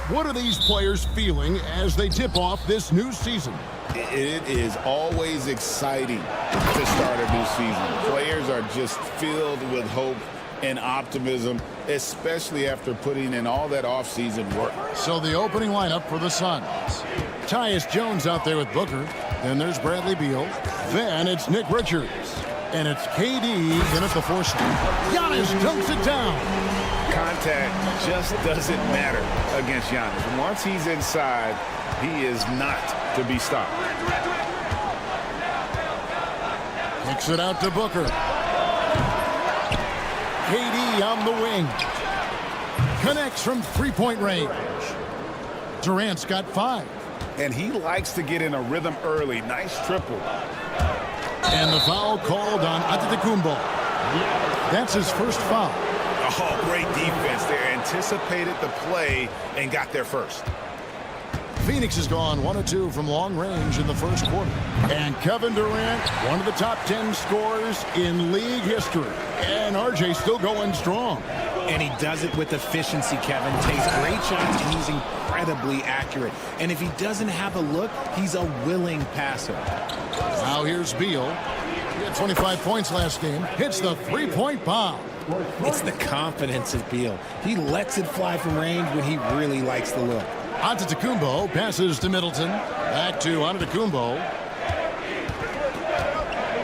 What are these players feeling as they tip off this new season? It is always exciting to start a new season. Players are just filled with hope and optimism, especially after putting in all that offseason work. So the opening lineup for the Suns. Tyus Jones out there with Booker. Then there's Bradley Beal. Then it's Nick Richards. And it's KD in at the 4 spot. Giannis dunks it down. Contact just doesn't matter against Giannis. Once he's inside, he is not to be stopped. Kicks it out to Booker. KD on the wing. Connects from three-point range. Durant's got 5. And he likes to get in a rhythm early. Nice triple. And the foul called on Antetokounmpo. That's his first foul. Oh, great defense there. Anticipated the play and got there first. Phoenix has gone 1 of 2 from long range in the first quarter. And Kevin Durant, one of the top 10 scorers in league history. And RJ still going strong. And he does it with efficiency, Kevin. Takes great shots, and he's incredibly accurate. And if he doesn't have a look, he's a willing passer. Now here's Beal. He had 25 points last game. Hits the three-point bomb. It's the confidence of Beal. He lets it fly from range when he really likes the look. Antetokounmpo passes to Middleton. Back to Antetokounmpo.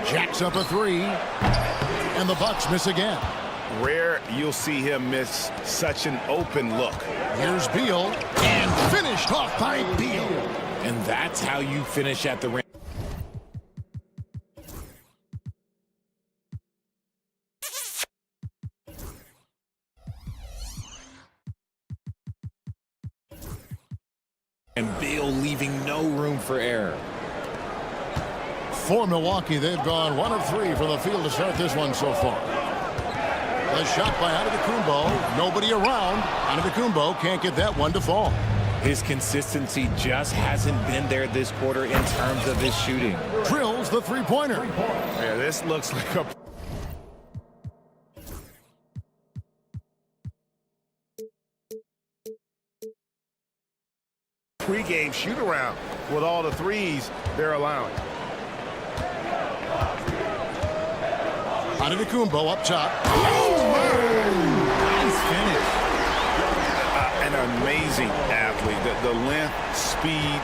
Jacks up a 3. And the Bucks miss again. Rare you'll see him miss such an open look. Here's Beal. And finished off by Beal. And that's how you finish at the rim. And Beal leaving no room for error. For Milwaukee, they've gone 1 of 3 from the field to start this one so far. The shot by Antetokounmpo. Nobody around. Antetokounmpo can't get that one to fall. His consistency just hasn't been there this quarter in terms of his shooting. Drills the three-pointer. Yeah, this looks like a pre-game shoot-around with all the threes they're allowing. Antetokounmpo up top. Nice finish. An amazing athlete. The length, speed,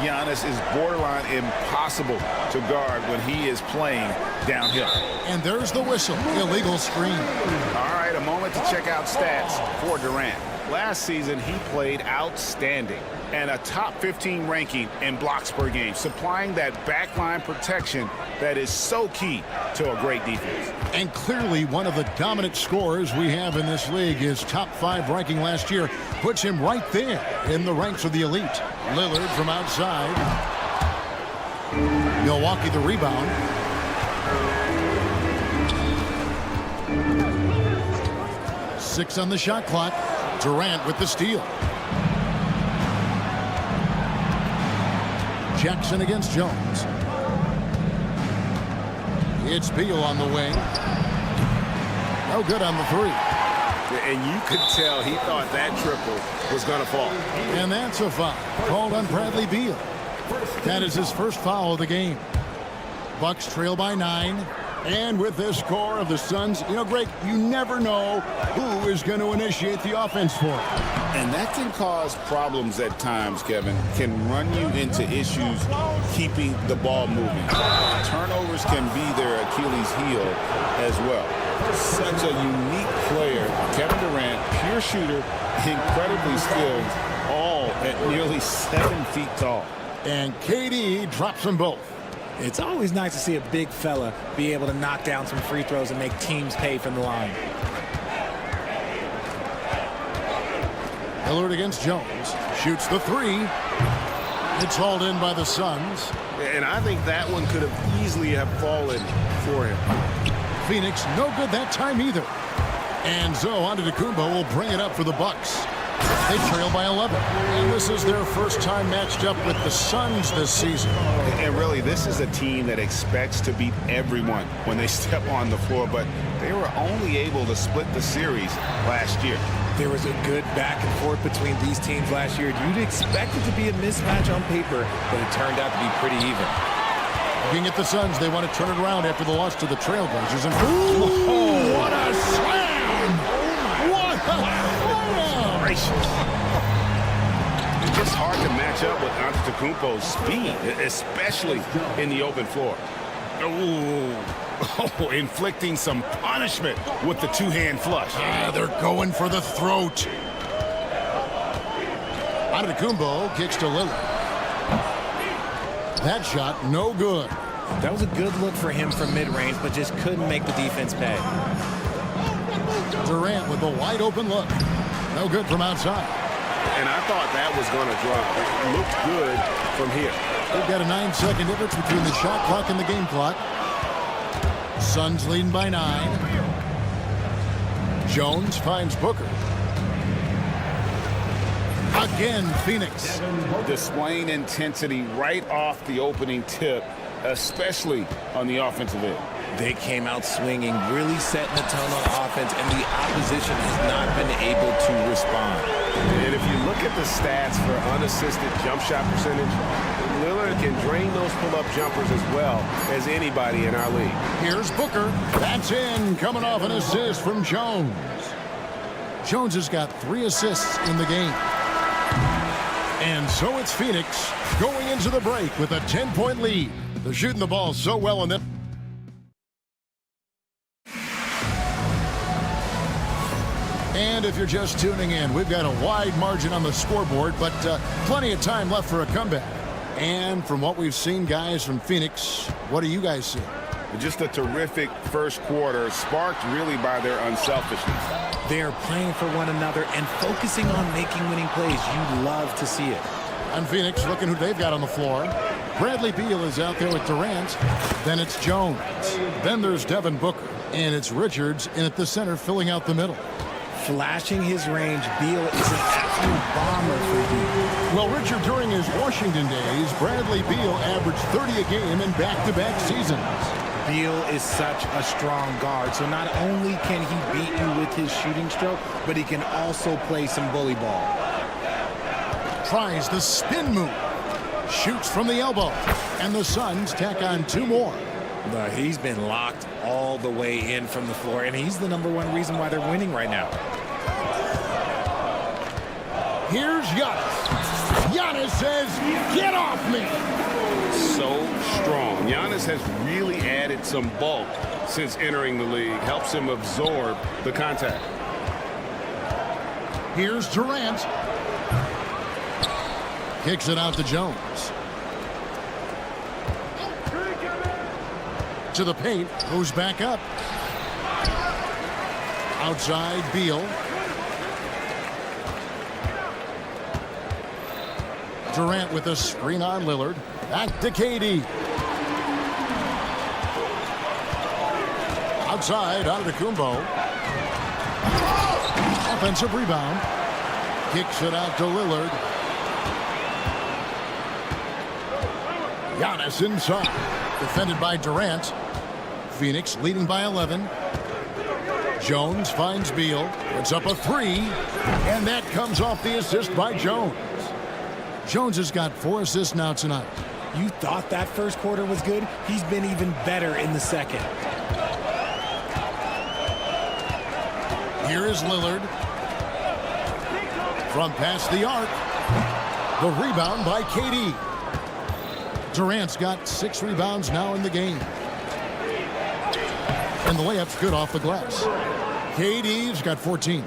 Giannis is borderline impossible to guard when he is playing downhill. And there's the whistle. Illegal screen. All right, a moment to check out stats for Durant. Last season, he played outstanding and a top 15 ranking in blocks per game, supplying that backline protection that is so key to a great defense. And clearly one of the dominant scorers we have in this league. His top 5 ranking last year puts him right there in the ranks of the elite. Lillard from outside. Milwaukee the rebound. Six on the shot clock. Durant with the steal. Jackson against Jones. It's Beal on the wing. No good on the 3. And you could tell he thought that triple was going to fall. And that's a foul called on Bradley Beal. That is his first foul of the game. Bucks trail by 9. And with this score of the Suns, Greg, you never know who is going to initiate the offense for it. And that can cause problems at times, Kevin. Can run you into issues keeping the ball moving. Turnovers can be their Achilles heel as well. Such a unique player. Kevin Durant, pure shooter, incredibly skilled, all at nearly 7 feet tall. And KD drops them both. It's always nice to see a big fella be able to knock down some free throws and make teams pay from the line. Lillard against Jones. Shoots the 3. It's hauled in by the Suns. And I think that one could have easily have fallen for him. Phoenix no good that time either. And so Antetokounmpo will bring it up for the Bucks. They trail by 11. And this is their first time matched up with the Suns this season. And really, this is a team that expects to beat everyone when they step on the floor, but they were only able to split the series last year. There was a good back and forth between these teams last year. You'd expect it to be a mismatch on paper, but it turned out to be pretty even. Looking at the Suns, they want to turn it around after the loss to the Trailblazers. And ooh, what a slam! What a slam! It's just hard to match up with Antetokounmpo's speed, especially in the open floor. Oh, inflicting some punishment with the two-hand flush. They're going for the throat. Antetokounmpo kicks to Lillard. That shot, no good. That was a good look for him from mid-range, but just couldn't make the defense pay. Durant with a wide-open look. No good from outside. And I thought that was going to drop. It looked good from here. They've got a 9-second difference between the shot clock and the game clock. Suns leading by 9. Jones finds Booker. Again, Phoenix. Displaying intensity right off the opening tip, especially on the offensive end. They came out swinging, really setting the tone on offense, and the opposition has not been able to respond. And if you look at the stats for unassisted jump shot percentage, Lillard can drain those pull-up jumpers as well as anybody in our league. Here's Booker. That's in, coming off an assist from Jones. Jones has got 3 assists in the game. And so it's Phoenix going into the break with a 10-point lead. They're shooting the ball so well in that. And if you're just tuning in, we've got a wide margin on the scoreboard, but plenty of time left for a comeback. And from what we've seen, guys, from Phoenix, what do you guys see? Just a terrific first quarter, sparked really by their unselfishness. They're playing for one another and focusing on making winning plays. You love to see it. And Phoenix, looking who they've got on the floor. Bradley Beal is out there with Durant. Then it's Jones. Then there's Devin Booker. And it's Richards in at the center, filling out the middle. Flashing his range, Beal is an absolute bomber for Beal. Well, Richard, during his Washington days, Bradley Beal averaged 30 a game in back-to-back seasons. Beal is such a strong guard, so not only can he beat you with his shooting stroke, but he can also play some bully ball. Tries the spin move. Shoots from the elbow. And the Suns tack on 2 more. He's been locked all the way in from the floor, and he's the #1 reason why they're winning right now. Here's Giannis. Giannis says, get off me. So strong. Giannis has really added some bulk since entering the league. Helps him absorb the contact. Here's Durant. Kicks it out to Jones. To the paint. Goes back up. Outside, Beal. Durant with a screen on Lillard. Back to KD. Outside, Antetokounmpo. Offensive rebound. Kicks it out to Lillard. Giannis inside. Defended by Durant. Phoenix leading by 11. Jones finds Beal. It's up a 3. And that comes off the assist by Jones. Jones has got 4 assists now tonight. You thought that first quarter was good? He's been even better in the second. Here is Lillard. From past the arc. The rebound by KD. Durant's got 6 rebounds now in the game. And the layup's good off the glass. KD's got 14.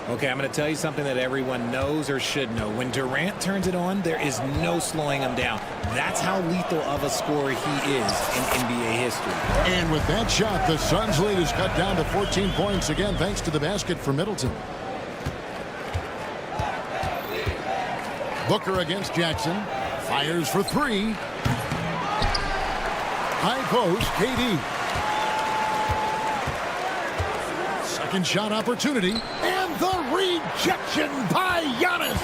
Okay, I'm going to tell you something that everyone knows or should know. When Durant turns it on, there is no slowing him down. That's how lethal of a scorer he is in NBA history. And with that shot, the Suns' lead is cut down to 14 points again, thanks to the basket for Middleton. Booker against Jackson. Fires for 3. High post, KD. Second shot opportunity. And The rejection by Giannis.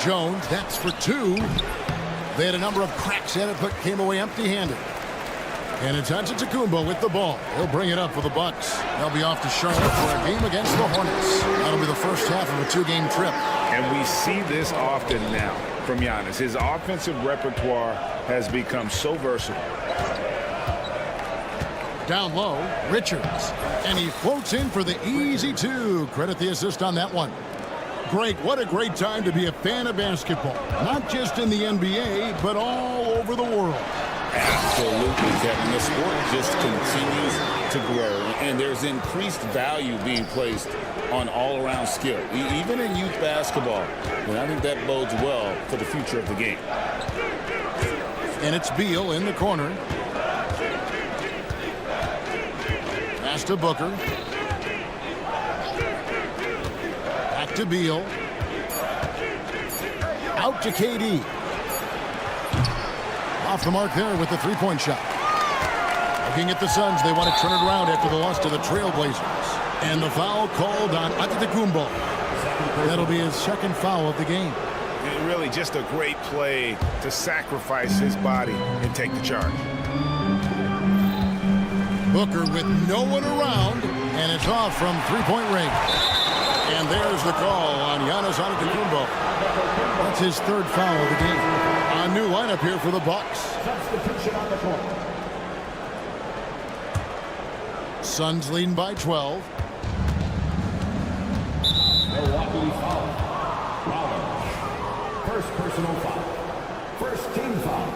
Jones, that's for two. They had a number of cracks at it, but came away empty-handed. And it's Antetokounmpo with the ball. He'll bring it up for the Bucks. They'll be off to Charlotte for a game against the Hornets. That'll be the first half of a two-game trip. And we see this often now from Giannis. His offensive repertoire has become so versatile. Down low, Richards. And he floats in for the easy two. Credit the assist on that one. Greg, what a great time to be a fan of basketball. Not just in the NBA, but all over the world. Absolutely, Kevin. The sport just continues to grow, and there's increased value being placed on all-around skill, even in youth basketball. And I think that bodes well for the future of the game. And it's Beal in the corner. Pass to Booker. Back to Beal. Out to KD. Off the mark there with the three-point shot. Looking at the Suns, they want to turn it around after the loss to the Trailblazers. And the foul called on Antetokounmpo. That'll be his second foul of the game. Really just a great play to sacrifice his body and take the charge. Booker with no one around, and it's off from three-point range. And there's the call on Giannis Antetokounmpo. That's his third foul of the game. A new lineup here for the Bucks. Suns leading by 12. Milwaukee foul. First personal foul. First team foul.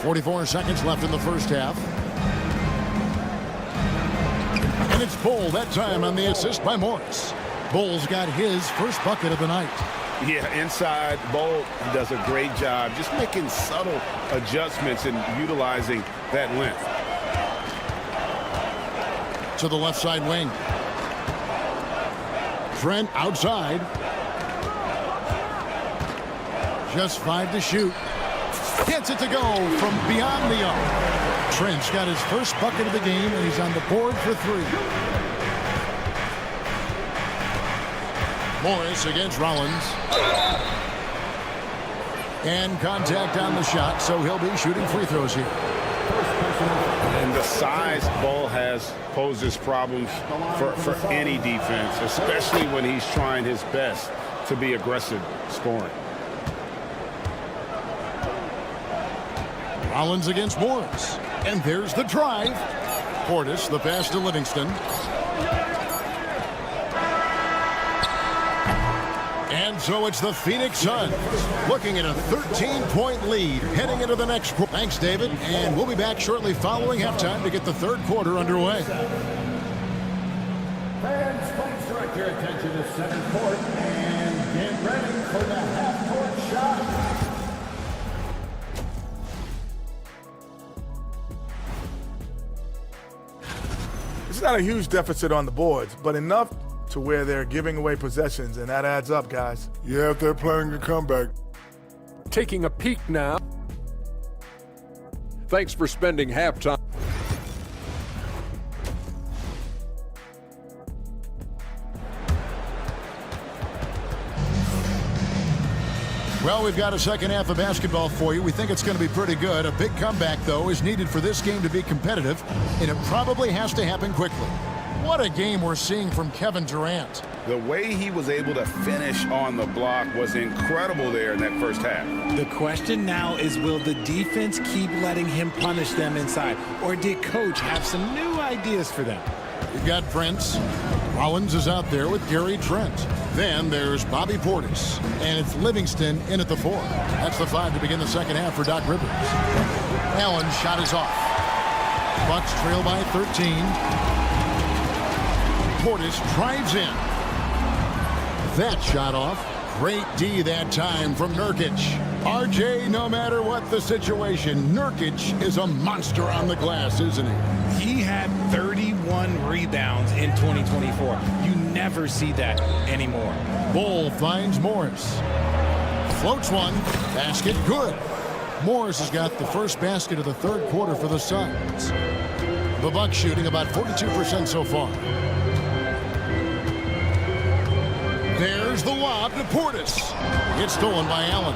44 seconds left in the first half. And it's Bull that time on the assist by Morris. Bull's got his first bucket of the night. Yeah, inside, Bull does a great job just making subtle adjustments and utilizing that length. To the left side wing. Trent outside. Just 5 to shoot. Gets it to go from beyond the arc. Trent's got his first bucket of the game, and he's on the board for 3. Morris against Rollins. And contact on the shot, so he'll be shooting free throws here. And the size Bull has poses problems for any defense, especially when he's trying his best to be aggressive scoring. Rollins against Morris. And there's the drive. Portis, the pass to Livingston. And so it's the Phoenix Suns looking at a 13-point lead heading into the next quarter. Thanks, David. And we'll be back shortly following halftime to get the third quarter underway. Fans, please direct your attention to center court and get ready for the half-court shot. It's not a huge deficit on the boards, but enough to where they're giving away possessions, and that adds up, guys. Yeah, if they're planning a comeback. Taking a peek now. Thanks for spending halftime. Well, we've got a second half of basketball for you. We think it's going to be pretty good. A big comeback, though, is needed for this game to be competitive, and it probably has to happen quickly. What a game we're seeing from Kevin Durant. The way he was able to finish on the block was incredible there in that first half. The question now is, will the defense keep letting him punish them inside, or did Coach have some new ideas for them? You've got Prince. Rollins is out there with Gary Trent. Then there's Bobby Portis. And it's Livingston in at the 4. That's the 5 to begin the second half for Doc Rivers. Allen's shot is off. Bucks trail by 13. Portis drives in. That shot off. Great D that time from Nurkic. RJ, no matter what the situation, Nurkic is a monster on the glass, isn't he? He had 31 rebounds in 2024. You never see that anymore. Bull finds Morris. Floats one. Basket good. Morris has got the first basket of the third quarter for the Suns. The Bucks shooting about 42% so far. There's the lob to Portis. It's stolen by Allen.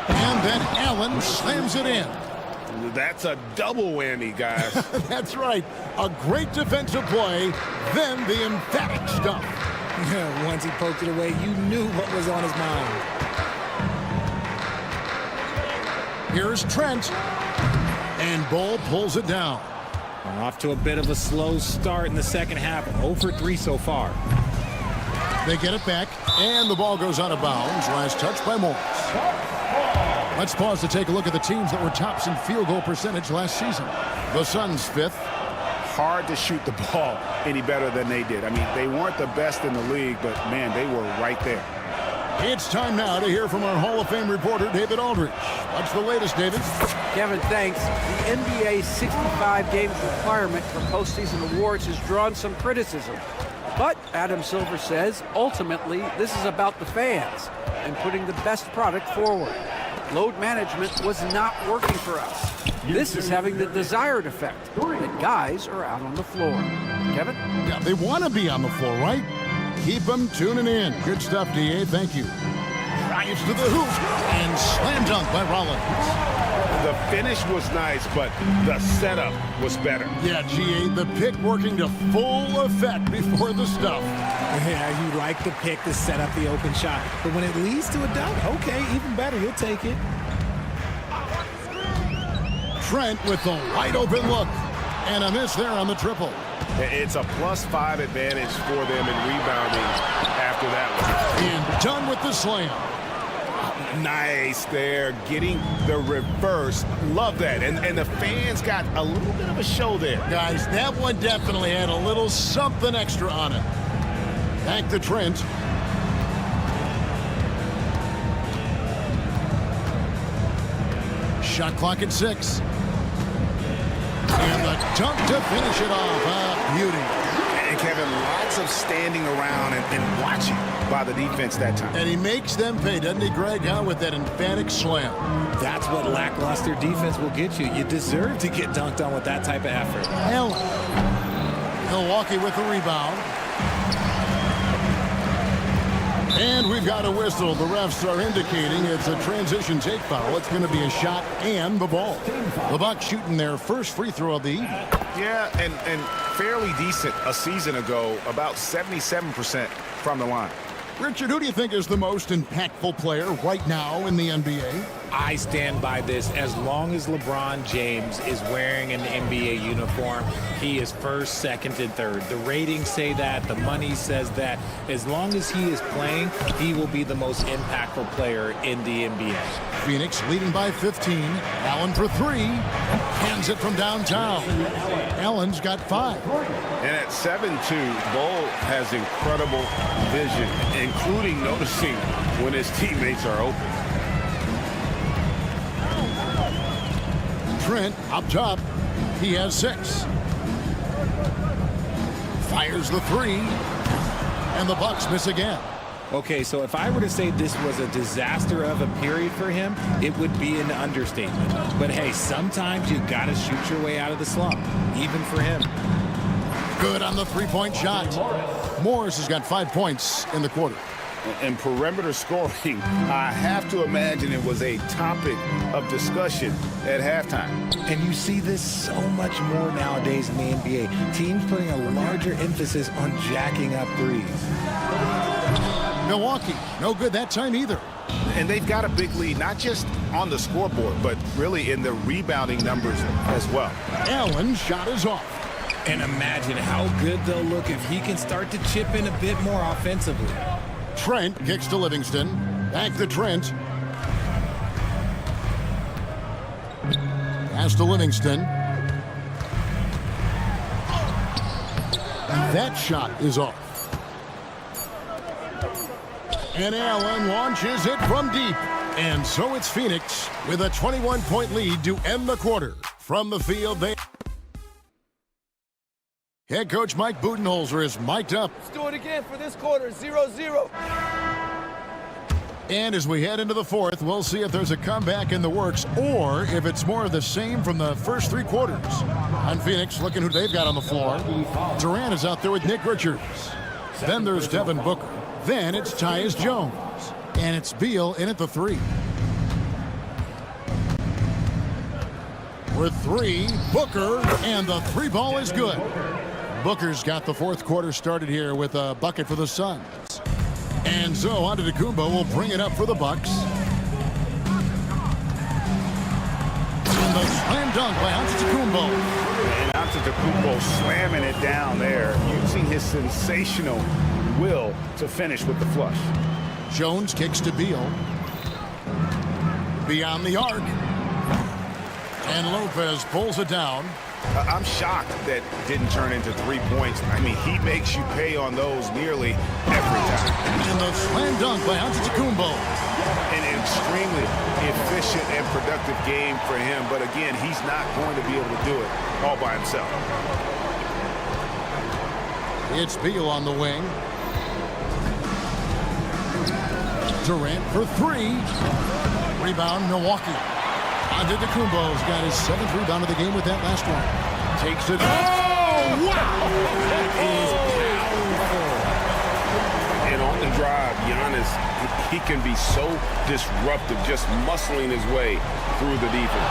And then Allen slams it in. That's a double whammy, guys. That's right. A great defensive play, then the emphatic stuff. Once he poked it away, you knew what was on his mind. Here's Trent. And Bull pulls it down. Off to a bit of a slow start in the second half. 0 for 3 so far. They get it back, and the ball goes out of bounds. Last touch by Morris. Let's pause to take a look at the teams that were tops in field goal percentage last season. The Suns 5th. Hard to shoot the ball any better than they did. I mean, they weren't the best in the league, but, man, they were right there. It's time now to hear from our Hall of Fame reporter, David Aldridge. What's the latest, David? Kevin, thanks. The NBA's 65 games requirement for postseason awards has drawn some criticism. But Adam Silver says, ultimately, this is about the fans and putting the best product forward. Load management was not working for us. This is having the desired effect, that guys are out on the floor. Kevin? Yeah, they want to be on the floor, right? Keep them tuning in. Good stuff, DA. Thank you. Drives to the hoop and slam dunk by Rollins. The finish was nice, but the setup was better. Yeah, GA, the pick working to full effect before the stuff. Yeah, you like the pick to set up the open shot. But when it leads to a dunk, okay, even better. You'll take it. Trent with the wide open look. And a miss there on the triple. It's a +5 advantage for them in rebounding after that one. And done with the slam. Nice there, getting the reverse. Love that. And the fans got a little bit of a show there. Guys, that one definitely had a little something extra on it. Back to Trent. Shot clock at 6. And the dunk to finish it off. Beauty. And Kevin, lots of standing around and watching by the defense that time. And he makes them pay, doesn't he, Greg, with that emphatic slam. That's what lackluster defense will get you. You deserve to get dunked on with that type of effort. Allen. Milwaukee with the rebound. And we've got a whistle. The refs are indicating it's a transition take foul. It's going to be a shot and the ball. The Bucks shooting their first free throw of the evening. Yeah, and fairly decent a season ago, about 77% from the line. Richard, who do you think is the most impactful player right now in the NBA? I stand by this. As long as LeBron James is wearing an NBA uniform, he is first, second, and third. The ratings say that. The money says that. As long as he is playing, he will be the most impactful player in the NBA. Phoenix leading by 15. Allen for 3. Hands it from downtown. Allen's got 5. And at 7'2", Bull has incredible vision, including noticing when his teammates are open. Trent up top. He has 6. Fires the 3. And the Bucks miss again. Okay, so if I were to say this was a disaster of a period for him, it would be an understatement. But hey, sometimes you got to shoot your way out of the slump, even for him. Good on the three-point shot. Morris has got 5 points in the quarter. And perimeter scoring, I have to imagine it was a topic of discussion at halftime. And you see this so much more nowadays in the NBA. Teams putting a larger emphasis on jacking up threes. Milwaukee, no good that time either. And they've got a big lead, not just on the scoreboard, but really in the rebounding numbers as well. Allen's shot is off. And imagine how good they'll look if he can start to chip in a bit more offensively. Trent kicks to Livingston. Back to Trent. Pass to Livingston. That shot is off. And Allen launches it from deep. And so it's Phoenix with a 21-point lead to end the quarter. From the field, Head coach Mike Budenholzer is mic'd up. Let's do it again for this quarter, 0-0. And as we head into the fourth, we'll see if there's a comeback in the works or if it's more of the same from the first 3 quarters. On Phoenix, looking who they've got on the floor. Durant is out there with Nick Richards. Then there's Devin Booker. Then it's Tyus Jones. And it's Beal in at the 3. With 3, Booker, and the 3 ball is good. Booker's got the fourth quarter started here with a bucket for the Suns. And so Antetokounmpo will bring it up for the Bucks. And the slam dunk by Antetokounmpo. And Antetokounmpo slamming it down there, using his sensational will to finish with the flush. Jones kicks to Beal. Beyond the arc. And Lopez pulls it down. I'm shocked that didn't turn into 3 points. I mean, he makes you pay on those nearly every time. And the slam dunk by Antetokounmpo. An extremely efficient and productive game for him. But again, he's not going to be able to do it all by himself. It's Beal on the wing. Durant for 3. Rebound, Milwaukee. Antetokounmpo's got his 7th rebound of the game with that last one. Takes it. Oh, wow! That is powerful. And on the drive, Giannis, he can be so disruptive, just muscling his way through the defense.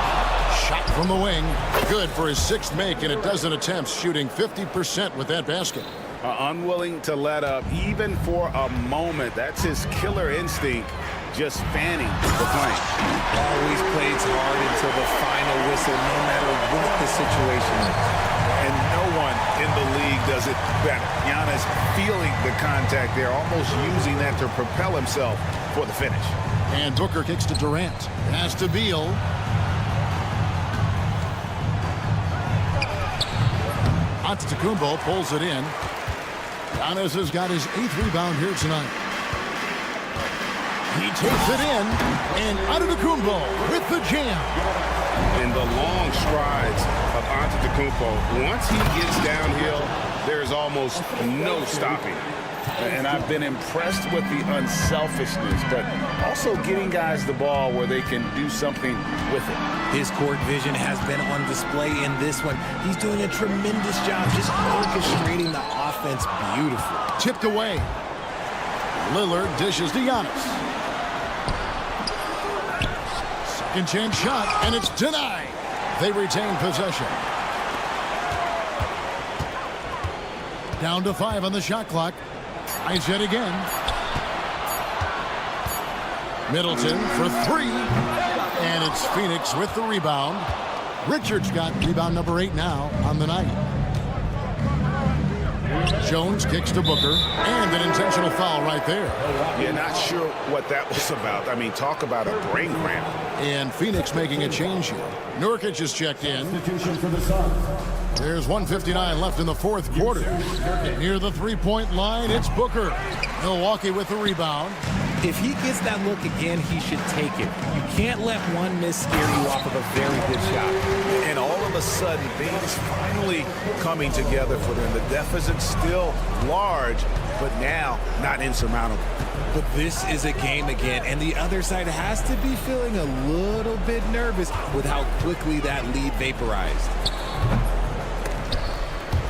Shot from the wing. Good for his 6th make in a dozen attempts, shooting 50% with that basket. Unwilling to let up, even for a moment. That's his killer instinct. Just fanning the flank. Always plays hard until the final whistle, no matter what the situation is. And no one in the league does it better. Giannis feeling the contact there, almost using that to propel himself for the finish. And Booker kicks to Durant. Pass to Beal. Antetokounmpo pulls it in. Giannis has got his 8th rebound here tonight. He takes it in, and Antetokounmpo with the jam. And the long strides of Antetokounmpo, once he gets downhill, there's almost no stopping. And I've been impressed with the unselfishness, but also getting guys the ball where they can do something with it. His court vision has been on display in this one. He's doing a tremendous job just orchestrating the offense beautifully. Tipped away. Lillard dishes to Giannis. Second chance shot, and it's denied. They retain possession. Down to 5 on the shot clock. Tries it again. Middleton for 3. And it's Phoenix with the rebound. Richards got rebound number 8 now on the night. Jones kicks to Booker, and an intentional foul right there. Yeah, not sure what that was about. I mean, talk about a brain cramp. And Phoenix making a change here. Nurkic is checked in. Substitution for the Suns. There's 1:59 left in the fourth quarter. Near the three-point line, it's Booker. Milwaukee with the rebound. If he gets that look again, he should take it. You can't let one miss scare you off of a very good shot. And all of a sudden, things finally coming together for them. The deficit's still large, but now not insurmountable. But this is a game again, and the other side has to be feeling a little bit nervous with how quickly that lead vaporized.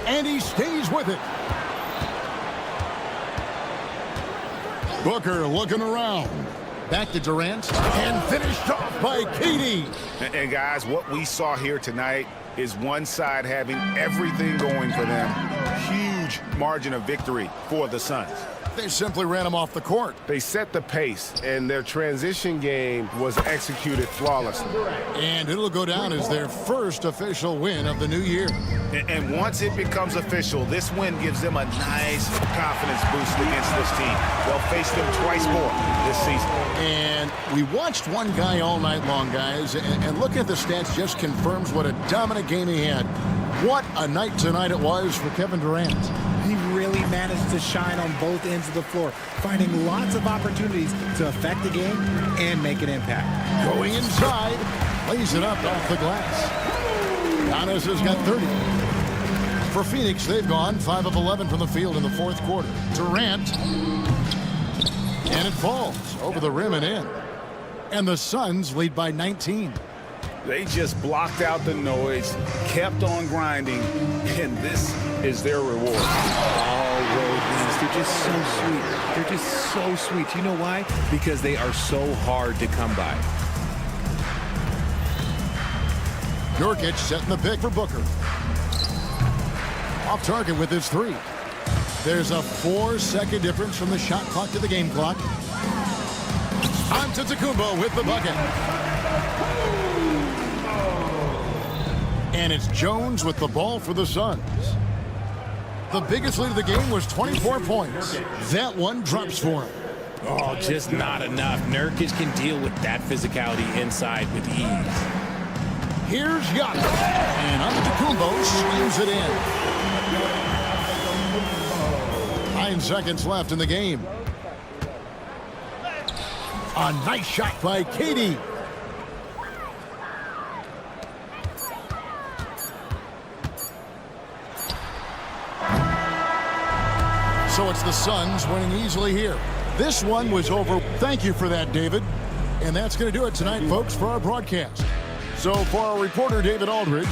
And he stays with it. Booker looking around. Back to Durant, and finished off by KD. And guys, what we saw here tonight is one side having everything going for them. Huge margin of victory for the Suns. They simply ran him off the court. They set the pace, and their transition game was executed flawlessly. And it'll go down as their first official win of the new year. And once it becomes official, this win gives them a nice confidence boost against this team. They'll face them twice more this season. And we watched one guy all night long, guys, and looking at the stats just confirms what a dominant game he had. What a night tonight it was for Kevin Durant. He really managed to shine on both ends of the floor, finding lots of opportunities to affect the game and make an impact. Going inside, lays it up off the glass. Giannis has got 30. For Phoenix, they've gone 5 of 11 from the field in the fourth quarter. Durant And it falls over the rim and in. And the Suns lead by 19. They just blocked out the noise, kept on grinding, and this is their reward. All road wins. They're just so sweet. They're just so sweet. You know why? Because they are so hard to come by. Nurkic setting the pick for Booker. Off target with his three. There's a 4-second difference from the shot clock to the game clock. Antetokounmpo with the bucket. And it's Jones with the ball for the Suns. The biggest lead of the game was 24 points. That one drops for him. Oh, just not enough. Nurkic can deal with that physicality inside with ease. Here's Giannis. And Antetokounmpo swings it in. 9 seconds left in the game. A nice shot by KD. So it's the Suns winning easily here. This one was over. Thank you for that, David. And that's going to do it tonight, folks, for our broadcast. So for our reporter, David Aldridge.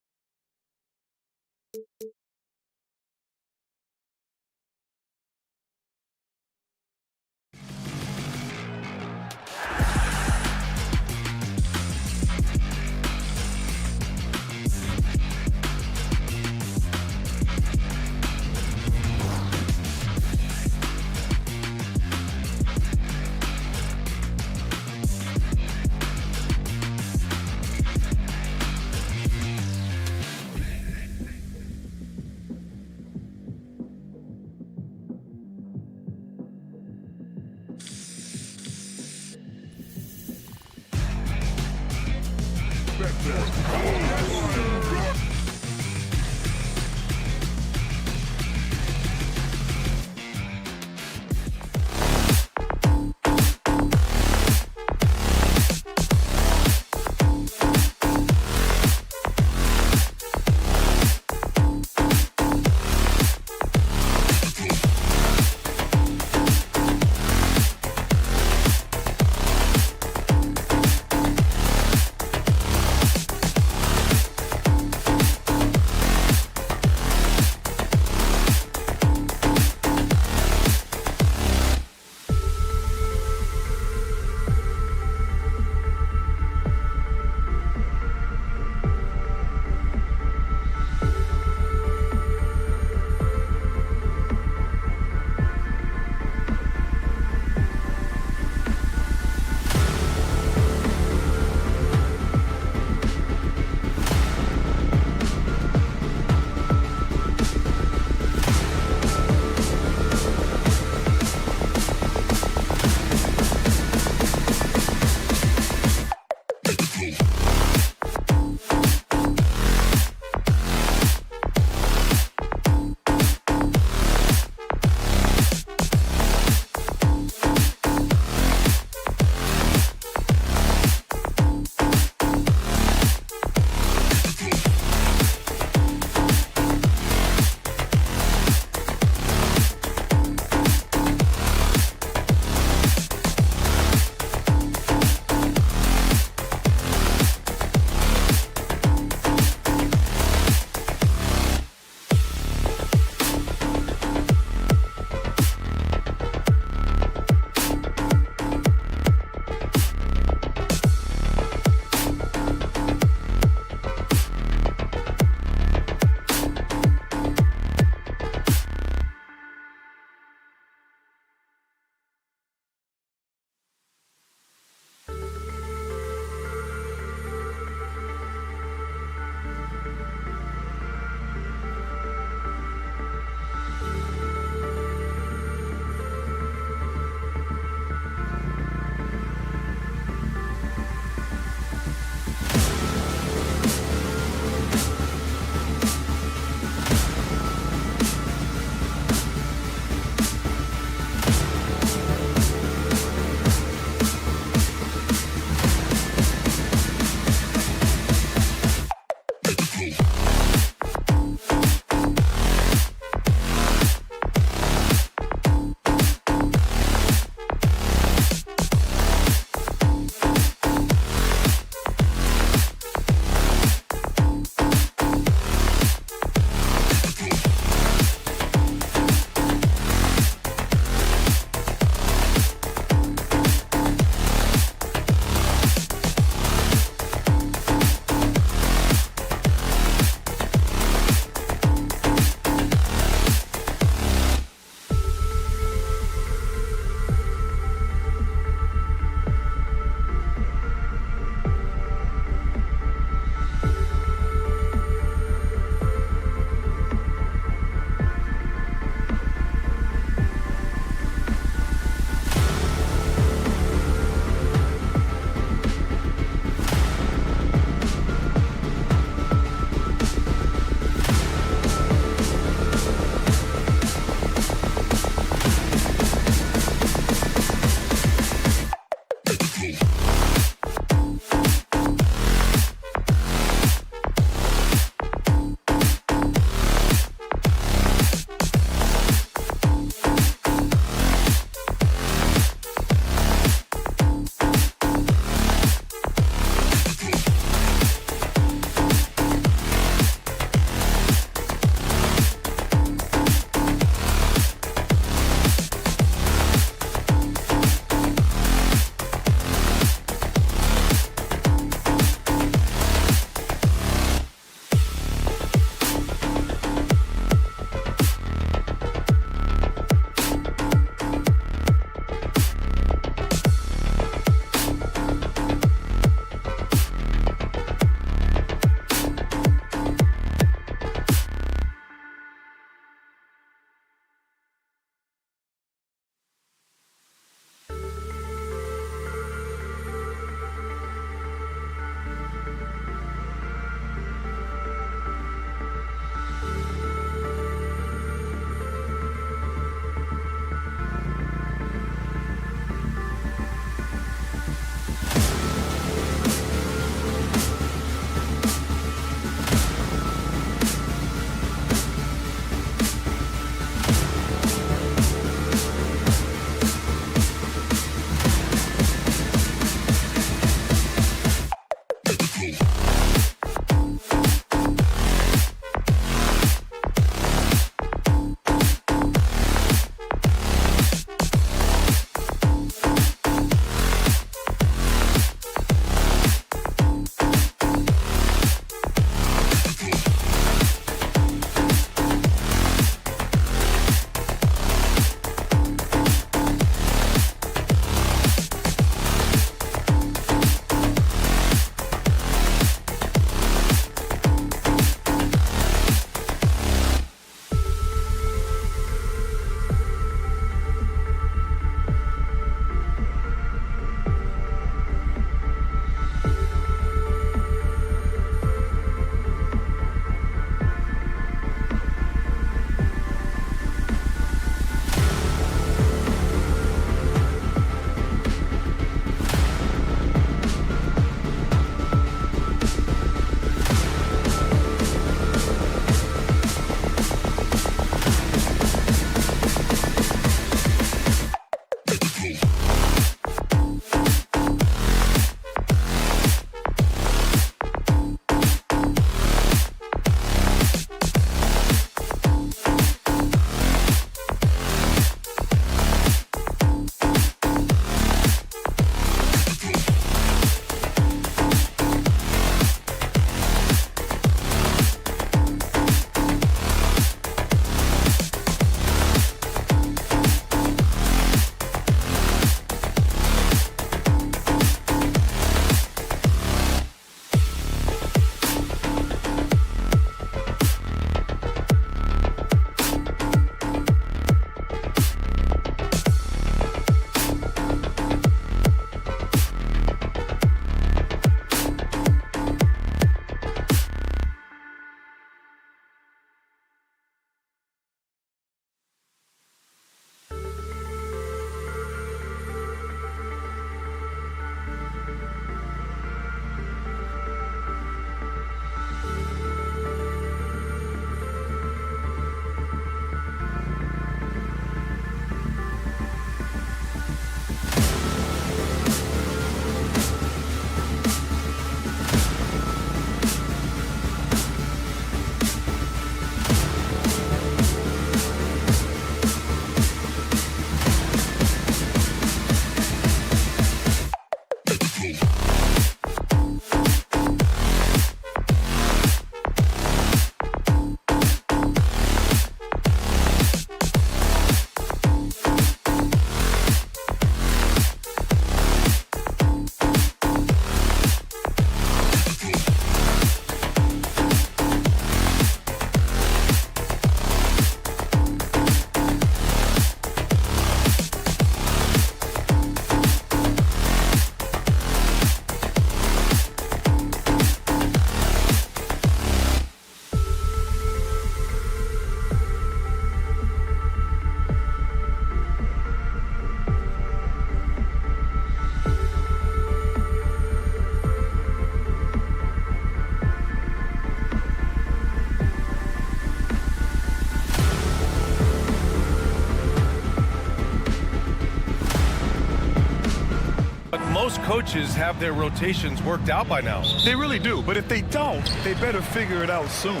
Most coaches have their rotations worked out by now. They really do, but if they don't, they better figure it out soon.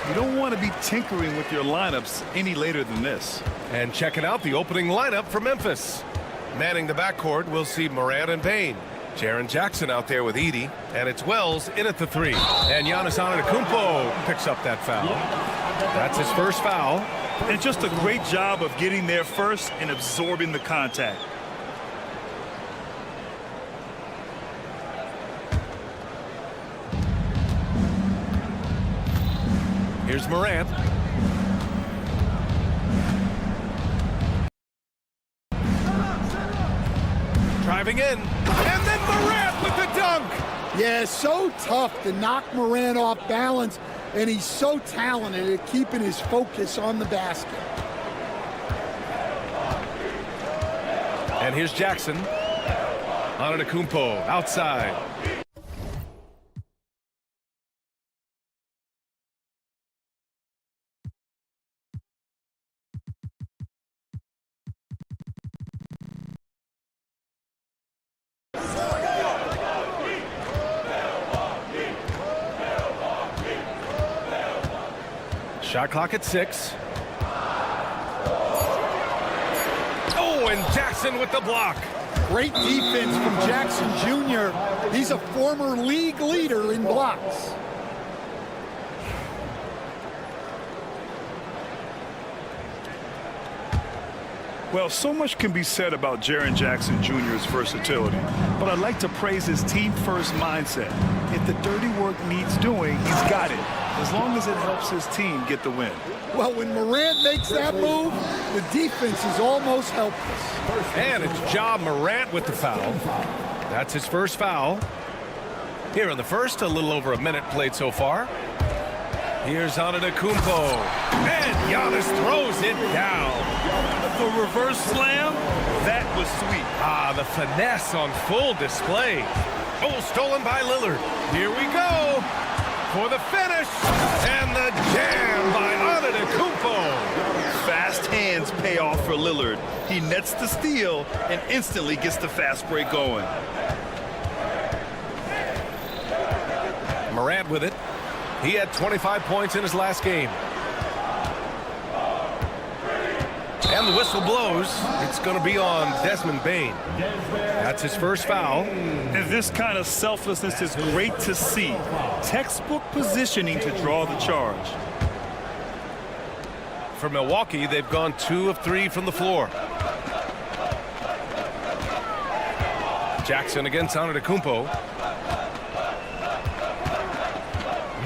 You don't want to be tinkering with your lineups any later than this. And checking out the opening lineup for Memphis. Manning the backcourt, we'll see Morant and Payne. Jaren Jackson out there with Edey, and it's Wells in at the 3. And Giannis Antetokounmpo picks up that foul. That's his first foul. And just a great job of getting there first and absorbing the contact. Here's Morant. Driving in, and then Morant with the dunk. Yeah, so tough to knock Morant off balance, and he's so talented at keeping his focus on the basket. And here's Jackson. Antetokounmpo outside. Shot clock at 6. Oh, and Jackson with the block. Great defense from Jackson Jr. He's a former league leader in blocks. Well, so much can be said about Jaren Jackson Jr.'s versatility, but I'd like to praise his team-first mindset. If the dirty work needs doing, he's got it, as long as it helps his team get the win. Well, when Morant makes that move, the defense is almost helpless. And it's Ja Morant with the foul. That's his first foul. Here in the first, a little over a minute played so far. Here's Antetokounmpo. And Giannis throws it down. The reverse slam, that was sweet. Ah, the finesse on full display. Oh, stolen by Lillard. Here we go for the finish. And the jam by Antetokounmpo. Fast hands pay off for Lillard. He nets the steal and instantly gets the fast break going. Morant with it. He had 25 points in his last game. And the whistle blows. It's going to be on Desmond Bane. That's his first foul. And this kind of selflessness is great to see. Textbook positioning to draw the charge. For Milwaukee, they've gone 2 of 3 from the floor. Jackson against Antetokounmpo.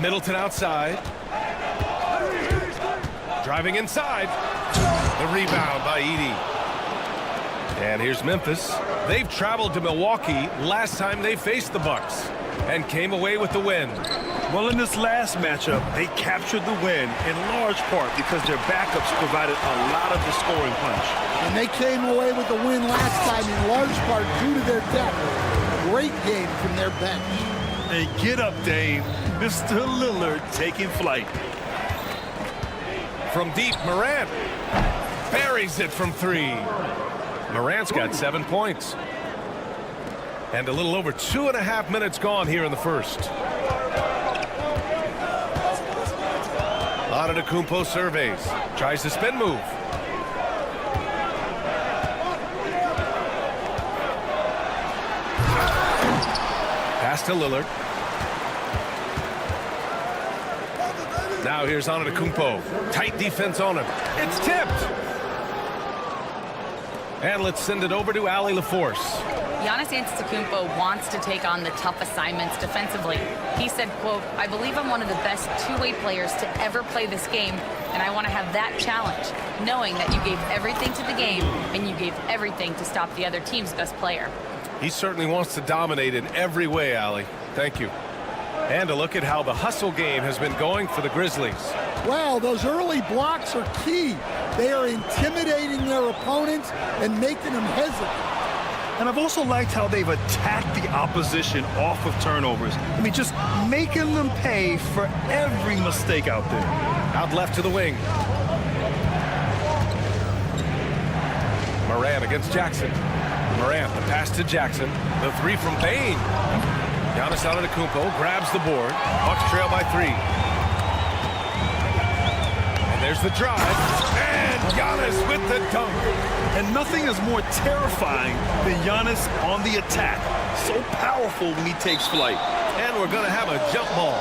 Middleton outside. Driving inside. The rebound by Edey. And here's Memphis. They've traveled to Milwaukee last time they faced the Bucks and came away with the win. Well, in this last matchup, they captured the win in large part because their backups provided a lot of the scoring punch. And they came away with the win last time in large part due to their depth. Great game from their bench. Hey, get up, Dave. Mr. Lillard taking flight. From deep, Morant buries it from 3. Morant's got 7 points. And a little over 2.5 minutes gone here in the first. Antetokounmpo surveys. Tries the spin move. Pass to Lillard. Now here's Antetokounmpo. Tight defense on him. It's tipped. And let's send it over to Allie LaForce. Giannis Antetokounmpo wants to take on the tough assignments defensively. He said, quote, "I believe I'm one of the best two-way players to ever play this game, and I want to have that challenge, knowing that you gave everything to the game and you gave everything to stop the other team's best player." He certainly wants to dominate in every way, Allie. Thank you. And a look at how the hustle game has been going for the Grizzlies. Well, those early blocks are key. They are intimidating their opponents and making them hesitate. And I've also liked how they've attacked the opposition off of turnovers. I mean, just making them pay for every mistake out there. Out left to the wing. Morant against Jackson. Morant, the pass to Jackson. The three from Payne. Giannis Antetokounmpo grabs the board. Bucks trail by 3. And there's the drive. And Giannis with the dunk. And nothing is more terrifying than Giannis on the attack. So powerful when he takes flight. And we're going to have a jump ball.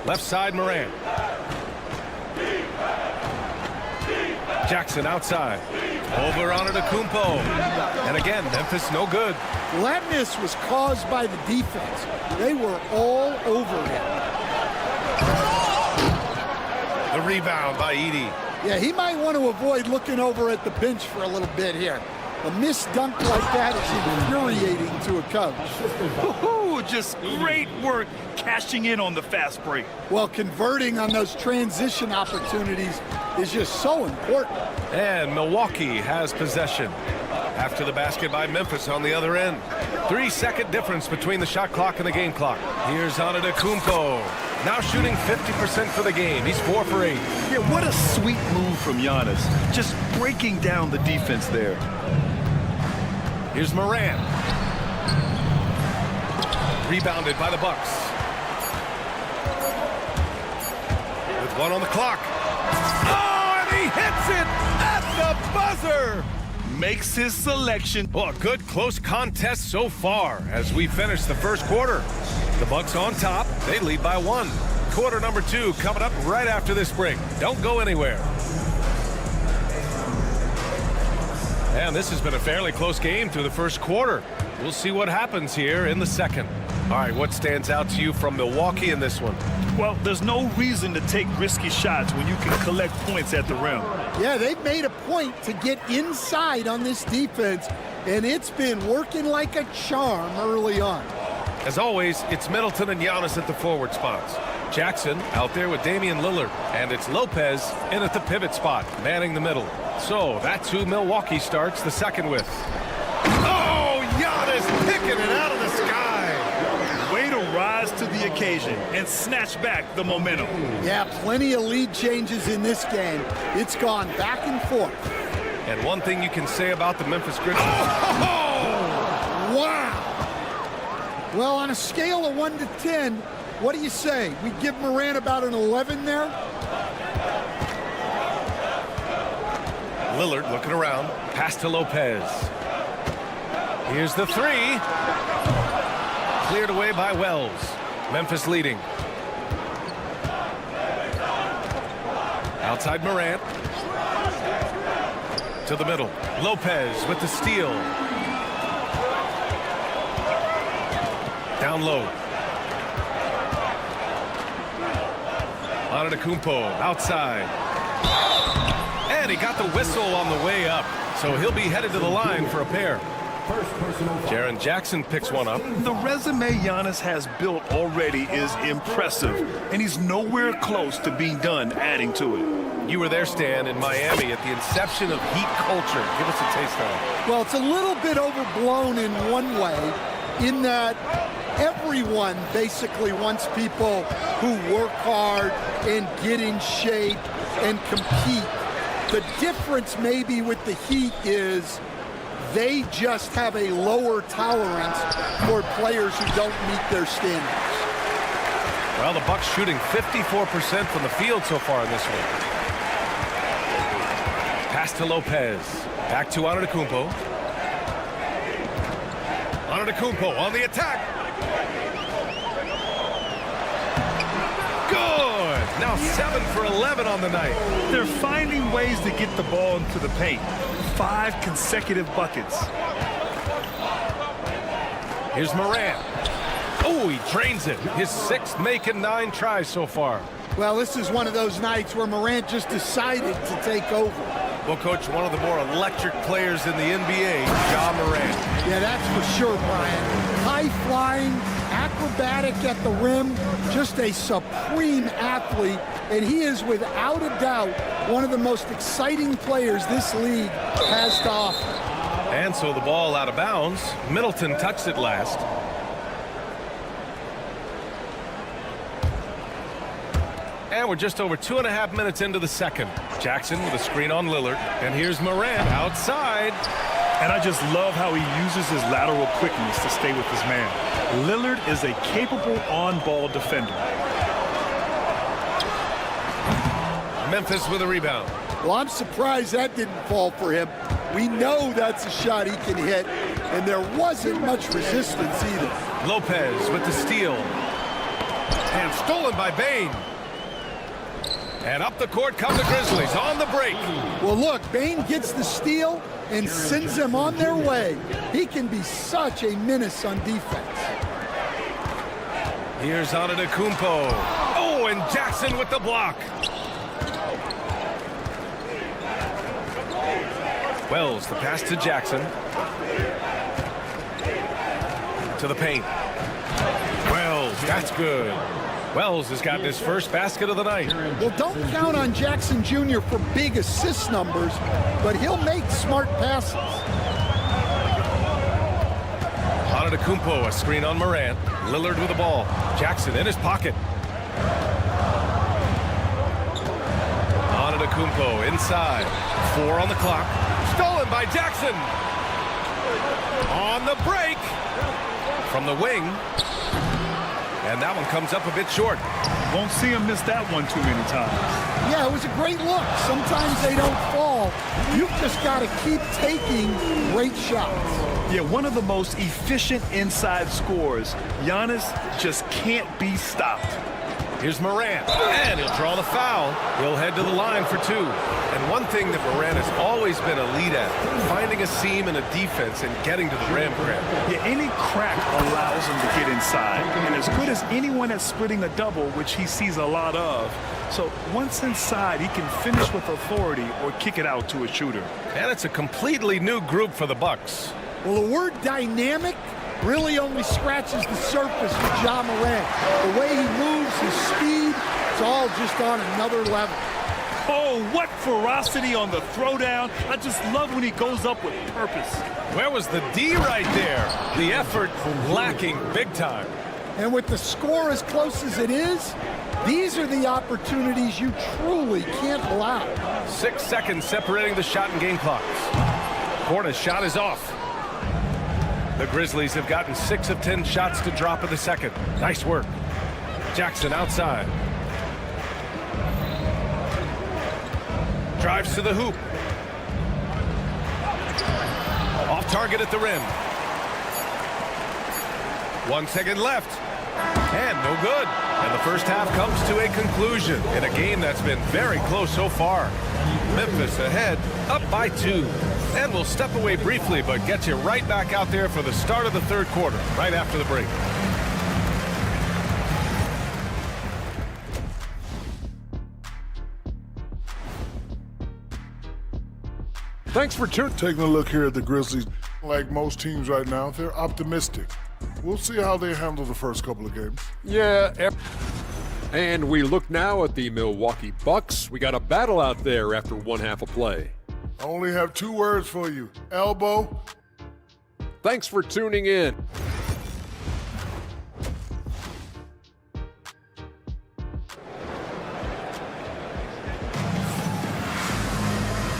Left side, Morant. Jackson outside. Over on Antetokounmpo. And again, Memphis no good. Flatness was caused by the defense. They were all over him. The rebound by Edey. Yeah, he might want to avoid looking over at the bench for a little bit here. A missed dunk like that is infuriating to a coach. Ooh, just great work cashing in on the fast break. Well, converting on those transition opportunities is just so important. And Milwaukee has possession. After the basket by Memphis on the other end. 3-second difference between the shot clock and the game clock. Here's Antetokounmpo. Now shooting 50% for the game. He's 4 for 8. Yeah, what a sweet move from Giannis. Just breaking down the defense there. Here's Morant. Rebounded by the Bucks. With 1 on the clock. Oh, and he hits it at the buzzer. Makes his selection. Well, a good close contest so far as we finish the first quarter. The Bucks on top. They lead by 1. Quarter number 2 coming up right after this break. Don't go anywhere. And this has been a fairly close game through the first quarter. We'll see what happens here in the second. All right, what stands out to you from Milwaukee in this one? Well, there's no reason to take risky shots when you can collect points at the rim. Yeah, they've made a point to get inside on this defense, and it's been working like a charm early on. As always, it's Middleton and Giannis at the forward spots. Jackson out there with Damian Lillard, and it's Lopez in at the pivot spot, manning the middle. So that's who Milwaukee starts the second with. Oh, Giannis picking it out of the sky. Way to rise to the occasion and snatch back the momentum. Yeah, plenty of lead changes in this game. It's gone back and forth. And one thing you can say about the Memphis Grizzlies. Oh, wow. Well, on a scale of 1 to 10, what do you say? We give Morant about an 11 there? Lillard looking around. Pass to Lopez. Here's the 3. Cleared away by Wells. Memphis leading. Outside Morant. To the middle. Lopez with the steal. Down low. Antetokounmpo outside. And he got the whistle on the way up. So he'll be headed to the line for a pair. Jaren Jackson picks one up. The resume Giannis has built already is impressive, and he's nowhere close to being done adding to it. You were there, Stan, in Miami at the inception of Heat culture. Give us a taste of it. Well, it's a little bit overblown in one way, in that everyone basically wants people who work hard and get in shape and compete. The difference maybe with the Heat is they just have a lower tolerance for players who don't meet their standards. Well, the Bucks shooting 54% from the field so far in this one. Pass to Lopez. Back to Antetokounmpo. Antetokounmpo on the attack. Good. Now 7 for 11 on the night. They're finding ways to get the ball into the paint. 5 consecutive buckets. Here's Morant. Oh, he drains it. His 6th make and 9 tries so far. Well, this is one of those nights where Morant just decided to take over. Well, Coach, one of the more electric players in the NBA, Ja Morant. Yeah, that's for sure, Brian. High-flying, acrobatic at the rim, just a supreme athlete, and he is without a doubt one of the most exciting players this league has to offer. And so the ball out of bounds. Middleton touched it last. And we're just over 2.5 minutes into the second. Jackson with a screen on Lillard. And here's Morant outside. And I just love how he uses his lateral quickness to stay with his man. Lillard is a capable on-ball defender. Memphis with a rebound. Well, I'm surprised that didn't fall for him. We know that's a shot he can hit, and there wasn't much resistance either. Lopez with the steal. And stolen by Bane. And up the court come the Grizzlies on the break. Well, look, Bane gets the steal and sends them on their way. He can be such a menace on defense. Here's Antetokounmpo. Oh, and Jackson with the block. Wells, the pass to Jackson. To the paint. Wells, that's good. Wells has gotten his first basket of the night. Well, don't count on Jackson Jr. for big assist numbers, but he'll make smart passes. Antetokounmpo, a screen on Morant. Lillard with the ball. Jackson in his pocket. Antetokounmpo inside. 4 on the clock. Stolen by Jackson. On the break. From the wing. And that one comes up a bit short. Won't see him miss that one too many times. Yeah, it was a great look. Sometimes they don't fall. You've just got to keep taking great shots. Yeah, one of the most efficient inside scorers. Giannis just can't be stopped. Here's Morant, and he'll draw the foul. He'll head to the line for 2. And one thing that Morant has always been elite at, finding a seam in a defense and getting to the rim grab. Yeah, any crack allows him to get inside. And as good as anyone at splitting a double, which he sees a lot of. So once inside, he can finish with authority or kick it out to a shooter. And it's a completely new group for the Bucks. Well, the word dynamic really only scratches the surface with Ja Morant. The way he moves, his speed, it's all just on another level. Oh, what ferocity on the throwdown. I just love when he goes up with purpose. Where was the D right there? The effort lacking big time. And with the score as close as it is, these are the opportunities you truly can't allow. 6 seconds separating the shot and game clocks. Porter's shot is off. The Grizzlies have gotten 6 of 10 shots to drop in the second. Nice work. Jackson outside. Drives to the hoop. Off target at the rim. 1 second left. And no good. And the first half comes to a conclusion in a game that's been very close so far. Memphis ahead, up by 2. And we'll step away briefly, but get you right back out there for the start of the third quarter, right after the break. Thanks for taking a look here at the Grizzlies. Like most teams right now, they're optimistic. We'll see how they handle the first couple of games. Yeah. And we look now at the Milwaukee Bucks. We got a battle out there after 1 half of play. I only have 2 words for you. Elbow. Thanks for tuning in.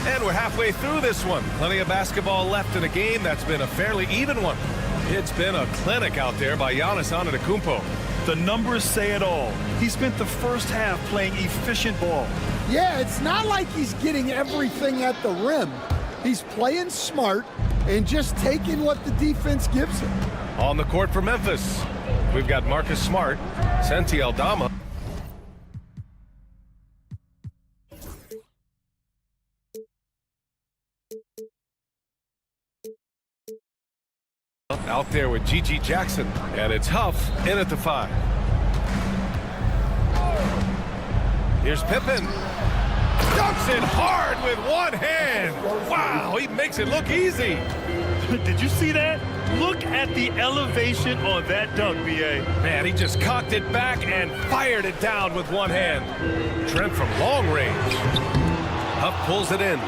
And we're halfway through this one. Plenty of basketball left in a game that's been a fairly even one. It's been a clinic out there by Giannis Antetokounmpo. The numbers say it all. He spent the first half playing efficient ball. Yeah, it's not like he's getting everything at the rim. He's playing smart and just taking what the defense gives him. On the court for Memphis, we've got Marcus Smart, Santi Aldama. Out there with Gigi Jackson, and it's Huff in at the 5. Here's Pippen. Dunks it hard with one hand. Wow, he makes it look easy. Did you see that? Look at the elevation on that dunk, B.A. Man, he just cocked it back and fired it down with one hand. Trent from long range. Huff pulls it in.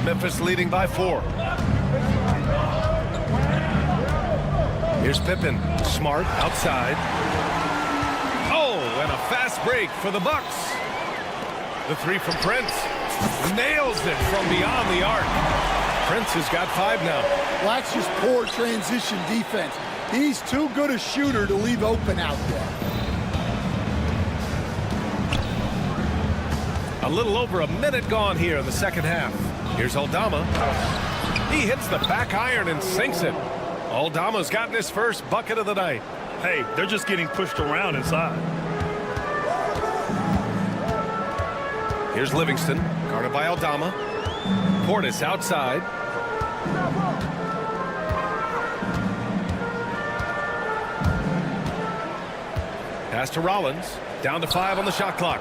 Memphis leading by 4. Here's Pippen. Smart outside. Oh, and a fast break for the Bucks. The three from Prince. Nails it from beyond the arc. Prince has got 5 now. Well, that's just poor transition defense. He's too good a shooter to leave open out there. A little over a minute gone here in the second half. Here's Aldama. He hits the back iron and sinks it. Aldama's gotten his first bucket of the night. Hey, they're just getting pushed around inside. Here's Livingston, guarded by Aldama. Portis outside. Pass to Rollins. Down to 5 on the shot clock.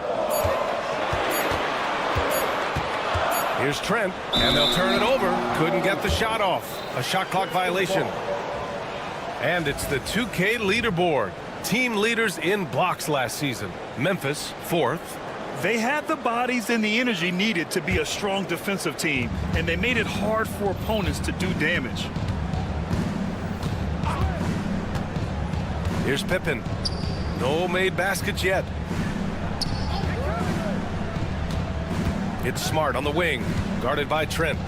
Here's Trent, and they'll turn it over. Couldn't get the shot off. A shot clock violation. And it's the 2K leaderboard. Team leaders in blocks last season. Memphis, 4th. They had the bodies and the energy needed to be a strong defensive team, and they made it hard for opponents to do damage. Here's Pippen. No made baskets yet. It's Smart on the wing, guarded by Trent.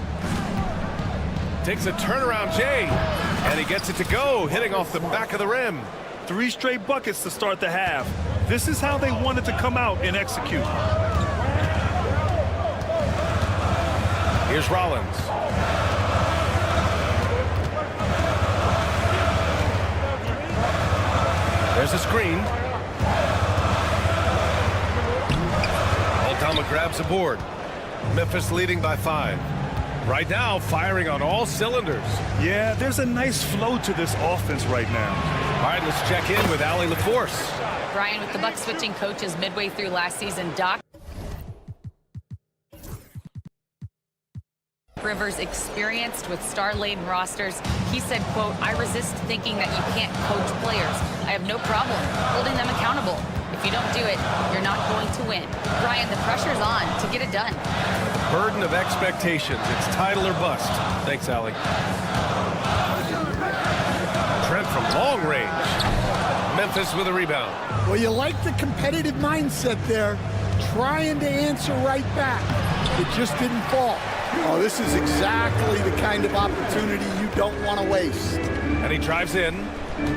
Takes a turnaround Jay, and he gets it to go, hitting off the back of the rim. 3 straight buckets to start the half. This is how they wanted to come out and execute. Here's Rollins. There's a screen. Aldama grabs a board. Memphis leading by 5. Right now, firing on all cylinders. Yeah, there's a nice flow to this offense right now. All right, let's check in with Allie LaForce. Brian, with the Bucks switching coaches midway through last season, Doc Rivers experienced with star-laden rosters. He said, quote, "I resist thinking that you can't coach players. I have no problem holding them accountable. If you don't do it, you're not going to win." Brian, the pressure's on to get it done. Burden of expectations. It's title or bust. Thanks, Allie. Trent from long range. Memphis with a rebound. Well, you like the competitive mindset there, trying to answer right back. It just didn't fall. Oh, this is exactly the kind of opportunity you don't want to waste. And he drives in.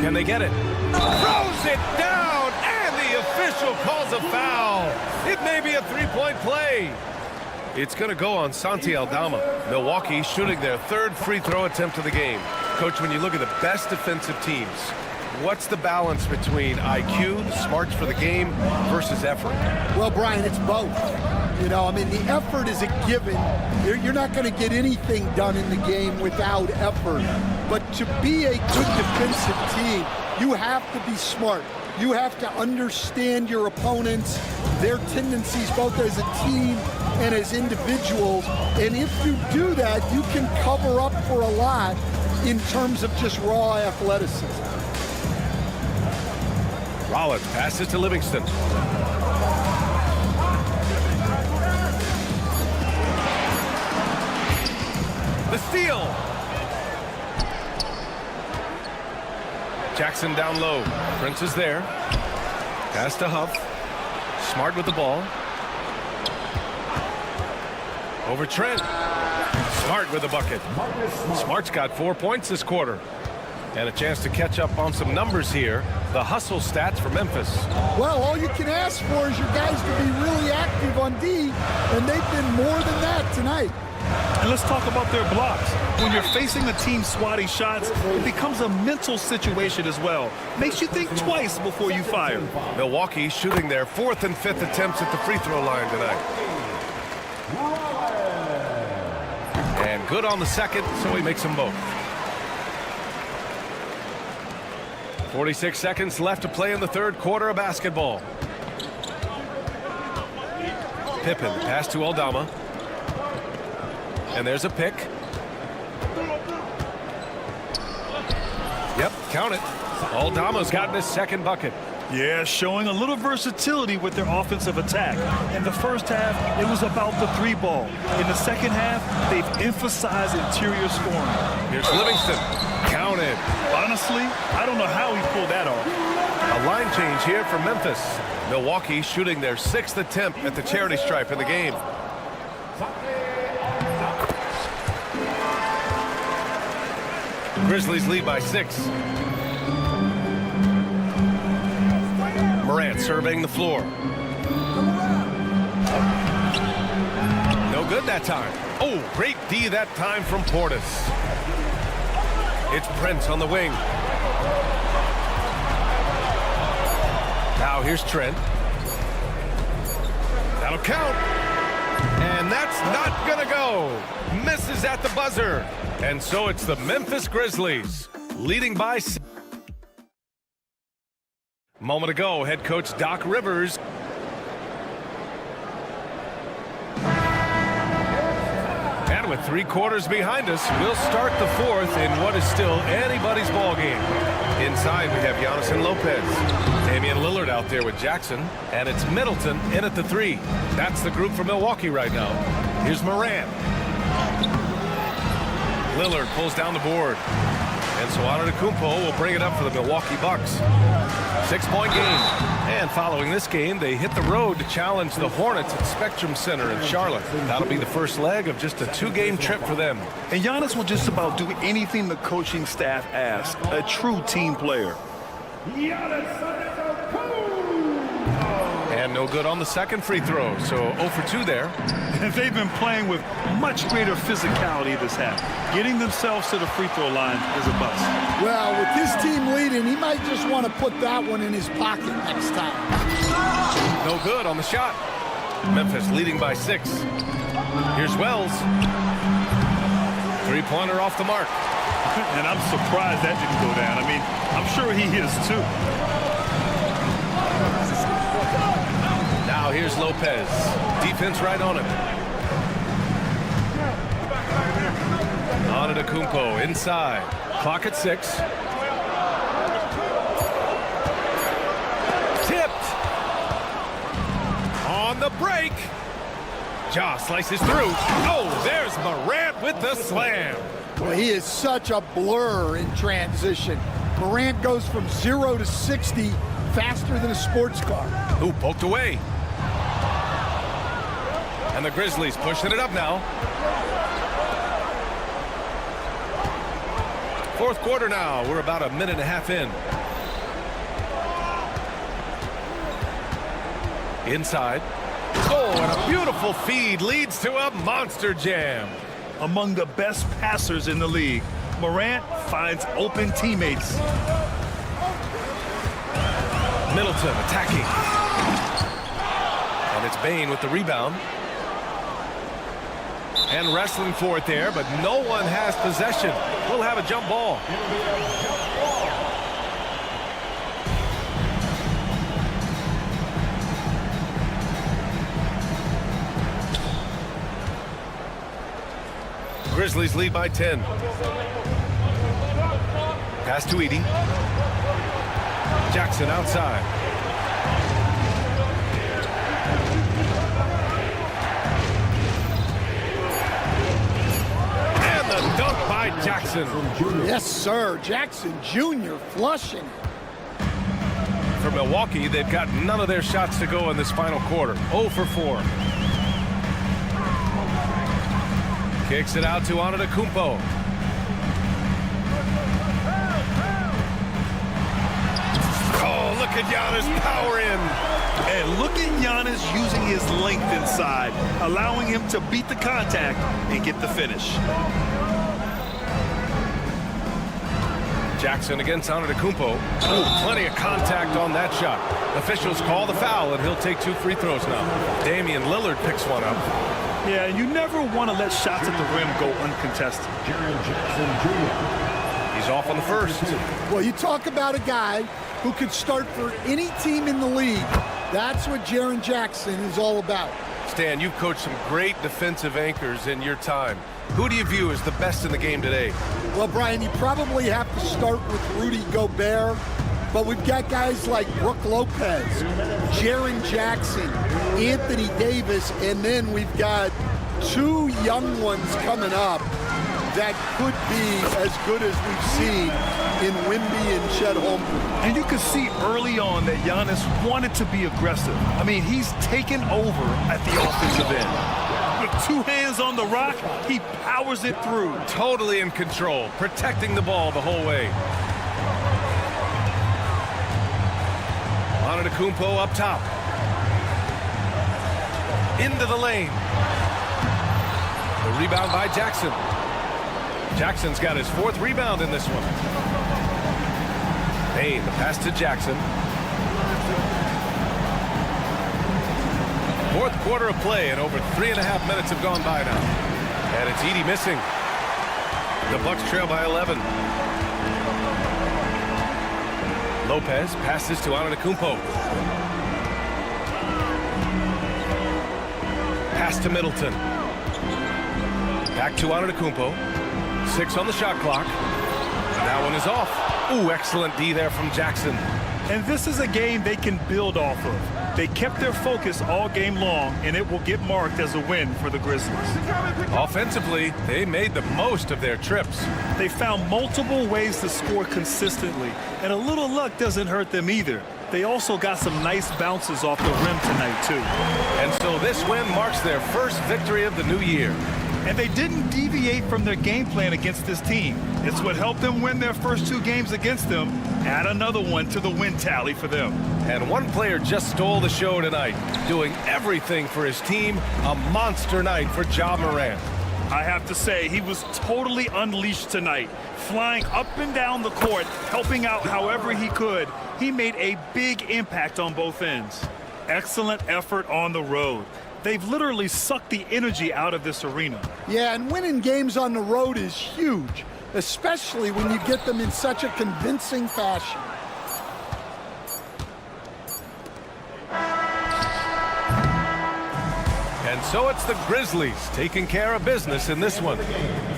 Can they get it? Throws it down, and the official calls a foul. It may be a 3-point play. It's going to go on Santi Aldama. Milwaukee shooting their 3rd free throw attempt of the game. Coach, when you look at the best defensive teams, what's the balance between IQ, smarts for the game, versus effort? Well, Brian, it's both. You know, I mean, the effort is a given. You're not going to get anything done in the game without effort. But to be a good defensive team, you have to be smart. You have to understand your opponents, their tendencies, both as a team and as individuals. And if you do that, you can cover up for a lot in terms of just raw athleticism. Rollins passes to Livingston. The steal. Jackson down low. Prince is there. Pass to Huff. Smart with the ball. Over Trent. Smart with the bucket. Smart's got 4 points this quarter. And a chance to catch up on some numbers here. The hustle stats for Memphis. Well, all you can ask for is your guys to be really active on D, and they've been more than that tonight. And let's talk about their blocks. When you're facing a team swatting shots, it becomes a mental situation as well. Makes you think twice before you fire. Milwaukee shooting their 4th and 5th attempts at the free throw line tonight. And good on the second, so he makes them both. 46 seconds left to play in the 3rd quarter of basketball. Pippen, pass to Aldama. And there's a pick. Yep, count it. Aldama's gotten his 2nd bucket. Yeah, showing a little versatility with their offensive attack. In the first half, it was about the 3-ball. In the second half, they've emphasized interior scoring. Here's Livingston. Counted. Honestly, I don't know how he pulled that off. A line change here for Memphis. Milwaukee shooting their 6th attempt at the charity stripe in the game. Grizzlies lead by 6. Morant surveying the floor. No good that time. Oh, great D that time from Portis. It's Prince on the wing. Now here's Trent. That'll count. And that's not gonna go. Misses at the buzzer. And so it's the Memphis Grizzlies leading by 6. Moment ago, head coach Doc Rivers. And with 3 quarters behind us, we'll start the 4th in what is still anybody's ball game. Inside, we have Giannis and Lopez. Damian Lillard out there with Jackson. And it's Middleton in at the 3. That's the group for Milwaukee right now. Here's Morant. Lillard pulls down the board. And so Antetokounmpo will bring it up for the Milwaukee Bucks. 6-point game. And following this game, they hit the road to challenge the Hornets at Spectrum Center in Charlotte. That'll be the first leg of just a 2-game trip for them. And Giannis will just about do anything the coaching staff asks. A true team player. And no good on the second free throw, so 0 for 2 there. They've been playing with much greater physicality this half. Getting themselves to the free throw line is a bust. Well, with this team leading, he might just want to put that one in his pocket next time. No good on the shot. Memphis leading by 6. Here's Wells. 3-pointer off the mark. And I'm surprised that didn't go down. I mean, I'm sure he is too. Now here's Lopez. Defense right on him. Antetokounmpo inside. Clock at 6. Tipped. On the break. Ja slices through. Oh, there's Morant with the slam. Well, he is such a blur in transition. Morant goes from 0 to 60 faster than a sports car. Ooh, poked away. And the Grizzlies pushing it up now. 4th quarter now. We're about a minute and a half in. Inside. Oh, and a beautiful feed leads to a monster jam. Among the best passers in the league, Morant finds open teammates. Middleton attacking. And it's Bane with the rebound. And wrestling for it there, but no one has possession. We'll have a jump ball. Grizzlies lead by 10. Pass to Edie. Jackson outside. And the dunk by Jackson. Yes, sir. Jackson Jr. flushing. For Milwaukee, they've got none of their shots to go in this final quarter. 0 for 4. Kicks it out to Antetokounmpo. Oh, look at Giannis power in. And look at Giannis using his length inside, allowing him to beat the contact and get the finish. Jackson against Antetokounmpo. Oh, plenty of contact on that shot. Officials call the foul, and he'll take 2 free throws now. Damian Lillard picks one up. Yeah, you never want to let shots at the rim go uncontested. He's off on the first. Well, you talk about a guy who could start for any team in the league. That's what Jaren Jackson is all about. Stan, you've coached some great defensive anchors in your time. Who do you view as the best in the game today? Well, Brian, you probably have to start with Rudy Gobert, but we've got guys like Brook Lopez, Jaren Jackson, Anthony Davis, and then we've got 2 young ones coming up. that could be as good as we've seen in Wemby and Chet Holmgren. And you could see early on that Giannis wanted to be aggressive. I mean, he's taken over at the offensive end. With 2 hands on the rock, he powers it through. Totally in control, protecting the ball the whole way. Antetokounmpo up top. Into the lane. The rebound by Jackson. Jackson's got his 4th rebound in this one. Payne, the pass to Jackson. 4th quarter of play, and over 3.5 minutes have gone by now. And it's Edey missing. The Bucks trail by 11. Lopez passes to Antetokounmpo. Pass to Middleton. Back to Antetokounmpo. 6 on the shot clock. That one is off. Ooh, excellent D there from Jackson. And this is a game they can build off of. They kept their focus all game long, and it will get marked as a win for the Grizzlies. Offensively, they made the most of their trips. They found multiple ways to score consistently, and a little luck doesn't hurt them either. They also got some nice bounces off the rim tonight, too. And so this win marks their first victory of the new year. And they didn't deviate from their game plan against this team. It's what helped them win their first 2 games against them. Add another one to the win tally for them. And one player just stole the show tonight, doing everything for his team. A monster night for Ja Morant. I have to say, he was totally unleashed tonight, flying up and down the court, helping out however he could. He made a big impact on both ends. Excellent effort on the road. They've literally sucked the energy out of this arena. Yeah, and winning games on the road is huge, especially when you get them in such a convincing fashion. And so it's the Grizzlies taking care of business in this one.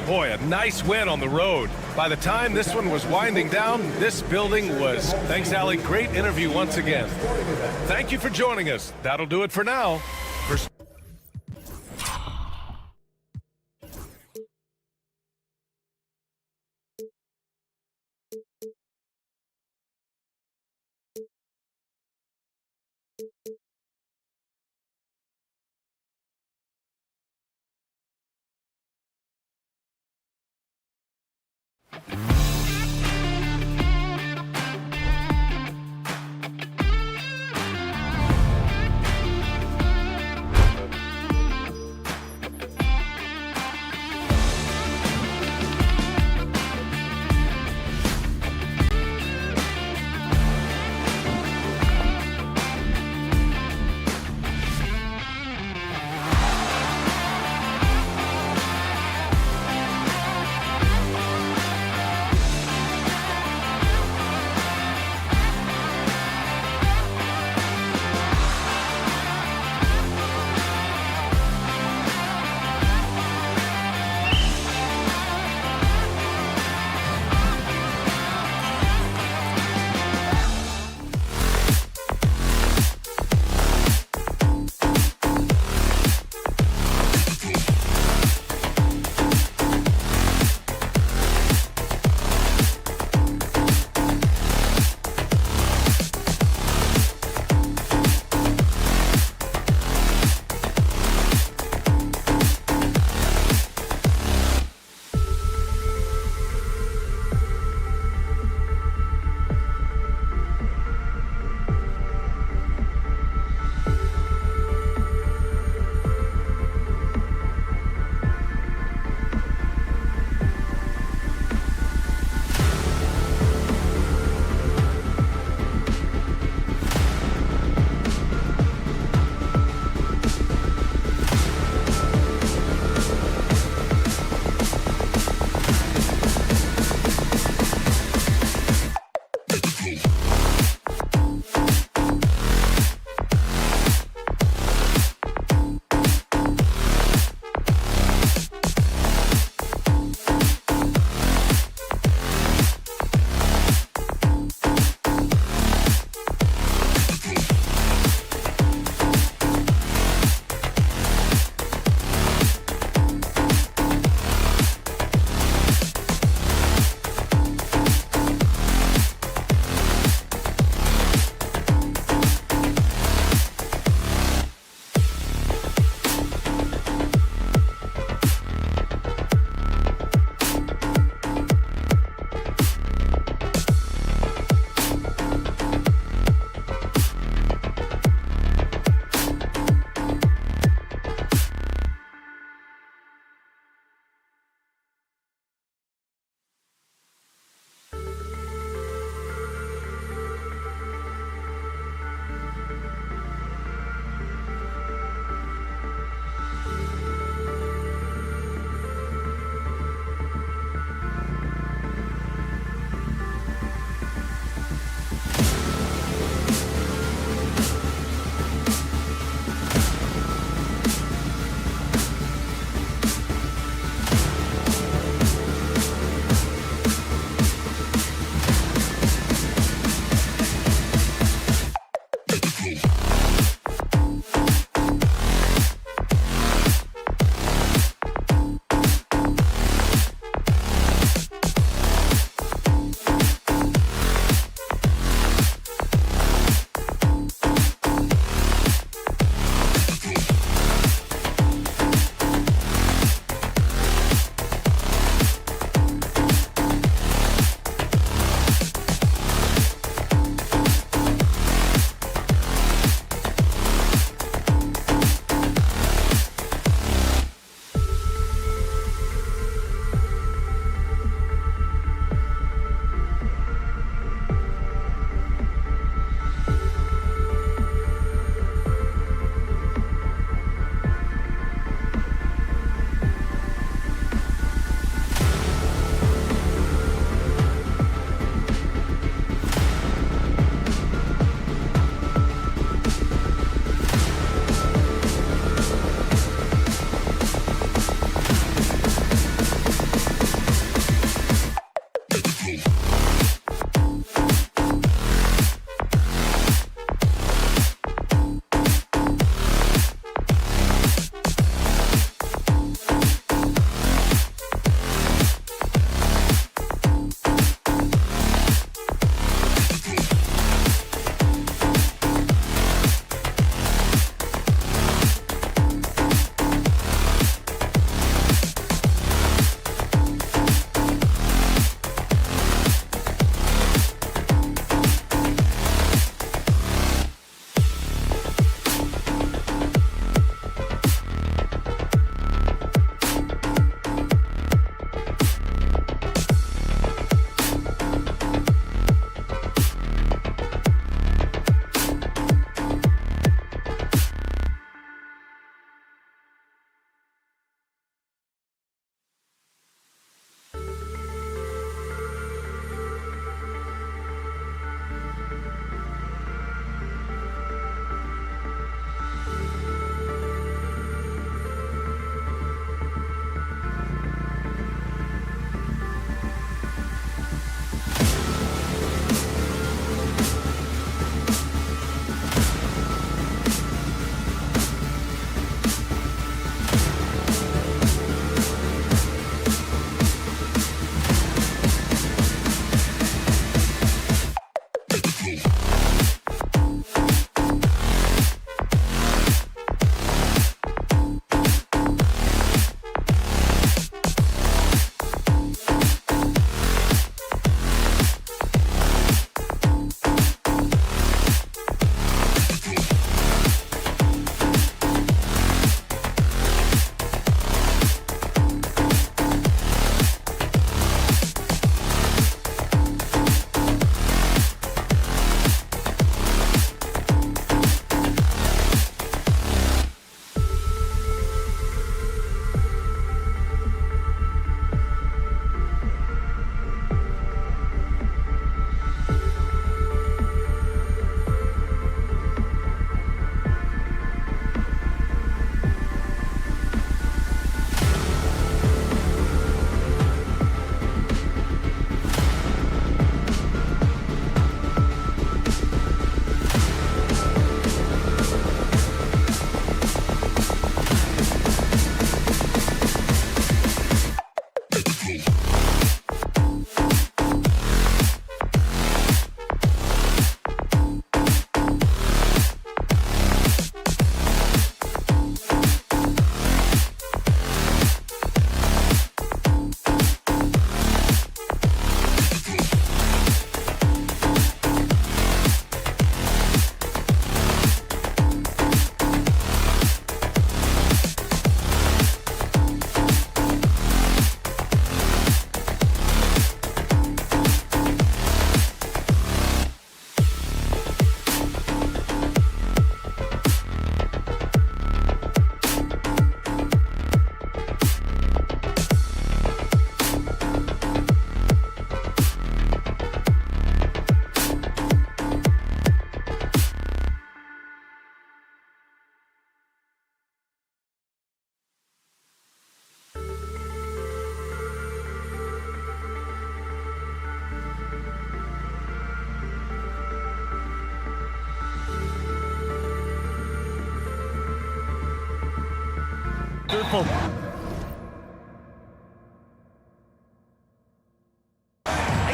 Boy, a nice win on the road. By the time this one was winding down, this building was. Thanks, Allie. Great interview once again. Thank you for joining us. That'll do it for now.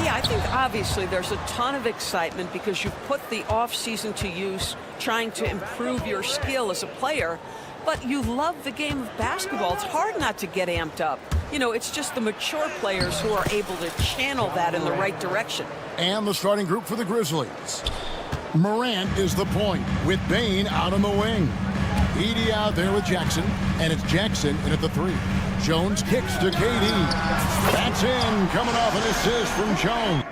Yeah, I think obviously there's a ton of excitement because you've put the off-season to use trying to improve your skill as a player, but you love the game of basketball. It's hard not to get amped up. You know, it's just the mature players who are able to channel that in the right direction. And the starting group for the Grizzlies. Morant is the point with Bane out on the wing. Edey out there with Jackson, and it's Jackson in at the 3. Jones kicks to KD. That's in, coming off an assist from Jones.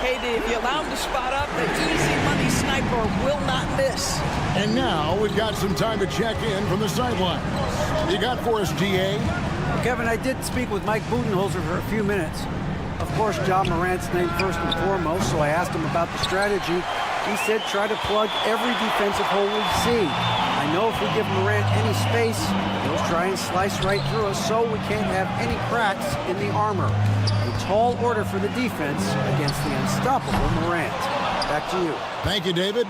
KD, if you allow him to spot up, the easy money sniper will not miss. And now we've got some time to check in from the sideline. You got for us, GA? Kevin, I did speak with Mike Budenholzer for a few minutes. Of course, John Morant's named first and foremost, so I asked him about the strategy. He said try to plug every defensive hole we see. I know if we give Morant any space, he'll try and slice right through us, so we can't have any cracks in the armor. A tall order for the defense against the unstoppable Morant. Back to you. Thank you, David.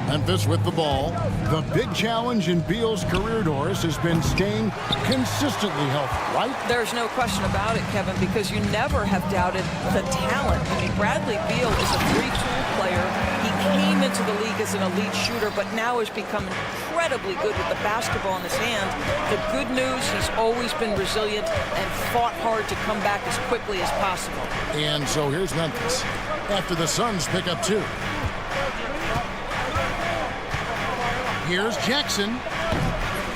Memphis with the ball. The big challenge in Beal's career, Doris, has been staying consistently healthy, right? There's no question about it, Kevin, because you never have doubted the talent. I mean, Bradley Beal is a three-tool player. He came into the league as an elite shooter, but now has become incredibly good with the basketball in his hand. The good news, he's always been resilient and fought hard to come back as quickly as possible. And so here's Memphis after the Suns pick up 2. Here's Jackson.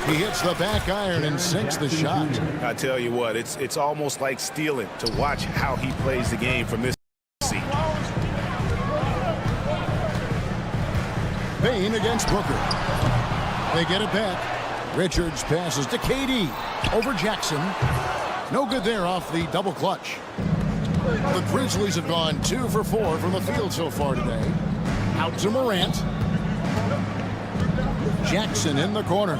He hits the back iron and sinks the shot. I tell you what, it's almost like stealing to watch how he plays the game from this seat. Bane against Booker. They get it back. Richards passes to KD. Over Jackson. No good there off the double clutch. The Grizzlies have gone 2 for 4 from the field so far today. Out to Morant. Jackson in the corner.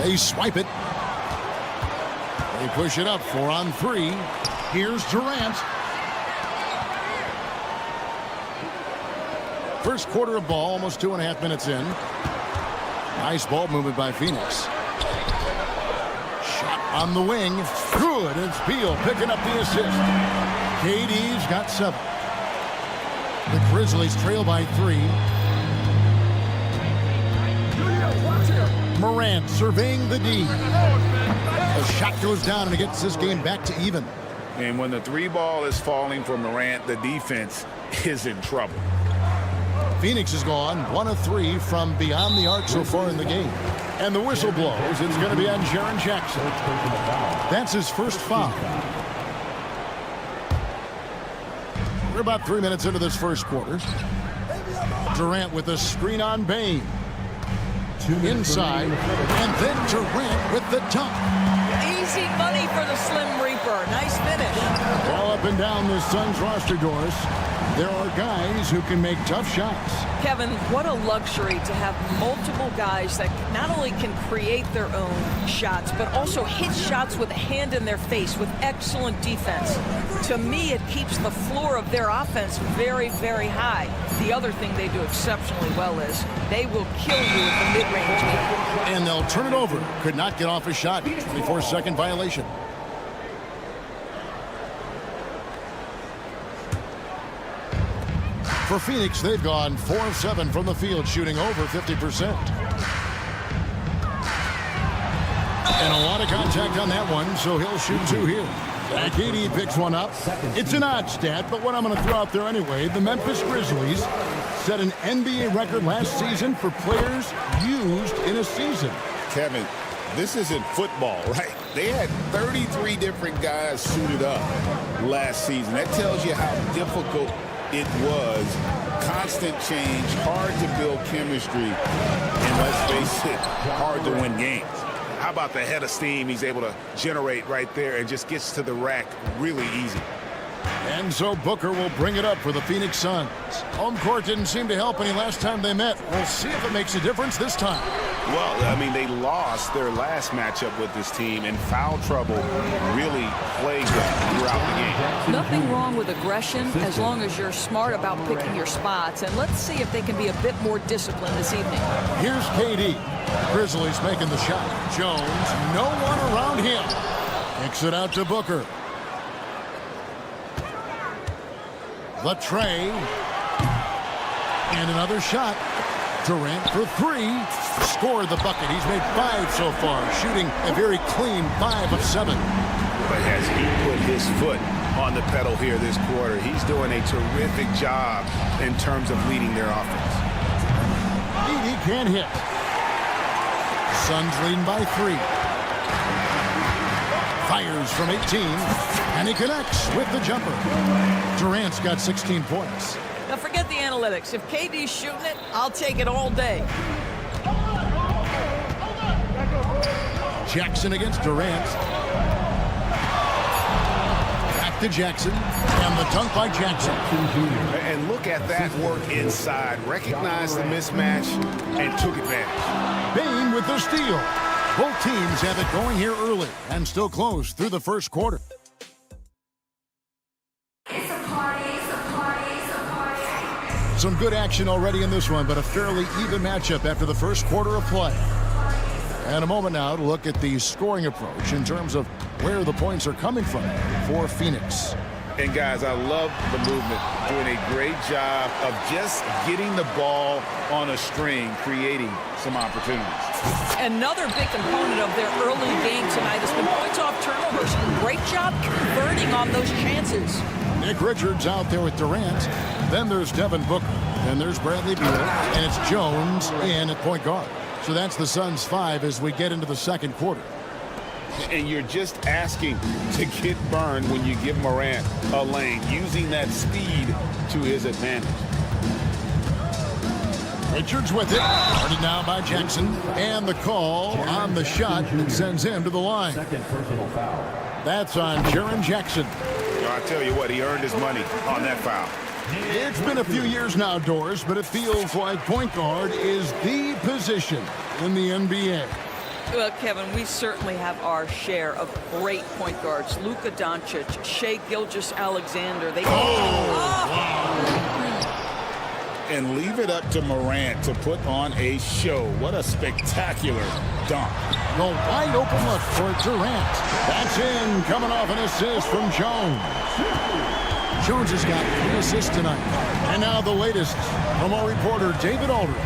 They swipe it. They push it up 4 on 3. Here's Durant. First quarter of ball, almost 2.5 minutes in. Nice ball movement by Phoenix. Shot on the wing. Good. It's Beal picking up the assist. KD's got 7. The Grizzlies trail by 3. Morant surveying the D. The shot goes down and it gets this game back to even. And when the 3 ball is falling for Morant, the defense is in trouble. Phoenix has gone 1 of 3 from beyond the arc so far in the game. And the whistle blows. It's going to be on Jaren Jackson. That's his first foul. We're about 3 minutes into this first quarter. Durant with a screen on Bane. Inside, and then Durant with the dunk. Easy money for the Slim Reaper. Nice finish. Well, up and down this Suns roster, Doris, there are guys who can make tough shots. Kevin, what a luxury to have multiple guys that not only can create their own shots, but also hit shots with a hand in their face with excellent defense. To me, it keeps the floor of their offense very, very high. The other thing they do exceptionally well is they will kill you with the mid-range game. And they'll turn it over. Could not get off a shot. 24-second violation. For Phoenix, they've gone 4 of 7 from the field, shooting over 50%. And a lot of contact on that one, so he'll shoot 2 here. KD picks one up. It's an odd stat, but what I'm going to throw out there anyway, the Memphis Grizzlies set an NBA record last season for players used in a season. Kevin, this isn't football, right? They had 33 different guys suited up last season. That tells you how difficult it was. Constant change, hard to build chemistry, and let's face it, hard to win games. How about the head of steam he's able to generate right there and just gets to the rack really easy? And so Booker will bring it up for the Phoenix Suns. Home court didn't seem to help any last time they met. We'll see if it makes a difference this time. Well, I mean, they lost their last matchup with this team, and foul trouble really plagued them throughout the game. Nothing wrong with aggression as long as you're smart about picking your spots. And let's see if they can be a bit more disciplined this evening. Here's KD. Grizzlies making the shot. Jones, no one around him. Kicks it out to Booker. The tray. And another shot. Durant for 3. Scored the bucket. He's made 5 so far, shooting a very clean 5 of 7. But as he put his foot on the pedal here this quarter, he's doing a terrific job in terms of leading their offense. He can't hit. Suns leading by 3. Fires from 18, and he connects with the jumper. Durant's got 16 points. Now forget the analytics. If KD's shooting it, I'll take it all day. Jackson against Durant. Back to Jackson, and the dunk by Jackson. And look at that work inside. Recognized the mismatch and took advantage. Bane with the steal. Both teams have it going here early and still close through the first quarter. Some good action already in this one, but a fairly even matchup after the first quarter of play. And a moment now to look at the scoring approach in terms of where the points are coming from for Phoenix. And guys, I love the movement. Doing a great job of just getting the ball on a string, creating some opportunities. Another big component of their early game tonight has been points off turnovers. Great job converting on those chances. Nick Richards out there with Durant. Then there's Devin Booker. Then there's Bradley Beal. And it's Jones in at point guard. So that's the Suns' 5 as we get into the second quarter. And you're just asking to get burned when you give Morant a lane, using that speed to his advantage. Richards with it. Guarded now by Jackson. And the call on the shot that sends him to the line. Second personal foul. That's on Jaren Jackson. I tell you what, he earned his money on that foul. It's been a few years now, Doris, but it feels like point guard is the position in the NBA. Well, Kevin, we certainly have our share of great point guards. Luka Doncic, Shai Gilgeous-Alexander. And leave it up to Morant to put on a show. What a spectacular dunk. The wide open look for Durant. That's in, coming off an assist from Jones. Jones has got 3 assists tonight. And now the latest from our reporter, David Aldridge.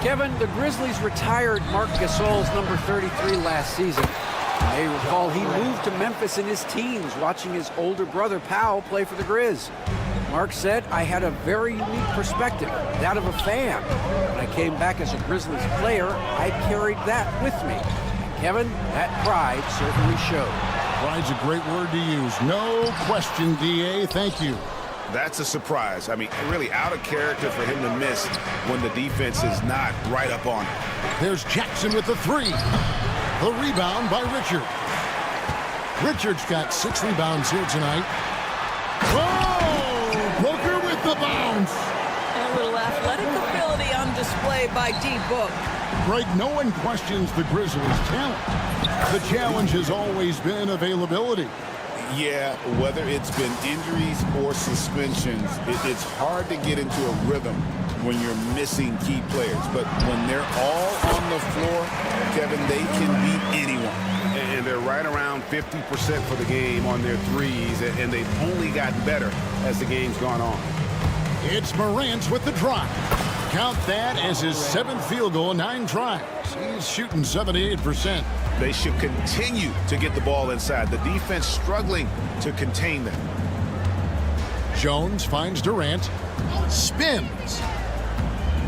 Kevin, the Grizzlies retired Marc Gasol's number 33 last season. You may recall he moved to Memphis in his teens, watching his older brother, Powell, play for the Grizz. Mark said, I had a very unique perspective, that of a fan. When I came back as a Grizzlies player, I carried that with me. And Kevin, that pride certainly showed. Pride's a great word to use. No question, D.A. Thank you. That's a surprise. I mean, really out of character for him to miss when the defense is not right up on him. There's Jackson with the 3. The rebound by Richard. Richard's got 6 rebounds here tonight. Oh! Booker with the bounce. A little athletic ability on display by D-Book. Greg, no one questions the Grizzlies' talent. The challenge has always been availability. Yeah, whether it's been injuries or suspensions, it's hard to get into a rhythm when you're missing key players. But when they're all on the floor, Kevin, they can beat anyone. And they're right around 50% for the game on their threes, and they've only gotten better as the game's gone on. It's Morant with the drive. Count that as his 7th field goal in 9 tries. He's shooting 78%. They should continue to get the ball inside. The defense struggling to contain them. Jones finds Durant. Spins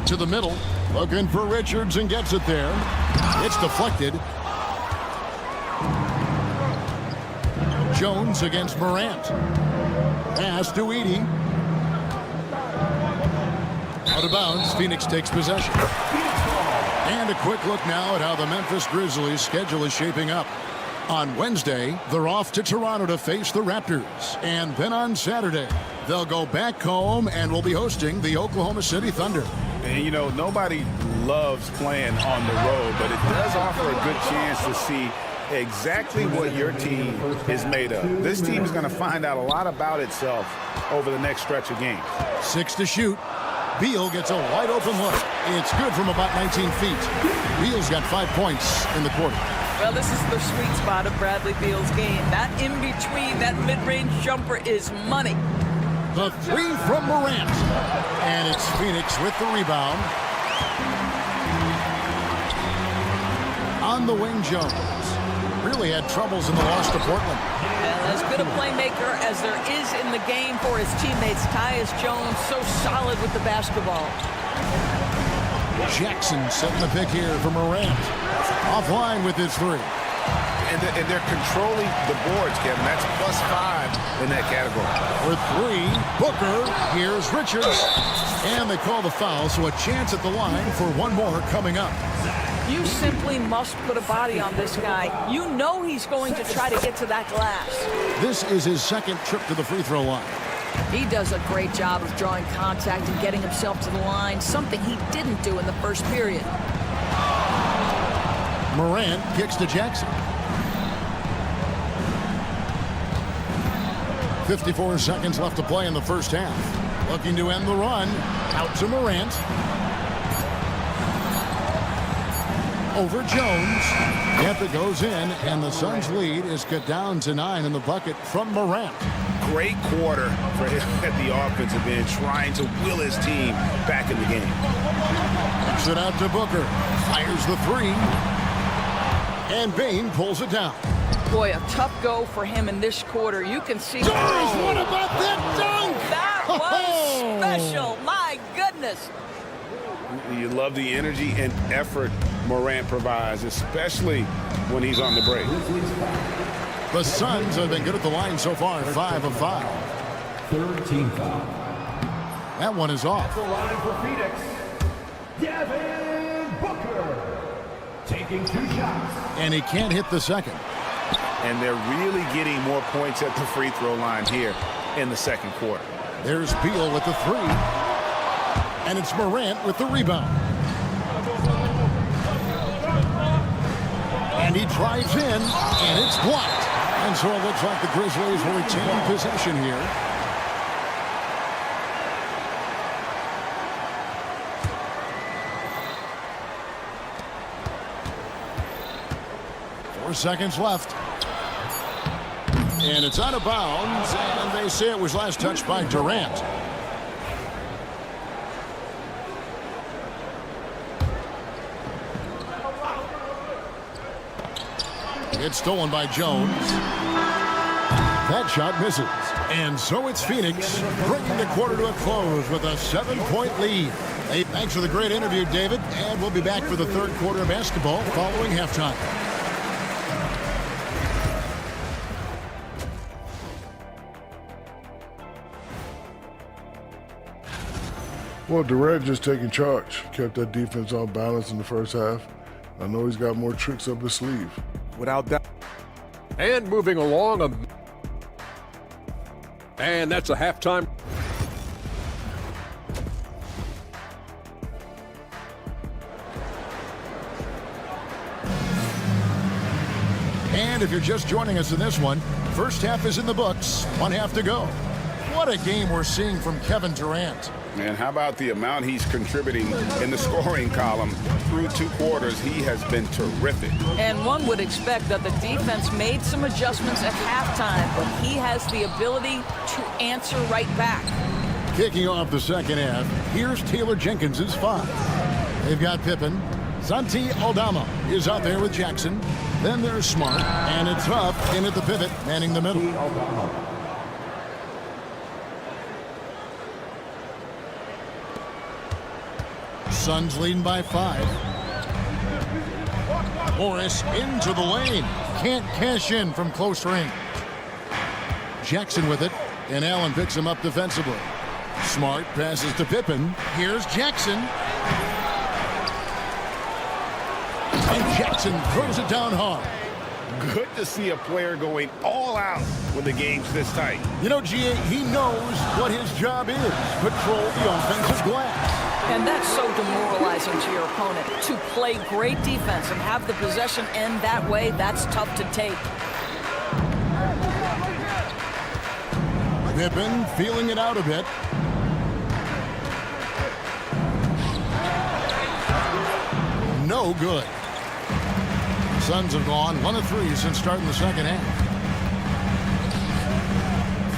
to the middle. Looking for Richards and gets it there. It's deflected. Jones against Morant. Pass to Edey. Out of bounds. Phoenix takes possession. And a quick look now at how the Memphis Grizzlies schedule is shaping up. On Wednesday, they're off to Toronto to face the Raptors. And then on Saturday, they'll go back home and will be hosting the Oklahoma City Thunder. And, you know, nobody loves playing on the road, but it does offer a good chance to see exactly what your team is made of. This team is going to find out a lot about itself over the next stretch of games. 6 to shoot. Beal gets a wide open look. It's good from about 19 feet. Beal's got 5 points in the quarter. Well, this is the sweet spot of Bradley Beal's game. That in-between, that mid-range jumper is money. The 3 from Morant. And it's Phoenix with the rebound. On the wing, Jones. Really had troubles in the loss to Portland. And as good a playmaker as there is in the game for his teammates, Tyus Jones, so solid with the basketball. Jackson setting the pick here for Morant. Offline with his 3. And they're controlling the boards, Kevin. That's +5 in that category. For 3, Booker. Here's Richards. And they call the foul, so a chance at the line for one more coming up. You simply must put a body on this guy. You know he's going to try to get to that glass. This is his second trip to the free throw line. He does a great job of drawing contact and getting himself to the line, something he didn't do in the first period. Morant kicks to Jackson. 54 seconds left to play in the first half. Looking to end the run. Out to Morant. Over Jones. Yep, it goes in, and the Suns' lead is cut down to 9 in the bucket from Morant. Great quarter for him at the offensive end, trying to will his team back in the game. Kicks it out to Booker. Fires the 3. And Bane pulls it down. Boy, a tough go for him in this quarter. You can see... What about that dunk? That was special. My goodness. You love the energy and effort Morant provides, especially when he's on the break. The Suns have been good at the line so far, 5 of 5. Third team foul. That one is off. The line for Phoenix, Devin Booker, taking 2 shots. And he can't hit the second. And they're really getting more points at the free throw line here in the second quarter. There's Beal with the 3. And it's Morant with the rebound. And he drives in, and it's blocked. And so it looks like the Grizzlies will retain possession here. Four seconds left. And it's out of bounds, and they say it was last touched by Durant. It's stolen by Jones. That shot misses. And so it's Phoenix bringing the quarter to a close with a 7-point lead. Hey, thanks for the great interview, David. And we'll be back for the third quarter of basketball following halftime. Well, Durant just taking charge. Kept that defense off balance in the first half. I know he's got more tricks up his sleeve. Without doubt. And moving along, and that's a halftime. And if you're just joining us in this one, first half is in the books, 1 half to go. What a game we're seeing from Kevin Durant. And how about the amount he's contributing in the scoring column through 2 quarters? He has been terrific. And one would expect that the defense made some adjustments at halftime, but he has the ability to answer right back. Kicking off the second half, here's Taylor Jenkins' 5. They've got Pippen. Santi Aldama is out there with Jackson. Then there's Smart, and it's up in at the pivot, manning the middle. Suns leading by 5. Morris into the lane. Can't cash in from close range. Jackson with it, and Allen picks him up defensively. Smart passes to Pippen. Here's Jackson. And Jackson throws it down hard. Good to see a player going all out when the game's this tight. You know, G.A., he knows what his job is. Control the offensive glass. And that's so demoralizing to your opponent. To play great defense and have the possession end that way, that's tough to take. Pippen feeling it out a bit. No good. Suns have gone 1 of 3 since starting the second half.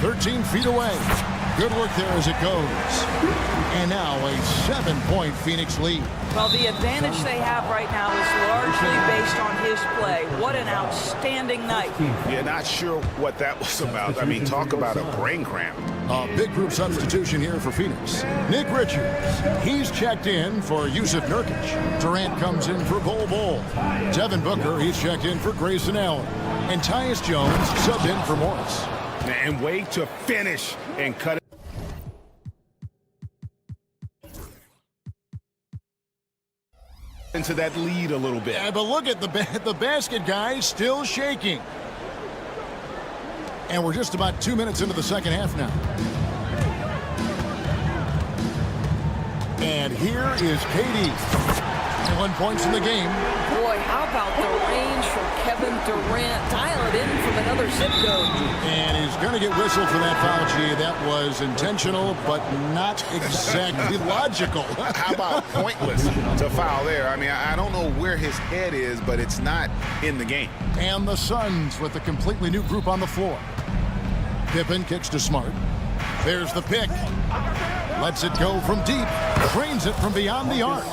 13 feet away. Good work there as it goes. And now a 7-point Phoenix lead. Well, the advantage they have right now is largely based on his play. What an outstanding night. Yeah, not sure what that was about. I mean, talk about a brain cramp. A big group substitution here for Phoenix. Nick Richards, he's checked in for Yusuf Nurkic. Durant comes in for Bol. Devin Booker, he's checked in for Grayson Allen. And Tyus Jones subbed in for Morris. And way to finish and cut it. Into that lead a little bit. Yeah, but look at the basket, guys, still shaking. And we're just about 2 minutes into the second half now. And here is KD. 21 points in the game. Boy, how about the range from Kevin Durant? Dial it in from another zip code. And he's going to get whistled for that foul, G. That was intentional, but not exactly logical. How about pointless to foul there? I mean, I don't know where his head is, but it's not in the game. And the Suns with a completely new group on the floor. Pippen kicks to Smart. There's the pick. Lets it go from deep. Drains it from beyond the arc.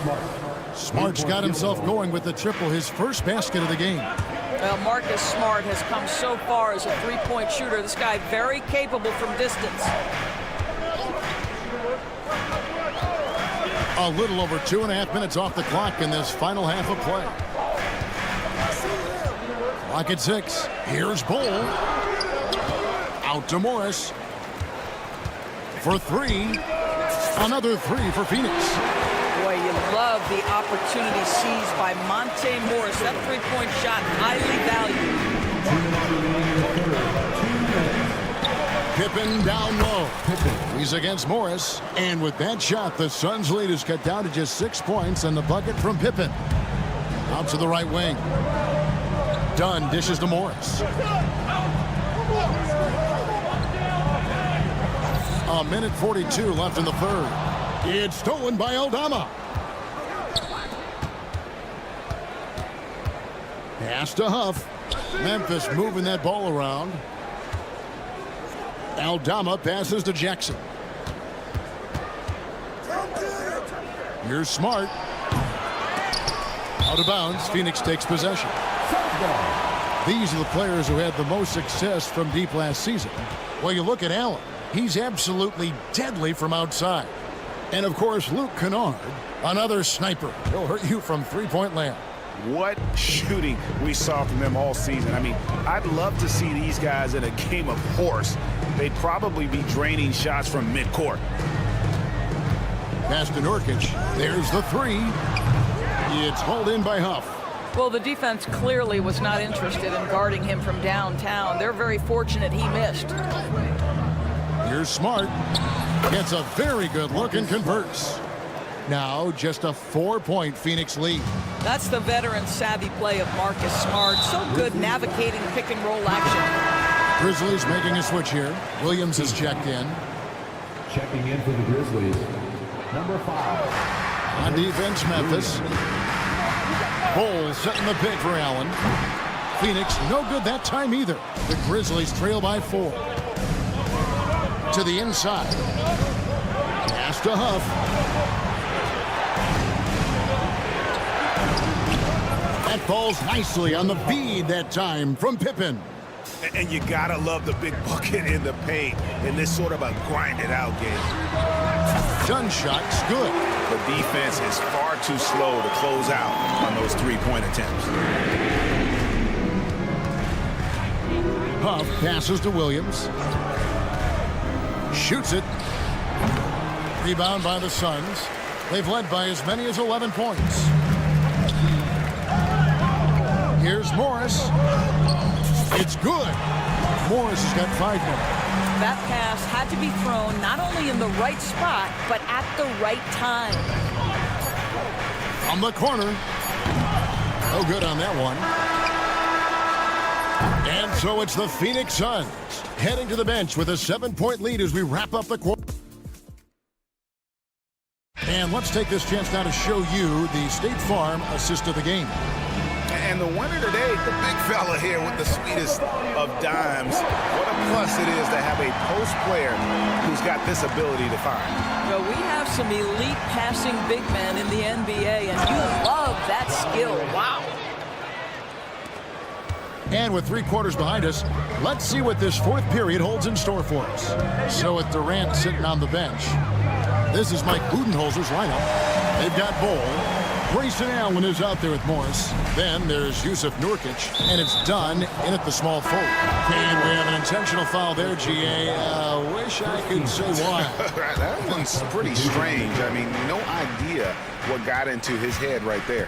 Smart's got himself going with the triple, his first basket of the game. Well, Marcus Smart has come so far as a three-point shooter. This guy very capable from distance. A little over 2.5 minutes off the clock in this final half of play. Clock at 6. Here's Bol. Out to Morris. For 3. Another 3 for Phoenix. Boy, you love the opportunity seized by Monte Morris. That three-point shot, highly valued. Pippen down low. He's against Morris. And with that shot, the Suns' lead is cut down to just 6 points, and the bucket from Pippen. Out to the right wing. Dunn dishes to Morris. A minute 42 left in the third. It's stolen by Aldama. Pass to Huff. Memphis moving that ball around. Aldama passes to Jackson. Here's Smart. Out of bounds. Phoenix takes possession. These are the players who had the most success from deep last season. Well, you look at Allen. He's absolutely deadly from outside. And, of course, Luke Kennard, another sniper. He'll hurt you from three-point land. What shooting we saw from them all season. I mean, I'd love to see these guys in a game of horse. They'd probably be draining shots from midcourt. Pass to Nurkic. There's the 3. It's hauled in by Huff. Well, the defense clearly was not interested in guarding him from downtown. They're very fortunate he missed. Here's Smart. Gets a very good look and converts. Now just a 4-point Phoenix lead. That's the veteran savvy play of Marcus Smart. So good navigating pick and roll action. Grizzlies making a switch here. Williams is checked in. Checking in for the Grizzlies, number 5. On defense, Memphis. Bol setting the pick for Allen. Phoenix no good that time either. The Grizzlies trail by 4. To the inside. Pass to Huff. That falls nicely on the feed that time from Pippen. And you gotta love the big bucket in the paint in this sort of a grinded-out game. Dunn shot's good. The defense is far too slow to close out on those three-point attempts. Huff passes to Williams. Shoots it. Rebound by the Suns. They've led by as many as 11 points. Here's Morris. It's good. Morris has got 5 now. That pass had to be thrown not only in the right spot, but at the right time. On the corner. No good on that one. And so it's the Phoenix Suns heading to the bench with a 7-point lead as we wrap up the quarter. And let's take this chance now to show you the State Farm assist of the game. And the winner today, the big fella here with the sweetest of dimes. What a plus it is to have a post player who's got this ability to find. Well, we have some elite passing big men in the NBA, and you love that skill. Wow. And with 3 quarters behind us, let's see what this 4th period holds in store for us. So with Durant sitting on the bench, this is Mike Budenholzer's lineup. They've got Bol. Grayson Allen is out there with Morris. Then there's Yusuf Nurkic, and it's done in at the small forward. And we have an intentional foul there, GA. Wish I could say why. That one's pretty strange. I mean, no idea what got into his head right there.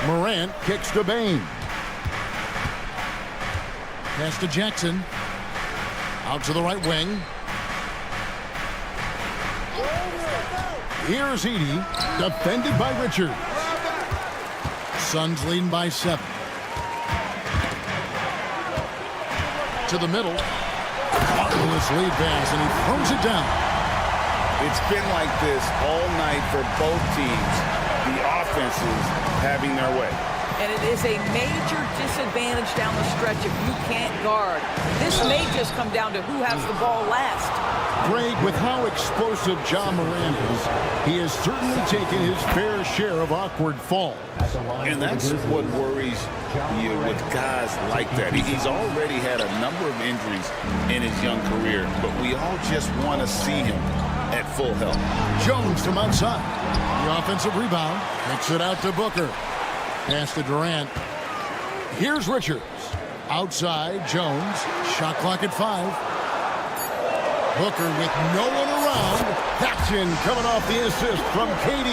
Morant kicks to Bane. Pass to Jackson. Out to the right wing. Here's Edey, defended by Richards. Suns leading by 7. To the middle. Marvelous lead pass, and he throws it down. It's been like this all night for both teams. The offenses having their way. And it is a major disadvantage down the stretch if you can't guard. This may just come down to who has the ball last. Greg, with how explosive Ja Morant is, he has certainly taken his fair share of awkward falls. And that's what worries you with guys like that. He's already had a number of injuries in his young career, but we all just want to see him at full health. Jones from outside. The offensive rebound. Kicks it out to Booker. Pass to Durant. Here's Richards. Outside, Jones. Shot clock at 5. Booker with no one around. That's in, coming off the assist from KD.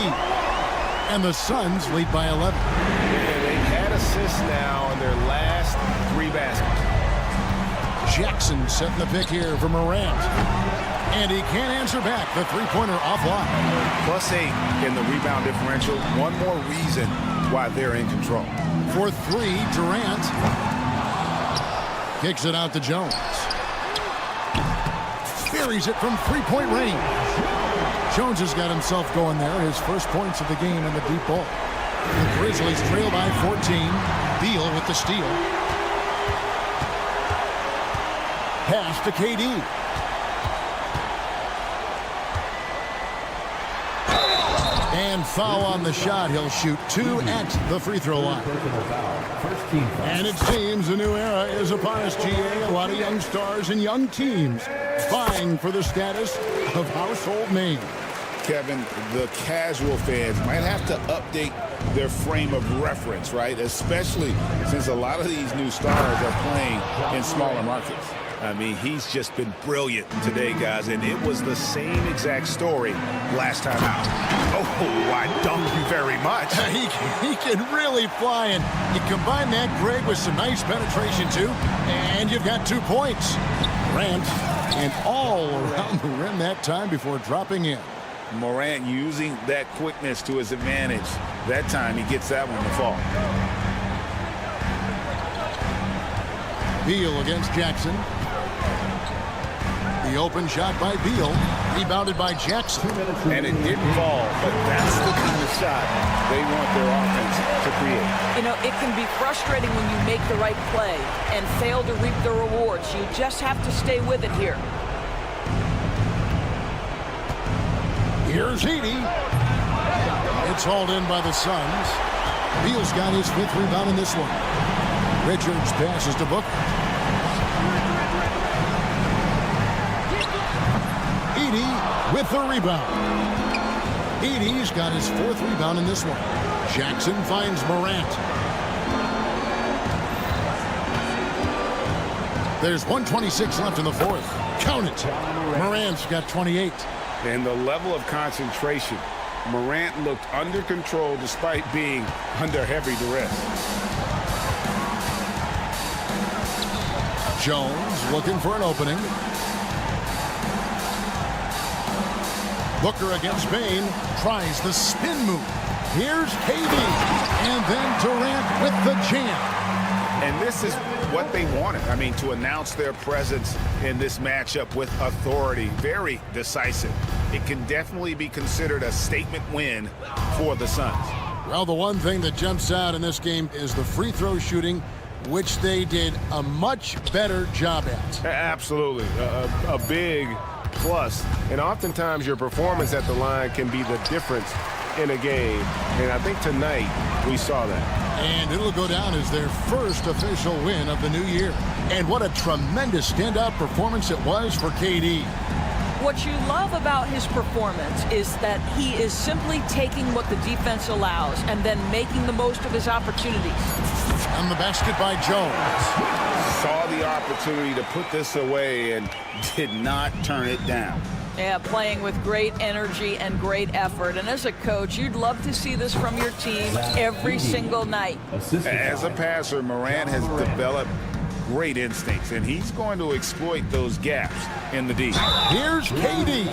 And the Suns lead by 11. And they've had assists now in their last 3 baskets. Jackson setting the pick here for Morant. And he can't answer back. The three-pointer offline. +8 in the rebound differential. One more reason why they're in control. For 3, Durant kicks it out to Jones. Buries it from 3-point range. Jones has got himself going there. His first points of the game in the deep ball. The Grizzlies trail by 14. Beal with the steal. Pass to KD. And foul on the shot. He'll shoot 2 at the free throw line. And it seems a new era is upon us, GA. A lot of young stars and young teams vying for the status of household name. Kevin, the casual fans might have to update their frame of reference, right? Especially since a lot of these new stars are playing in smaller markets. I mean, he's just been brilliant today, guys, and it was the same exact story last time out. Oh, I dunk you very much. He can really fly, and you combine that, Greg, with some nice penetration, too, and you've got 2 points. Morant, and all around the rim that time before dropping in. Morant using that quickness to his advantage. That time he gets that one to fall. Beal against Jackson. The open shot by Beal, rebounded by Jackson. And it didn't fall, but that's the kind of shot they want their offense to create. You know, it can be frustrating when you make the right play and fail to reap the rewards. You just have to stay with it here. Here's Edey. It's hauled in by the Suns. Beal's got his 5th rebound in this one. Richards passes to Booker. Edey with the rebound. Edey's got his 4th rebound in this one. Jackson finds Morant. There's 1:26 left in the 4th. Count it. Morant's got 28. And the level of concentration. Morant looked under control despite being under heavy duress. Jones looking for an opening. Booker against Bain, tries the spin move. Here's KD, and then Durant with the jam. And this is what they wanted. I mean, to announce their presence in this matchup with authority. Very decisive. It can definitely be considered a statement win for the Suns. Well, the one thing that jumps out in this game is the free throw shooting, which they did a much better job at. Absolutely. A big plus. And oftentimes your performance at the line can be the difference in a game. And I think tonight we saw that. And it'll go down as their first official win of the new year. And what a tremendous standout performance it was for KD. What you love about his performance is that he is simply taking what the defense allows and then making the most of his opportunities. And the basket by Jones. Saw the opportunity to put this away and did not turn it down. Yeah, playing with great energy and great effort. And as a coach, you'd love to see this from your team every single night. As a passer, Morant has developed great instincts, and he's going to exploit those gaps in the D. Here's KD.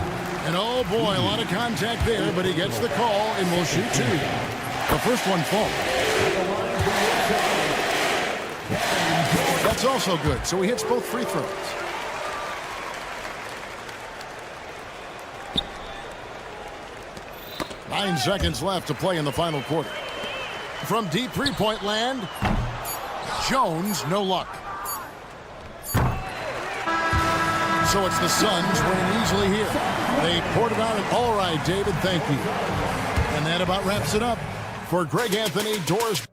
And oh boy, a lot of contact there, but he gets the call and will shoot two. The first one falls. That's also good, so he hits both free throws. Nine seconds left to play in the final quarter. From deep three-point land, Jones, no luck. So it's the Suns winning easily here. They poured it on it. All right, David, thank you. And that about wraps it up for Greg Anthony, Doris.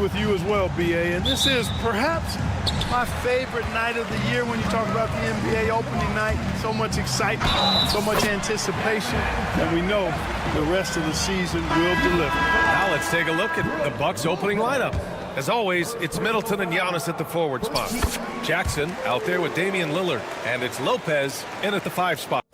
with you as well, B.A. And this is perhaps my favorite night of the year when you talk about the NBA opening night. So much excitement, so much anticipation, and we know the rest of the season will deliver. Now let's take a look at the Bucks opening lineup. As always, it's Middleton and Giannis at the forward spot. Jackson out there with Damian Lillard, and it's Lopez in at the 5 spot.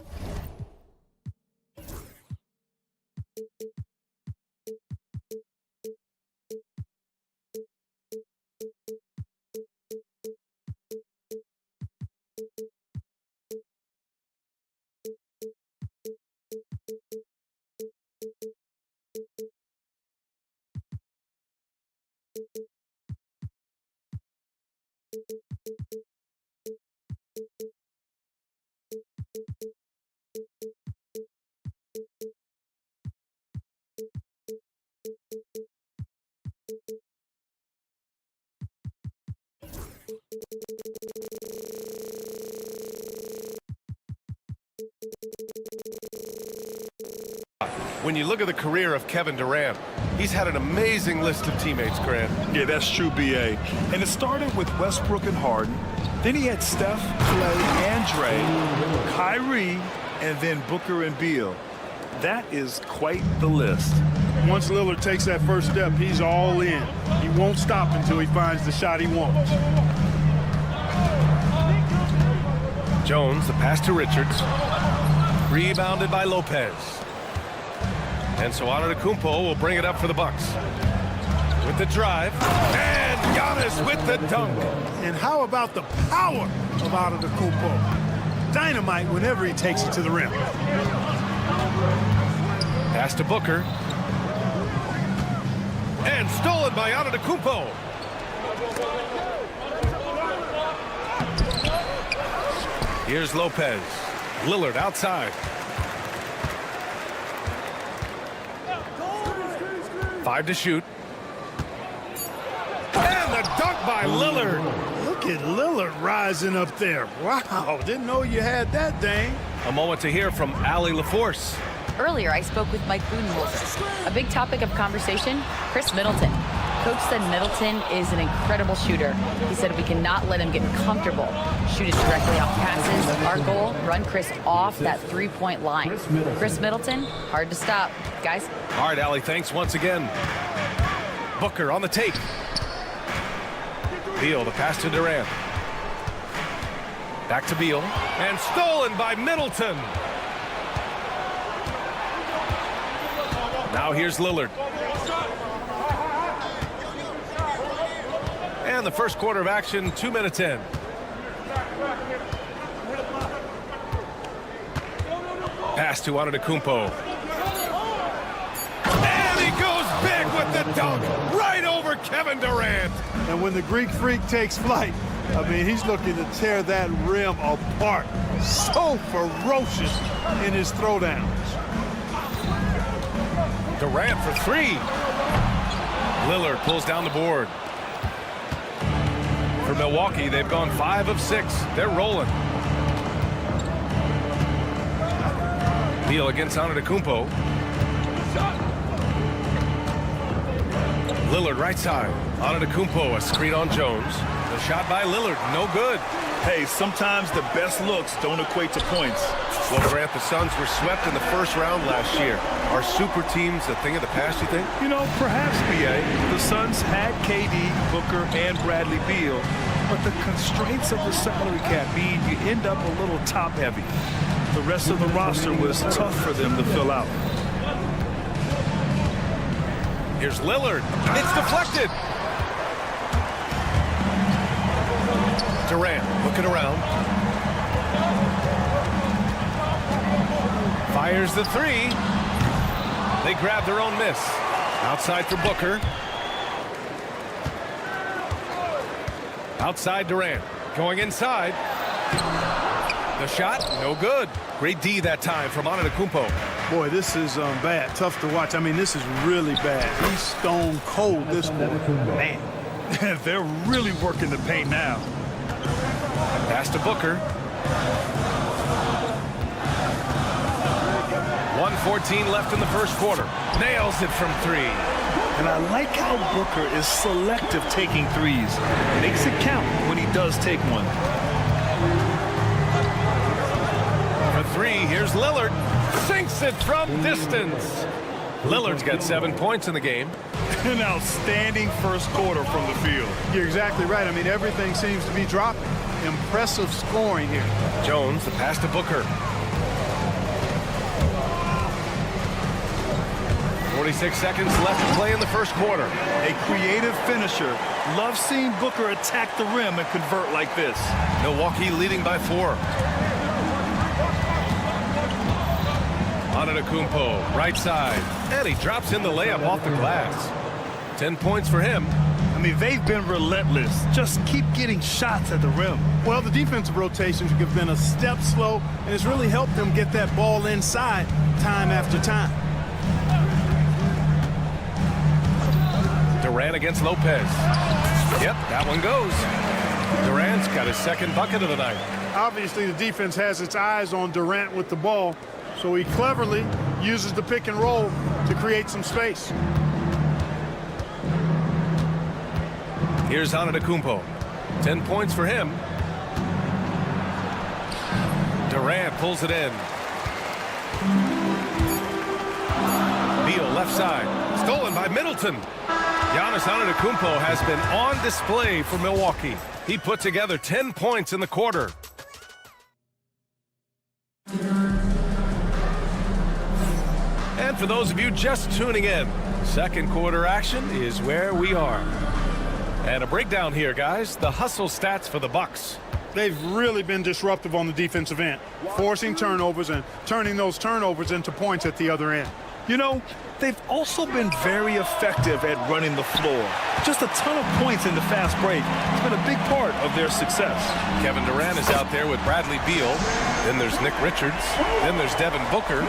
When you look at the career of Kevin Durant, he's had an amazing list of teammates, Grant. Yeah, that's true, B.A. And it started with Westbrook and Harden. Then he had Steph, Clay, and Dre, Kyrie, and then Booker and Beal. That is quite the list. Once Lillard takes that first step, he's all in. He won't stop until he finds the shot he wants. Jones, the pass to Richards. Rebounded by Lopez. And so Antetokounmpo will bring it up for the Bucks. With the drive. And Giannis with the dunk. And how about the power of Antetokounmpo? Dynamite whenever he takes it to the rim. Pass to Booker. And stolen by Antetokounmpo. Here's Lopez. Lillard outside. 5 to shoot. And the dunk by Lillard. Look at Lillard rising up there. Wow, didn't know you had that, Dane. A moment to hear from Allie LaForce. Earlier, I spoke with Mike Budenholzer. A big topic of conversation, Chris Middleton. Coach said Middleton is an incredible shooter. He said we cannot let him get comfortable. Shoot it directly off passes. Our goal, run Chris off that three-point line. Chris Middleton, hard to stop. Guys. All right, Allie, thanks once again. Booker on the take. Beal, the pass to Durant. Back to Beal. And stolen by Middleton. Now here's Lillard. And the first quarter of action, 2 minutes in. Pass to Antetokounmpo. And he goes big with the dunk right over Kevin Durant. And when the Greek Freak takes flight, I mean, he's looking to tear that rim apart. So ferocious in his throwdowns. Durant for 3. Lillard pulls down the board. For Milwaukee, they've gone 5 of 6. They're rolling. Beal against Antetokounmpo. Lillard right side. Antetokounmpo, a screen on Jones. The shot by Lillard, no good. Hey, sometimes the best looks don't equate to points. Well, Grant, the Suns were swept in the first round last year. Are super teams a thing of the past, you think? You know, perhaps, B.A. The Suns had KD, Booker, and Bradley Beal, but the constraints of the salary cap mean you end up a little top-heavy. The rest of the roster was tough for them to fill out. Here's Lillard. It's deflected. Durant looking around. Fires the 3. They grab their own miss. Outside for Booker. Outside Durant. Going inside. The shot, no good. Great D that time from Antetokounmpo. Boy, this is bad. Tough to watch. I mean, this is really bad. He's stone cold this morning. Man, they're really working the paint now. Pass to Booker. 1:14 left in the first quarter. Nails it from 3. And I like how Booker is selective taking threes. Makes it count when he does take one. For three, here's Lillard. Sinks it from distance. Lillard's got 7 points in the game. An outstanding first quarter from the field. You're exactly right. I mean, everything seems to be dropping. Impressive scoring here. Jones, the pass to Booker. 46 seconds left to play in the first quarter. A creative finisher. Love seeing Booker attack the rim and convert like this. Milwaukee leading by 4. Antetokounmpo, right side. And he drops in the layup off the glass. 10 points for him. I mean, they've been relentless. Just keep getting shots at the rim. Well, the defensive rotations have been a step slow, and it's really helped them get that ball inside time after time. Durant against Lopez. Yep, that one goes. Durant's got his second bucket of the night. Obviously, the defense has its eyes on Durant with the ball, so he cleverly uses the pick and roll to create some space. Here's Antetokounmpo. 10 points for him. Durant pulls it in. Beal left side. Stolen by Middleton. Giannis Antetokounmpo has been on display for Milwaukee. He put together 10 points in the quarter. And for those of you just tuning in, second quarter action is where we are. And a breakdown here, guys. The hustle stats for the Bucks. They've really been disruptive on the defensive end, forcing turnovers and turning those turnovers into points at the other end. You know, they've also been very effective at running the floor. Just a ton of points in the fast break. It's been a big part of their success. Kevin Durant is out there with Bradley Beal. Then there's Nick Richards. Then there's Devin Booker.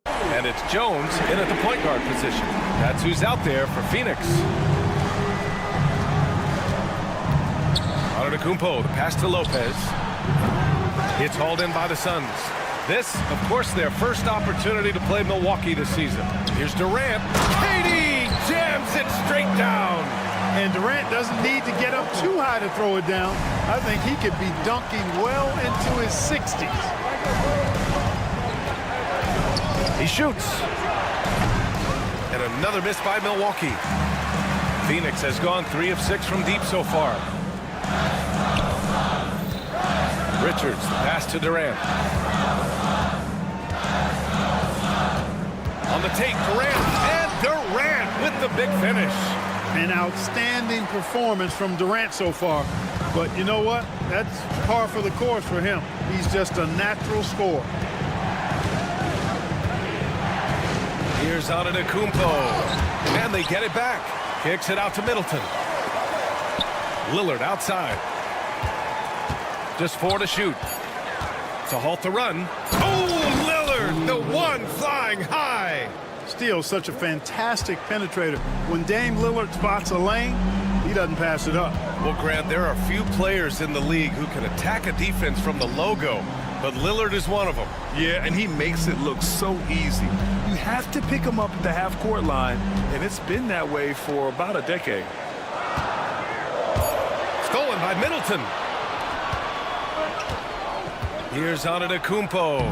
And it's Jones in at the point guard position. That's who's out there for Phoenix. Antetokounmpo, the pass to Lopez. It's hauled in by the Suns. This, of course, their first opportunity to play Milwaukee this season. Here's Durant. KD jams it straight down. And Durant doesn't need to get up too high to throw it down. I think he could be dunking well into his 60s. He shoots. And another miss by Milwaukee. Phoenix has gone 3 of 6 from deep so far. Richards, pass to Durant. On the take, Durant. And Durant with the big finish. An outstanding performance from Durant so far. But you know what? That's par for the course for him. He's just a natural scorer. Here's Antetokounmpo. And they get it back. Kicks it out to Middleton. Lillard outside. Just 4 to shoot. To halt the run. Oh, Lillard, the one flying high. Steele's such a fantastic penetrator. When Dame Lillard spots a lane, he doesn't pass it up. Well, Grant, there are few players in the league who can attack a defense from the logo, but Lillard is one of them. Yeah, and he makes it look so easy. You have to pick him up at the half-court line, and it's been that way for about a decade. Stolen by Middleton. Here's Antetokounmpo.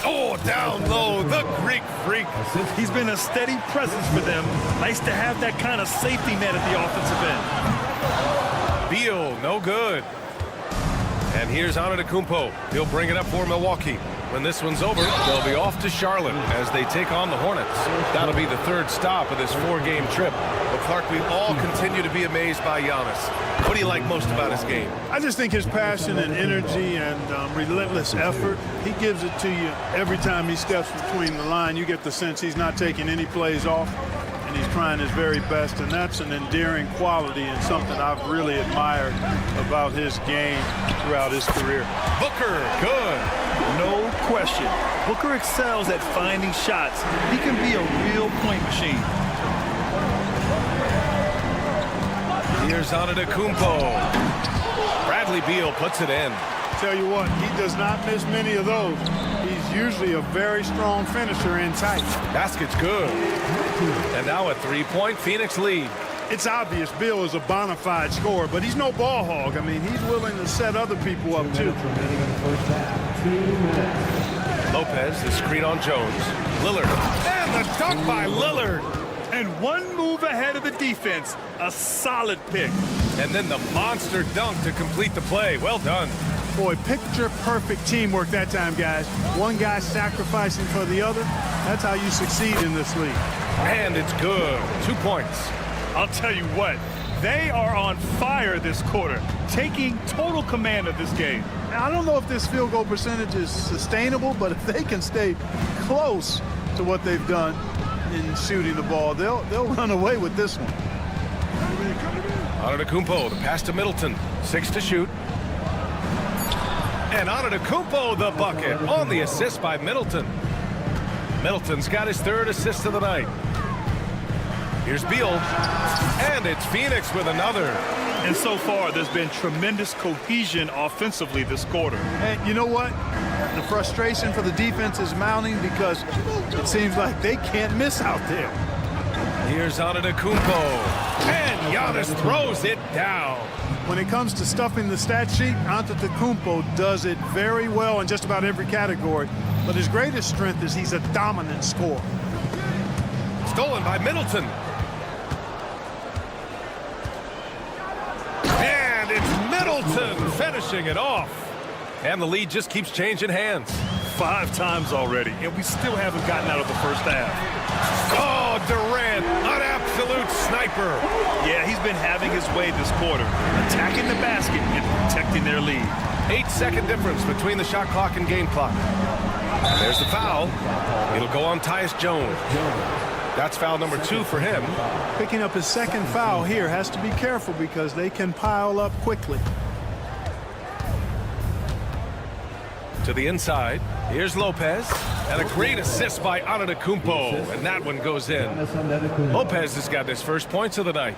Oh, down low, the Greek freak. He's been a steady presence for them. Nice to have that kind of safety net at the offensive end. Beal, no good. And here's Antetokounmpo. He'll bring it up for Milwaukee. When this one's over, they'll be off to Charlotte as they take on the Hornets. That'll be the third stop of this 4-game trip. But Clark, we all continue to be amazed by Giannis. What do you like most about his game? I just think his passion and energy and relentless effort, he gives it to you every time he steps between the line. You get the sense he's not taking any plays off, and he's trying his very best, and that's an endearing quality and something I've really admired about his game throughout his career. Booker, good. No question. Booker excels at finding shots. He can be a real point machine. Here's Antetokounmpo. Bradley Beal puts it in. Tell you what, he does not miss many of those. He's usually a very strong finisher in tight. Basket's good. And now a three-point Phoenix lead. It's obvious Bill is a bona fide scorer, but he's no ball hog. I mean, he's willing to set other people up, too. Lopez, the screen on Jones. Lillard. And the dunk by Lillard. And one move ahead of the defense. A solid pick. And then the monster dunk to complete the play. Well done. Boy, picture-perfect teamwork that time, guys. One guy sacrificing for the other. That's how you succeed in this league. And it's good. 2 points. I'll tell you what, they are on fire this quarter, taking total command of this game. Now, I don't know if this field goal percentage is sustainable, but if they can stay close to what they've done in shooting the ball, they'll run away with this one. Antetokounmpo, the pass to Middleton. 6 to shoot. And Antetokounmpo, the bucket on the assist by Middleton. Middleton's got his 3rd assist of the night. Here's Beal, and it's Phoenix with another. And so far, there's been tremendous cohesion offensively this quarter. And you know what? The frustration for the defense is mounting because it seems like they can't miss out there. Here's Antetokounmpo, and Giannis throws it down. When it comes to stuffing the stat sheet, Antetokounmpo does it very well in just about every category. But his greatest strength is he's a dominant scorer. Stolen by Middleton. And it's Middleton finishing it off. And the lead just keeps changing hands. 5 times already, and we still haven't gotten out of the first half. Oh, Durant, an absolute sniper. Yeah, he's been having his way this quarter, attacking the basket and protecting their lead. 8-second difference between the shot clock and game clock. And there's the foul. It'll go on Tyus Jones. That's foul number 2 for him. Picking up his 2nd foul here, has to be careful because they can pile up quickly. To the inside. Here's Lopez. And a great assist by Antetokounmpo. And that one goes in. Lopez has got his first points of the night.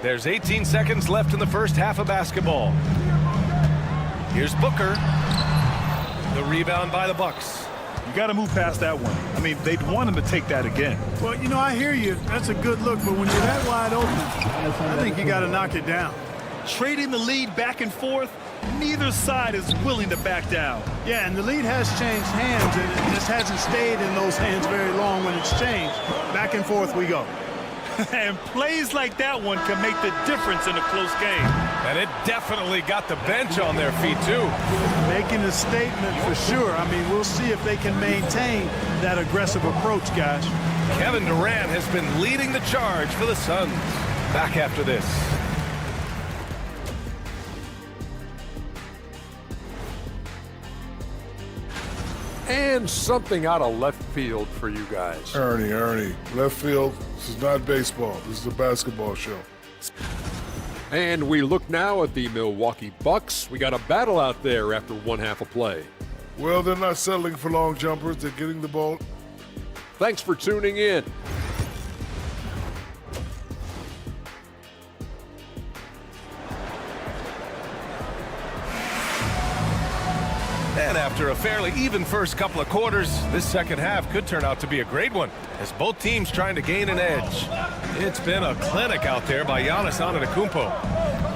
There's 18 seconds left in the first half of basketball. Here's Booker. The rebound by the Bucks. You got to move past that one. I mean, they'd want him to take that again. Well, you know, I hear you. That's a good look, but when you're that wide open, I think you got to knock it down. Trading the lead back and forth, neither side is willing to back down. Yeah, and the lead has changed hands, and it just hasn't stayed in those hands very long when it's changed. Back and forth we go. And plays like that one can make the difference in a close game. And it definitely got the bench on their feet, too. Making a statement for sure. I mean, we'll see if they can maintain that aggressive approach, guys. Kevin Durant has been leading the charge for the Suns. Back after this. And something out of left field for you guys. Ernie, left field, this is not baseball. This is a basketball show. And we look now at the Milwaukee Bucks. We got a battle out there after 1/2 of play. Well, they're not settling for long jumpers. They're getting the ball. Thanks for tuning in. And after a fairly even first couple of quarters, this second half could turn out to be a great one, as both teams trying to gain an edge. It's been a clinic out there by Giannis Antetokounmpo.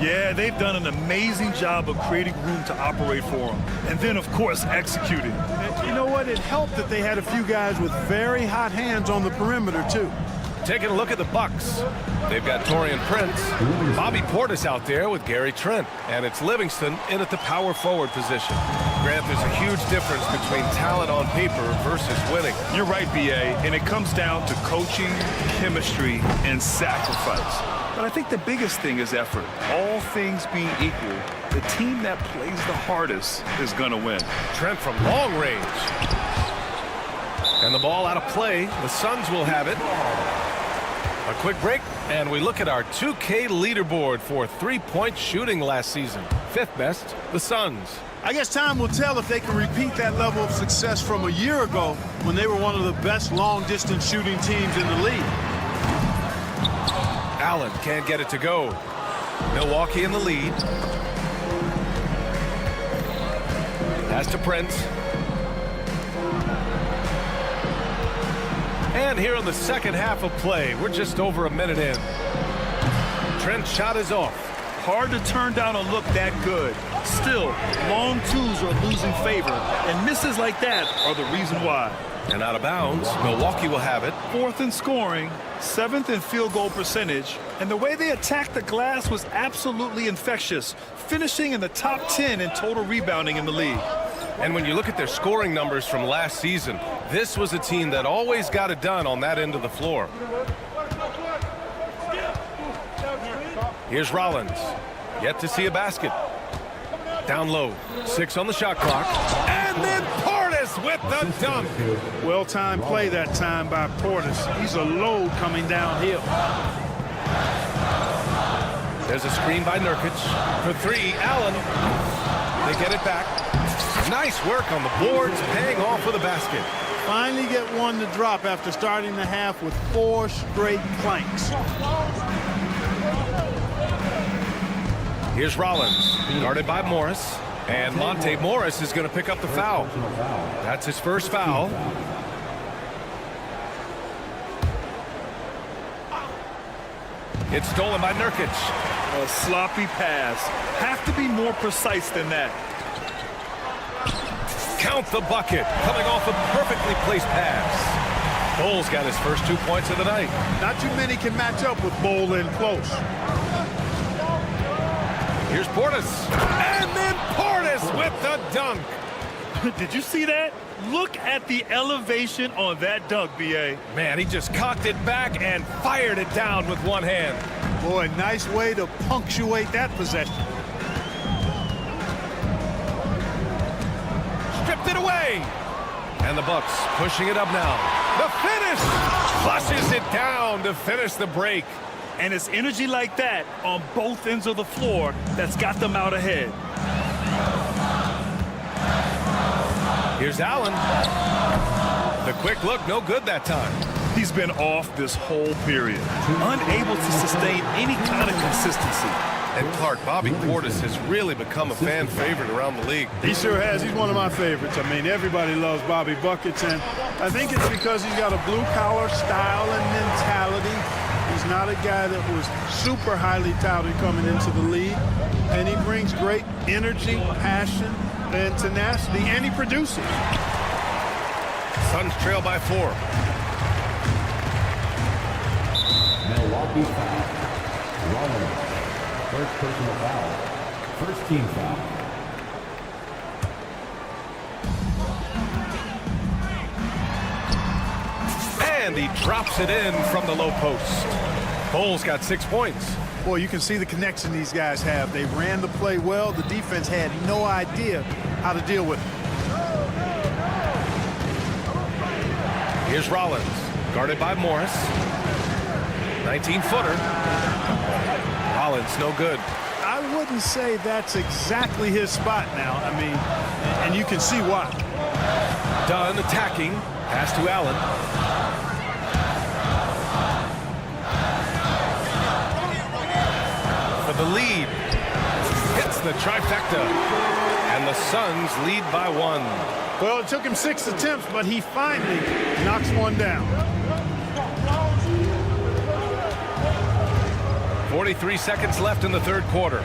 Yeah, they've done an amazing job of creating room to operate for him. And then, of course, executing. And you know what? It helped that they had a few guys with very hot hands on the perimeter, too. Taking a look at the Bucks. They've got Taurean Prince, Bobby Portis out there with Gary Trent, and it's Livingston in at the power forward position. Grant, there's a huge difference between talent on paper versus winning. You're right, B.A., and it comes down to coaching, chemistry, and sacrifice. But I think the biggest thing is effort. All things being equal, the team that plays the hardest is going to win. Trent from long range. And the ball out of play. The Suns will have it. A quick break, and we look at our 2K leaderboard for three-point shooting last season. 5th best, the Suns. I guess time will tell if they can repeat that level of success from a year ago when they were one of the best long-distance shooting teams in the league. Allen can't get it to go. Milwaukee in the lead. Pass to Prince. And here in the second half of play, we're just over a minute in. Trent's shot is off. Hard to turn down a look that good. Still, long twos are losing favor, and misses like that are the reason why. And out of bounds, Milwaukee will have it. 4th in scoring, 7th in field goal percentage, and the way they attacked the glass was absolutely infectious, finishing in the top 10 in total rebounding in the league. And when you look at their scoring numbers from last season, this was a team that always got it done on that end of the floor. Here's Rollins. Yet to see a basket. Down low. 6 on the shot clock. And then Portis with the dunk. Well-timed play that time by Portis. He's a load coming downhill. There's a screen by Nurkic. For 3, Allen. They get it back. Nice work on the boards, paying off with a basket. Finally get one to drop after starting the half with 4 straight planks. Here's Rollins, guarded by Morris. And Monte Morris is going to pick up the foul. That's his first foul. It's stolen by Nurkic. A sloppy pass. Have to be more precise than that. Count the bucket, coming off a perfectly placed pass. Bull's got his first 2 points of the night. Not too many can match up with Bull in close. Here's Portis. And then Portis with the dunk. Did you see that? Look at the elevation on that dunk, B.A. Man, he just cocked it back and fired it down with one hand. Boy, nice way to punctuate that possession. Stripped it away. And the Bucks pushing it up now. The finish! Flushes it down to finish the break. And it's energy like that on both ends of the floor that's got them out ahead. Here's Allen. The quick look, no good that time. He's been off this whole period, unable to sustain any kind of consistency. And Clark, Bobby Portis has really become a fan favorite around the league. He sure has. He's one of my favorites. I mean, everybody loves Bobby Buckets, and I think it's because he's got a blue-collar style and mentality. He's not a guy that was super highly touted coming into the league, and he brings great energy, passion, and tenacity, and he produces. Suns trail by 4. Milwaukee foul. Rollins. First personal foul. First team foul. And he drops it in from the low post. Bull's got 6 points. Boy, you can see the connection these guys have. They ran the play well. The defense had no idea how to deal with it. Here's Rollins, guarded by Morris. 19-footer. Rollins, no good. I wouldn't say that's exactly his spot now. I mean, and you can see why. Dunn attacking. Pass to Allen. For the lead. Hits the trifecta. And the Suns lead by 1. Well, it took him 6 attempts, but he finally knocks one down. 43 seconds left in the third quarter.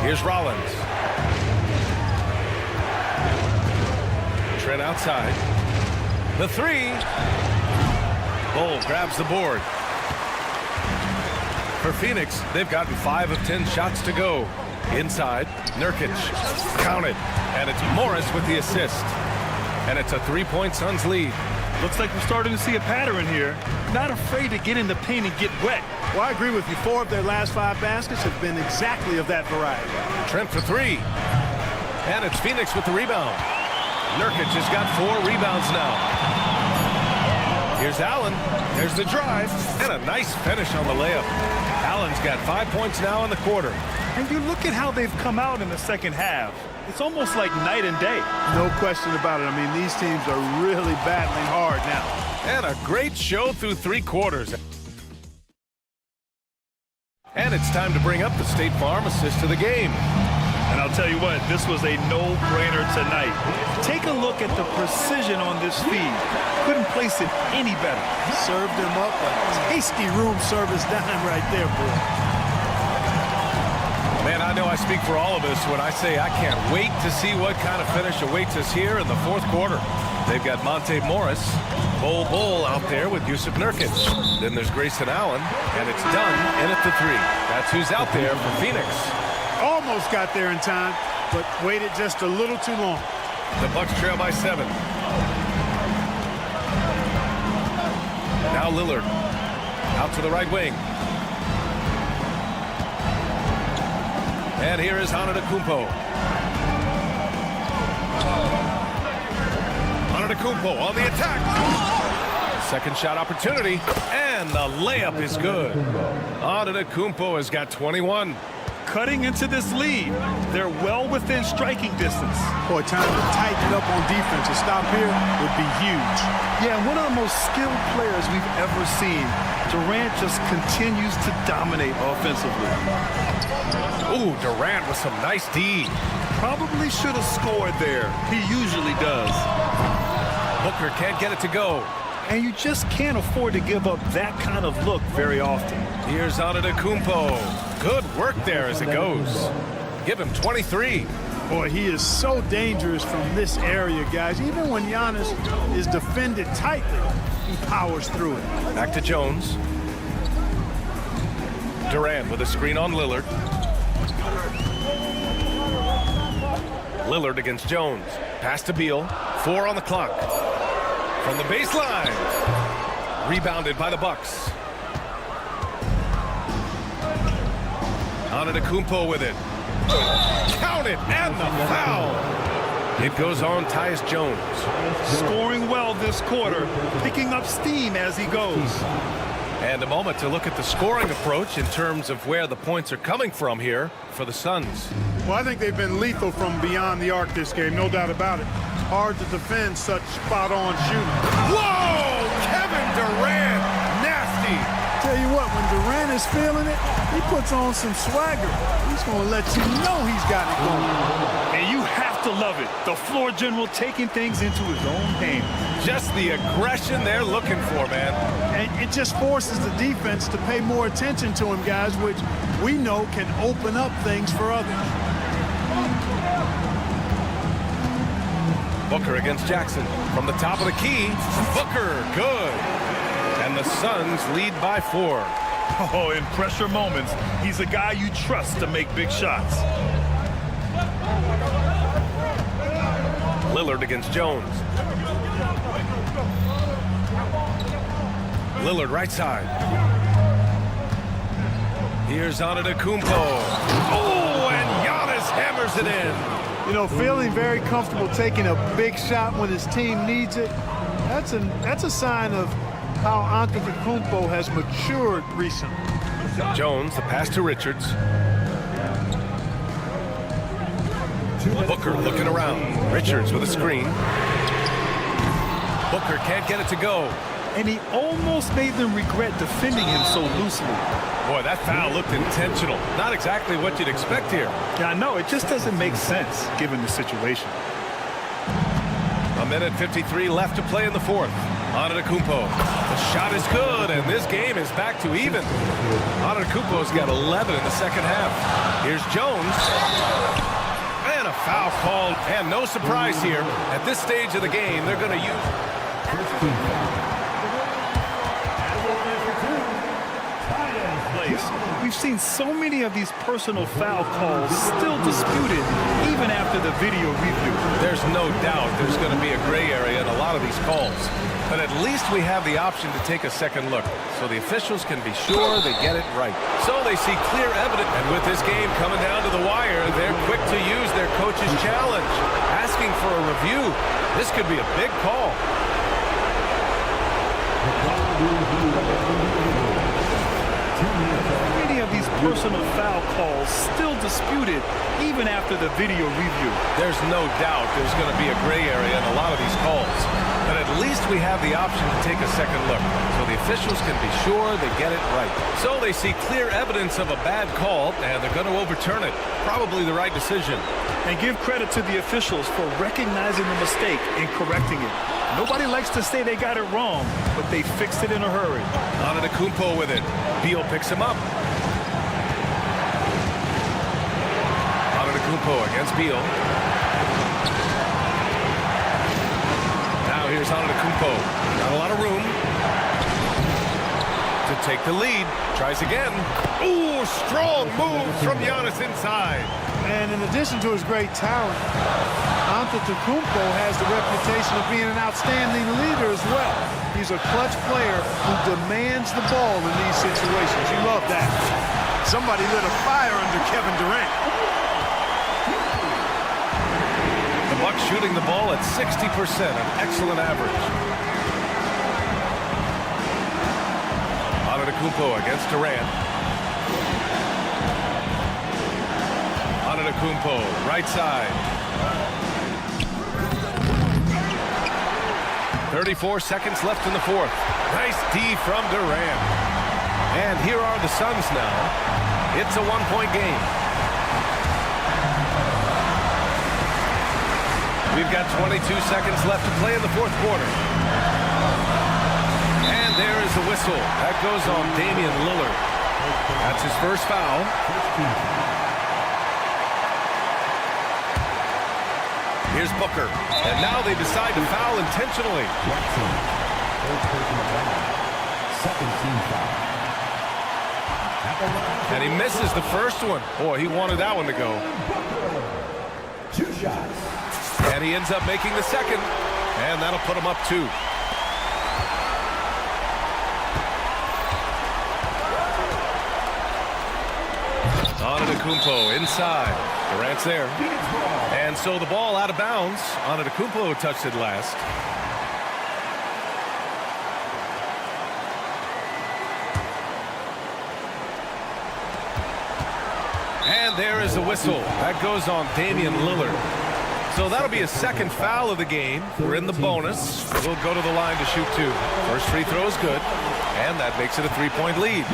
Here's Rollins. Trent outside. The 3. Bull grabs the board. For Phoenix, they've gotten 5 of 10 shots to go. Inside, Nurkic. Counted. And it's Morris with the assist. And it's a 3-point Suns lead. Looks like we're starting to see a pattern here. Not afraid to get in the paint and get wet. Well, I agree with you. 4 of their last 5 baskets have been exactly of that variety. Trent for 3. And it's Phoenix with the rebound. Nurkic has got 4 rebounds now. Here's Allen. There's the drive. And a nice finish on the layup. Allen's got 5 points now in the quarter. And you look at how they've come out in the second half. It's almost like night and day. No question about it. I mean, these teams are really battling hard now. And a great show through 3 quarters. And it's time to bring up the State Farm assist to the game. And I'll I'll tell you what, this was a no-brainer tonight. Take a look at the precision on this feed. Couldn't place it any better. Served him up a tasty room service dime right there, boy. Man, I know I speak for all of us when I say I can't wait to see what kind of finish awaits us here in the fourth quarter. They've got Monte Morris, Bull out there with Yusuf Nurkic. Then there's Grayson Allen, and it's done in at the 3. That's who's out there for Phoenix. Almost got there in time, but waited just a little too long. The Bucks trail by 7. Now Lillard out to the right wing. And here is Antetokounmpo. Antetokounmpo on the attack. Second shot opportunity, and the layup is good. Antetokounmpo has got 21. Cutting into this lead. They're well within striking distance. Boy, time to tighten it up on defense. A stop here would be huge. Yeah, one of the most skilled players we've ever seen. Durant just continues to dominate offensively. Ooh, Durant with some nice D. Probably should have scored there. He usually does. Booker can't get it to go. And you just can't afford to give up that kind of look very often. Here's Antetokounmpo. Good work there as it goes. Give him 23. Boy, he is so dangerous from this area, guys. Even when Giannis is defended tightly, he powers through it. Back to Jones. Durant with a screen on Lillard. Lillard against Jones. Pass to Beal. 4 on the clock. From the baseline. Rebounded by the Bucks. Antetokounmpo with it. Count it, and the foul. It goes on Tyus Jones. Scoring well this quarter, picking up steam as he goes. And a moment to look at the scoring approach in terms of where the points are coming from here for the Suns. Well, I think they've been lethal from beyond the arc this game, no doubt about it. Hard to defend such spot-on shooting. Whoa! Kevin Durant, nasty. Tell you what, when Durant is feeling it, he puts on some swagger. He's going to let you know he's got it going. And you have to love it. The floor general taking things into his own hands. Just the aggression they're looking for, man. And it just forces the defense to pay more attention to him, guys, which we know can open up things for others. Booker against Jackson. From the top of the key, Booker, good. And the Suns lead by 4. Oh, in pressure moments, he's a guy you trust to make big shots. Lillard against Jones. Lillard right side. Here's Antetokounmpo. Oh, and Giannis hammers it in. You know, feeling very comfortable taking a big shot when his team needs it. That's a sign of how Antetokounmpo has matured recently. Jones, the pass to Richards. Booker looking around. Richards with a screen. Booker can't get it to go. And he almost made them regret defending him so loosely. Boy, that foul looked intentional. Not exactly what you'd expect here. Yeah, I know. It just doesn't make sense given the situation. 1:53 left to play in the fourth. Antetokounmpo. The shot is good, and this game is back to even. Antetokounmpo's got 11 in the second half. Here's Jones. And a foul called. And no surprise here. At this stage of the game, they're going to use... We've seen so many of these personal foul calls still disputed even after the video review. There's no doubt there's going to be a gray area in a lot of these calls. But at least we have the option to take a second look, so the officials can be sure they get it right. So they see clear evidence, and with this game coming down to the wire, they're quick to use their coach's challenge, asking for a review. This could be a big call. Many of these personal foul calls still disputed even after the video review. There's no doubt there's going to be a gray area in a lot of these calls. But at least we have the option to take a second look, so the officials can be sure they get it right. So they see clear evidence of a bad call, and they're going to overturn it. Probably the right decision. And give credit to the officials for recognizing the mistake and correcting it. Nobody likes to say they got it wrong, but they fixed it in a hurry. Antetokounmpo with it. Beal picks him up. Antetokounmpo against Beal. Now here's Antetokounmpo. Not a lot of room to take the lead. Tries again. Ooh, strong move from Giannis inside. And in addition to his great talent, Antetokounmpo has the reputation of being an outstanding leader as well. He's a clutch player who demands the ball in these situations. You love that. Somebody lit a fire under Kevin Durant. The Bucks shooting the ball at 60%, an excellent average. Antetokounmpo against Durant. Antetokounmpo, right side. 34 seconds left in the fourth. Nice D from Durant. And here are the Suns now. It's a one-point game. We've got 22 seconds left to play in the fourth quarter. And there is the whistle. That goes on Damian Lillard. That's his first foul. Here's Booker. And now they decide to foul intentionally. And he misses the first one. Boy, he wanted that one to go. 2 shots. And he ends up making the second. And that'll put him up 2. Antetokounmpo inside. Durant's there. And so the ball out of bounds. Antetokounmpo touched it last. And there is the whistle. That goes on Damian Lillard. So that'll be a second foul of the game. We're in the bonus. We'll go to the line to shoot 2. First free throw is good. And that makes it a 3-point lead.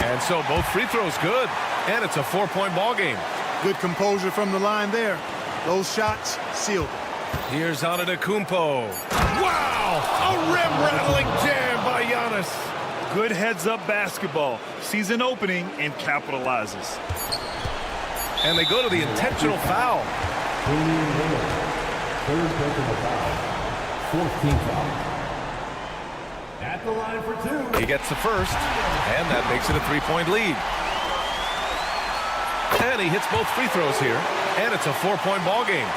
And so both free throws good. And it's a 4-point ball game. Good composure from the line there. Those shots sealed it. Here's Antetokounmpo. Wow! A rim-rattling jam by Giannis. Good heads-up basketball. Sees an opening and capitalizes. And they go to the intentional foul. Third personal foul. 4th team foul. At the line for 2. He gets the first, and that makes it a 3-point lead. And he hits both free throws here, and it's a 4-point ball game.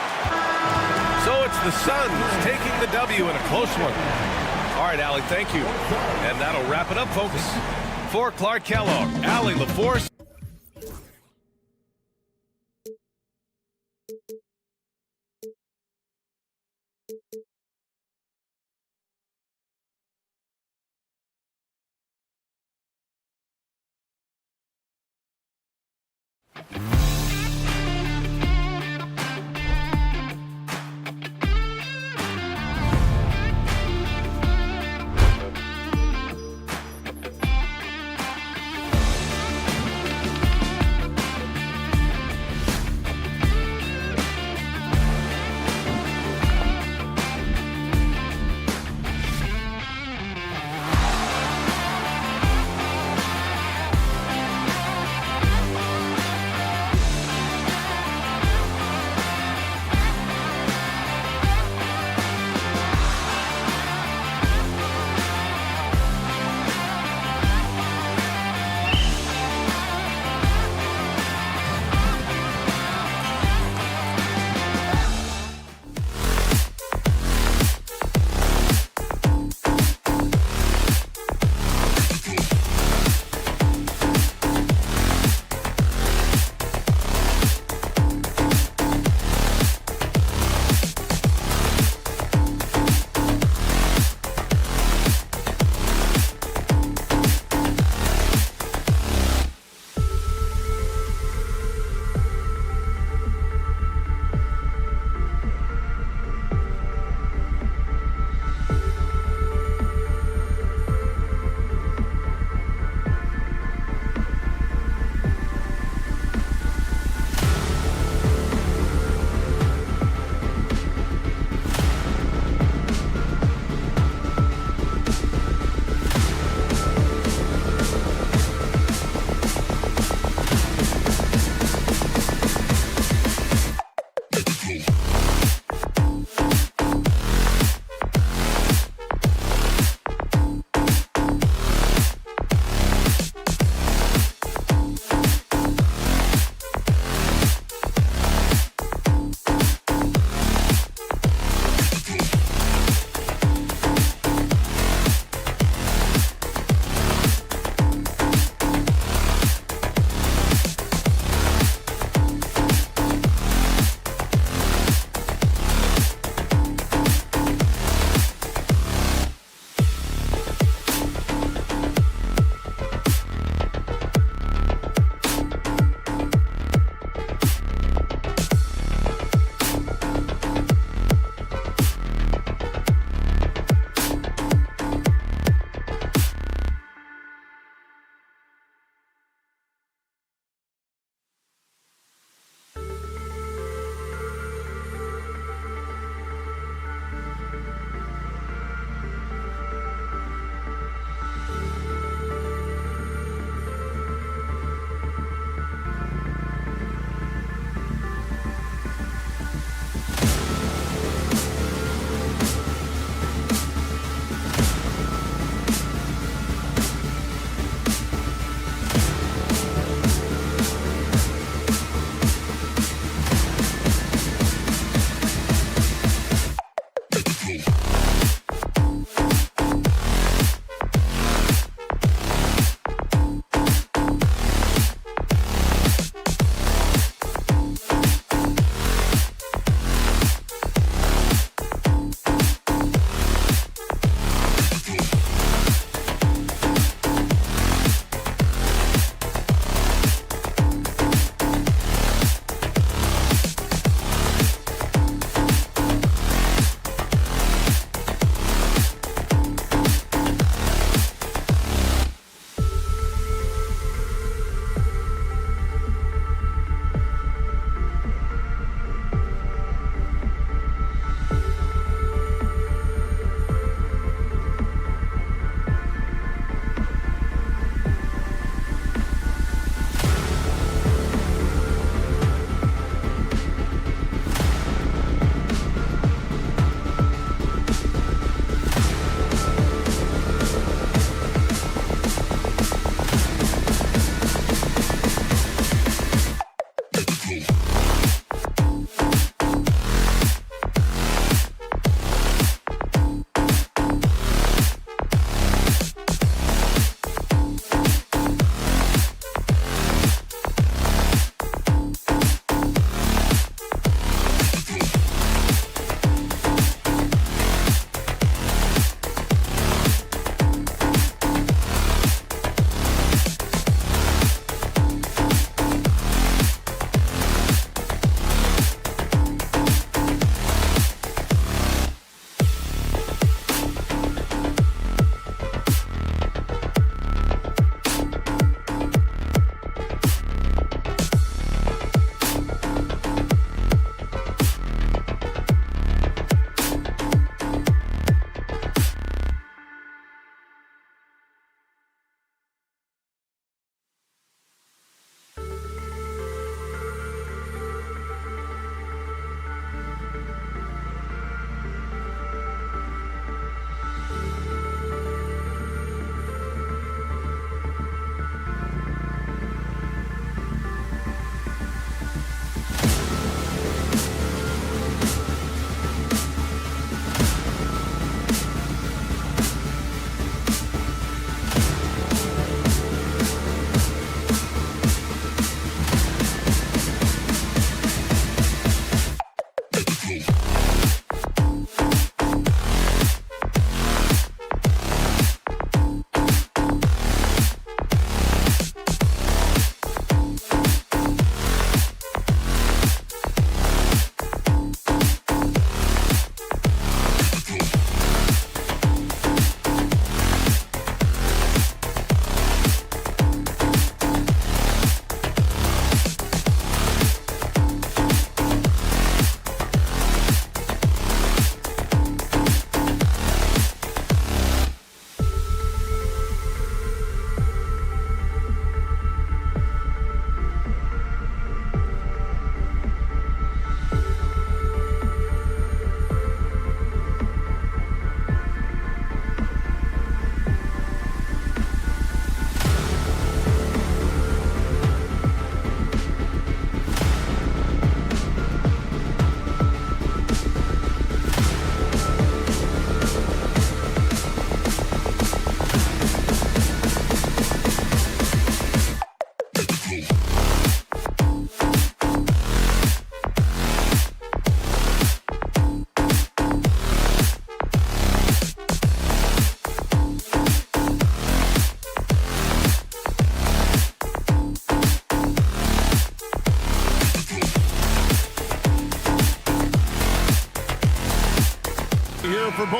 So it's the Suns taking the W in a close one. All right, Allie, thank you. And that'll wrap it up, folks. For Clark Kellogg, Allie LaForce.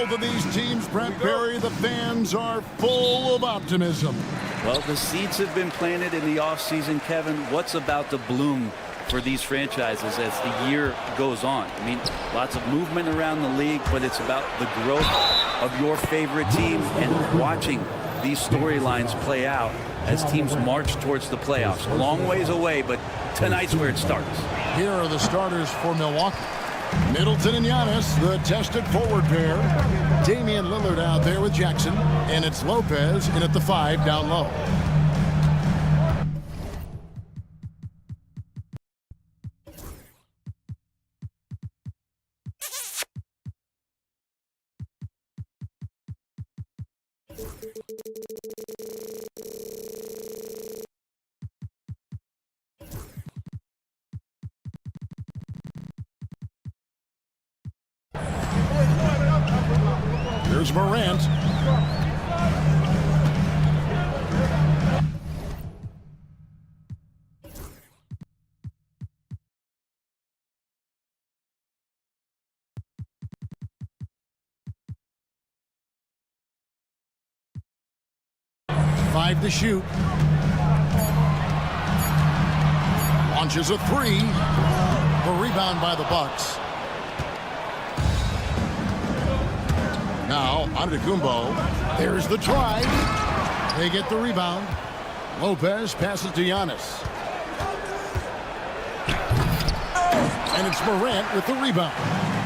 both of these teams, Brent Barry, the fans are full of optimism. Well, the seeds have been planted in the offseason, Kevin. What's about to bloom for these franchises as the year goes on? I mean, lots of movement around the league, but it's about the growth of your favorite team and watching these storylines play out as teams march towards the playoffs. A long ways away, but tonight's where it starts. Here are the starters for Milwaukee. Middleton and Giannis, the tested forward pair. Damian Lillard out there with Jackson, and it's Lopez in at the 5 down low. Here's Morant. Five to shoot. Launches a 3. The rebound by the Bucks. Now, Antetokounmpo. There's the try. They get the rebound. Lopez passes to Giannis. And it's Morant with the rebound.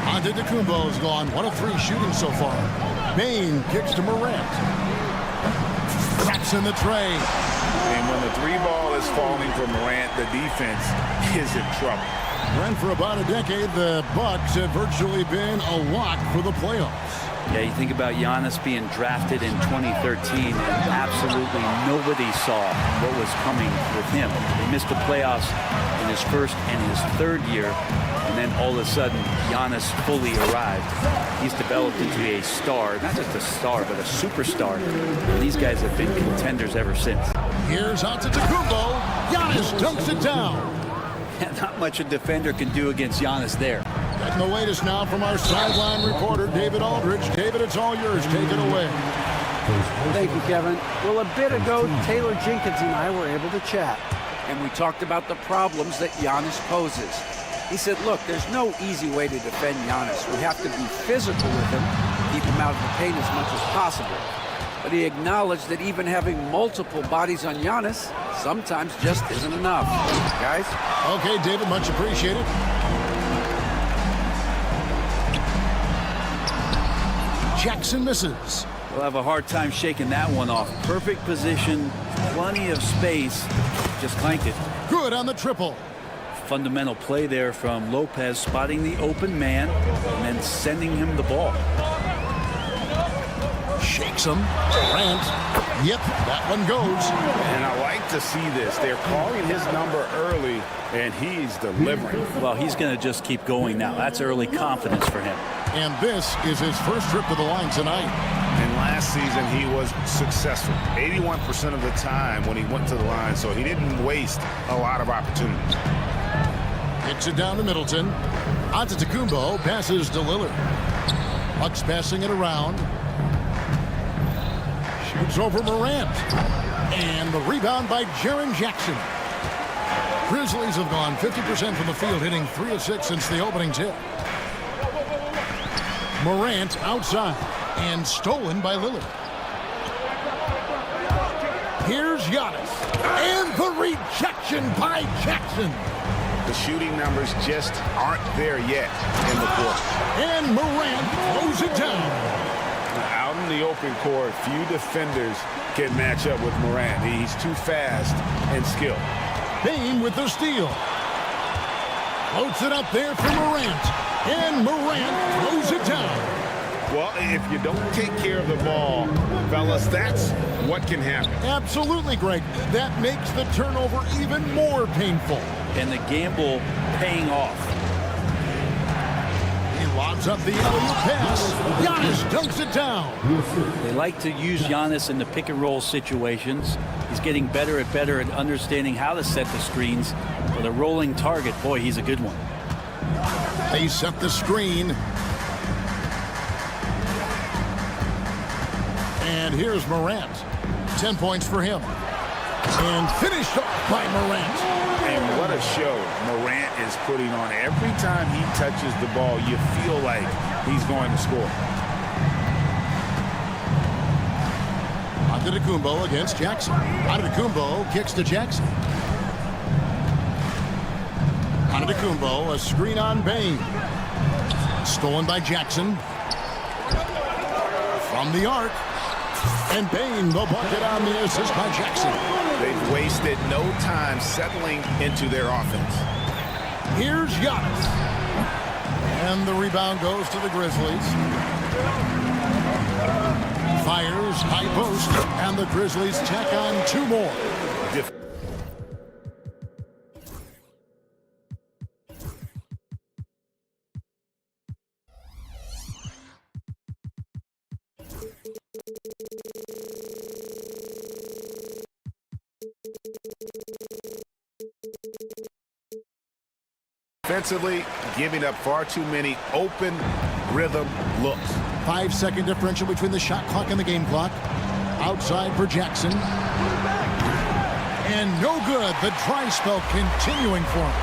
Antetokounmpo has gone 1 of 3 shooting so far. Bain kicks to Morant. Traps in the tray. And when the 3 ball is falling for Morant, the defense is in trouble. And for about a decade, the Bucks have virtually been a lock for the playoffs. Yeah, you think about Giannis being drafted in 2013, and absolutely nobody saw what was coming with him. They missed the playoffs in his first and his 3rd year, and then all of a sudden, Giannis fully arrived. He's developed into a star, not just a star, but a superstar. And these guys have been contenders ever since. Here's Antetokounmpo. Giannis dunks it down. Not much a defender can do against Giannis there. Getting the latest now from our sideline reporter, David Aldridge. David, it's all yours. Take it away. Thank you, Kevin. Well, a bit ago, Taylor Jenkins and I were able to chat, and we talked about the problems that Giannis poses. He said, look, there's no easy way to defend Giannis. We have to be physical with him, keep him out of the paint as much as possible. But he acknowledged that even having multiple bodies on Giannis sometimes just isn't enough. Guys? Okay, David, much appreciated. Jackson misses. We'll have a hard time shaking that one off. Perfect position, plenty of space, just clanked it. Good on the triple. Fundamental play there from Lopez, spotting the open man and then sending him the ball. Shakes him. Durant. Yep, that one goes. And I like to see this. They're calling his number early, and he's delivering. Well, he's going to just keep going now. That's early confidence for him. And this is his first trip to the line tonight. And last season, he was successful 81% of the time when he went to the line, so he didn't waste a lot of opportunities. Kicks it down to Middleton. Antetokounmpo passes to Lillard. Bucks passing it around. Shoots over Morant. And the rebound by Jaren Jackson. Grizzlies have gone 50% from the field, hitting 3 of 6 since the opening tip. Morant outside and stolen by Lillard. Here's Giannis. And the rejection by Jackson. The shooting numbers just aren't there yet in the court. And Morant throws it down. Out in the open court, few defenders can match up with Morant. He's too fast and skilled. Bain with the steal. Floats it up there for Morant. And Morant throws it down. Well, if you don't take care of the ball, fellas, that's what can happen. Absolutely, Greg. That makes the turnover even more painful. And the gamble paying off. He lobs up the alley-oop pass. Giannis dunks it down. They like to use Giannis in the pick-and-roll situations. He's getting better at understanding how to set the screens. With a rolling target, boy, he's a good one. And here's Morant. 10 points for him. And finished off by Morant. And what a show Morant is putting on. Every time he touches the ball, you feel like he's going to score. Antetokounmpo against Jackson. Antetokounmpo kicks to Jackson. Antetokounmpo, a screen on Bane. Stolen by Jackson. From the arc. And Bane, the bucket on the assist by Jackson. They've wasted no time settling into their offense. Here's Giannis. And the rebound goes to the Grizzlies. Fires, high post, and the Grizzlies tack on 2 more. Defensively, giving up far too many open rhythm looks. 5-second differential between the shot clock and the game clock. Outside for Jackson. And no good. The dry spell continuing for him.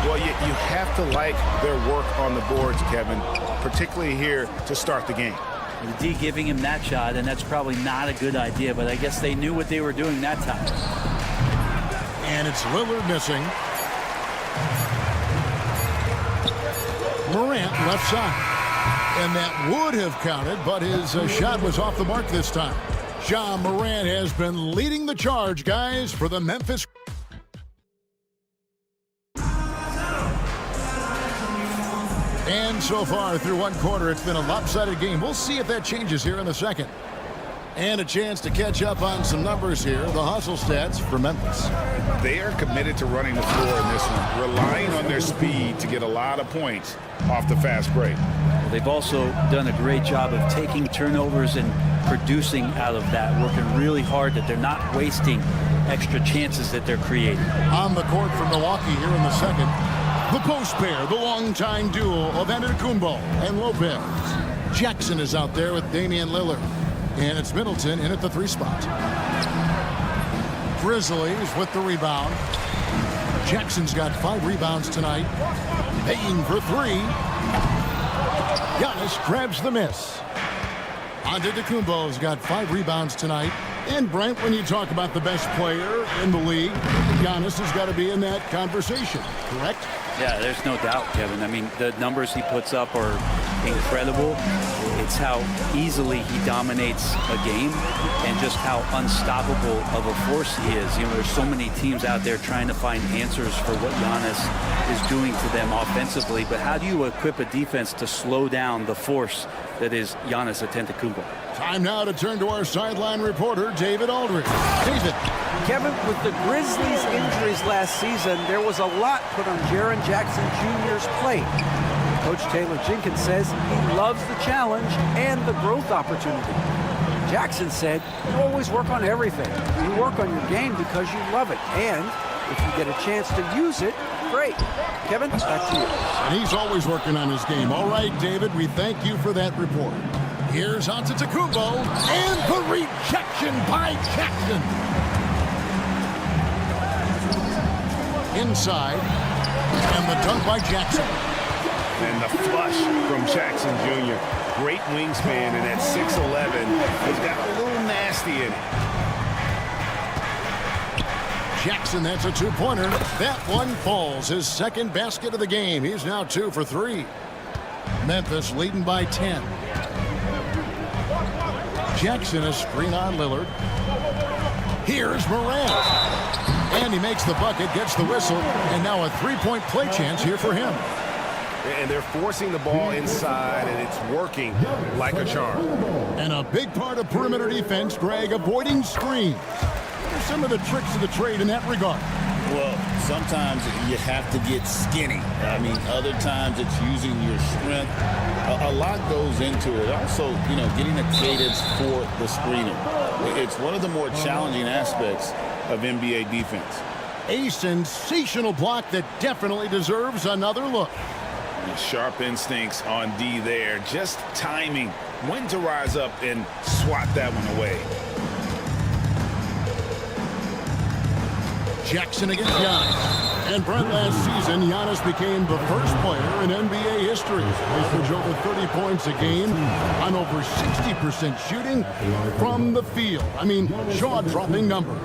Well, you have to like their work on the boards, Kevin, particularly here to start the game. The D giving him that shot, and that's probably not a good idea, but I guess they knew what they were doing that time. And it's Lillard missing. Morant left side. And that would have counted, but his shot was off the mark this time. Ja Morant has been leading the charge, guys, for the Memphis. And so far through 1 quarter, it's been a lopsided game. We'll see if that changes here in the second. And a chance to catch up on some numbers here. The hustle stats for Memphis. They are committed to running the floor in this one, relying on their speed to get a lot of points off the fast break. They've also done a great job of taking turnovers and producing out of that, working really hard that they're not wasting extra chances that they're creating. On the court for Milwaukee here in the second, the post pair, the longtime duo of Antetokounmpo and Lopez. Jackson is out there with Damian Lillard. And it's Middleton in at the 3 spot. Grizzlies with the rebound. Jackson's got 5 rebounds tonight. Paying for 3. Giannis grabs the miss. Antetokounmpo's got 5 rebounds tonight. And Brent, when you talk about the best player in the league, Giannis has got to be in that conversation, correct? Yeah, there's no doubt, Kevin. I mean, the numbers he puts up are incredible. It's how easily he dominates a game and just how unstoppable of a force he is. You know, there's so many teams out there trying to find answers for what Giannis is doing to them offensively, but how do you equip a defense to slow down the force that is Giannis Antetokounmpo? Time now to turn to our sideline reporter, David Aldridge. David. Kevin, with the Grizzlies' injuries last season, there was a lot put on Jaren Jackson Jr.'s plate. Coach Taylor Jenkins says he loves the challenge and the growth opportunity. Jackson said, you always work on everything. You work on your game because you love it. And if you get a chance to use it, great. Kevin, back to you. And he's always working on his game. All right, David, we thank you for that report. Here's Antetokounmpo, and the rejection by Jackson. Inside, and the dunk by Jackson. And the flush from Jackson Jr. Great wingspan, and at 6'11", he's got a little nasty in it. Jackson, that's a 2-pointer. That one falls. His second basket of the game. He's now 2 for 3. Memphis leading by 10. Jackson, a screen on Lillard. Here's Morant. And he makes the bucket, gets the whistle, and now a 3-point play chance here for him. And they're forcing the ball inside, and it's working like a charm. And a big part of perimeter defense, Greg, avoiding screens. What are some of the tricks of the trade in that regard? Well, sometimes you have to get skinny. I mean, other times it's using your strength. A lot goes into it. Also, you know, getting a cadence for the screener. It's one of the more challenging aspects of NBA defense. A sensational block that definitely deserves another look. Sharp instincts on D there. Just timing when to rise up and swat that one away. Jackson against Giannis. And Brent, last season, Giannis became the first player in NBA history to average over 30 points a game on over 60% shooting from the field. I mean, jaw-dropping numbers.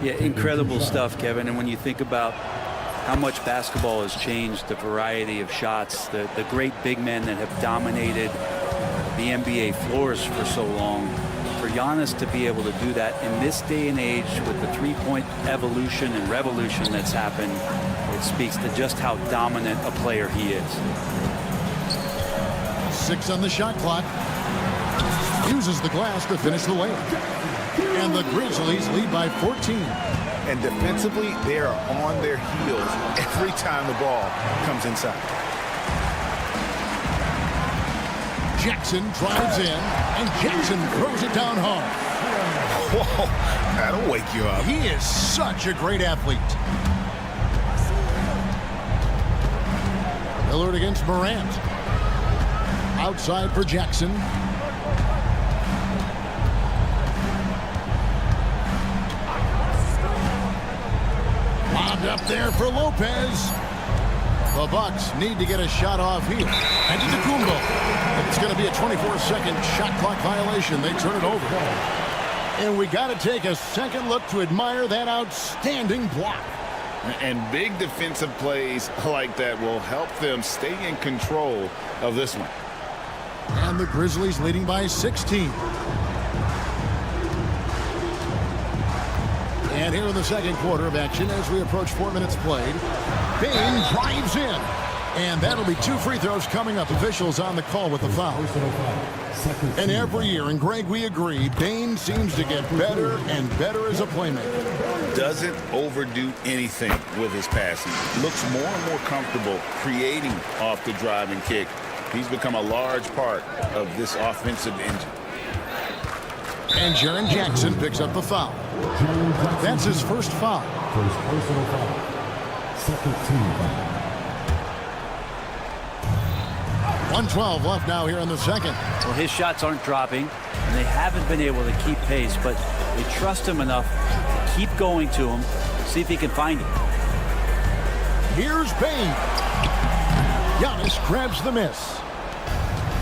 Yeah, incredible stuff, Kevin. And when you think about how much basketball has changed, the variety of shots, the great big men that have dominated the NBA floors for so long, for Giannis to be able to do that in this day and age with the three-point evolution and revolution that's happened, it speaks to just how dominant a player he is. 6 on the shot clock. Uses the glass to finish the layup. And the Grizzlies lead by 14. And defensively, they are on their heels every time the ball comes inside. Jackson drives in, and Jackson throws it down home. Whoa, that'll wake you up. He is such a great athlete. Lillard against Morant. Outside for Jackson. Lobbed up there for Lopez. The Bucks need to get a shot off here. And Antetokounmpo. It's going to be a 24-second shot clock violation. They turn it over. And we got to take a second look to admire that outstanding block. And big defensive plays like that will help them stay in control of this one. And the Grizzlies leading by 16. And here in the second quarter of action as we approach 4 minutes played. Bane drives in. And that'll be 2 free throws coming up. Officials on the call with the foul. And every year, and Greg, we agree, Bane seems to get better and better as a playmaker. Doesn't overdo anything with his passing. Looks more and more comfortable creating off the driving kick. He's become a large part of this offensive engine. And Jaren Jackson picks up the foul. That's his first foul. First personal foul. Second team foul. 1:12 left now here in the second. Well, his shots aren't dropping, and they haven't been able to keep pace, but they trust him enough to keep going to him, see if he can find it. Here's Bane. Giannis grabs the miss.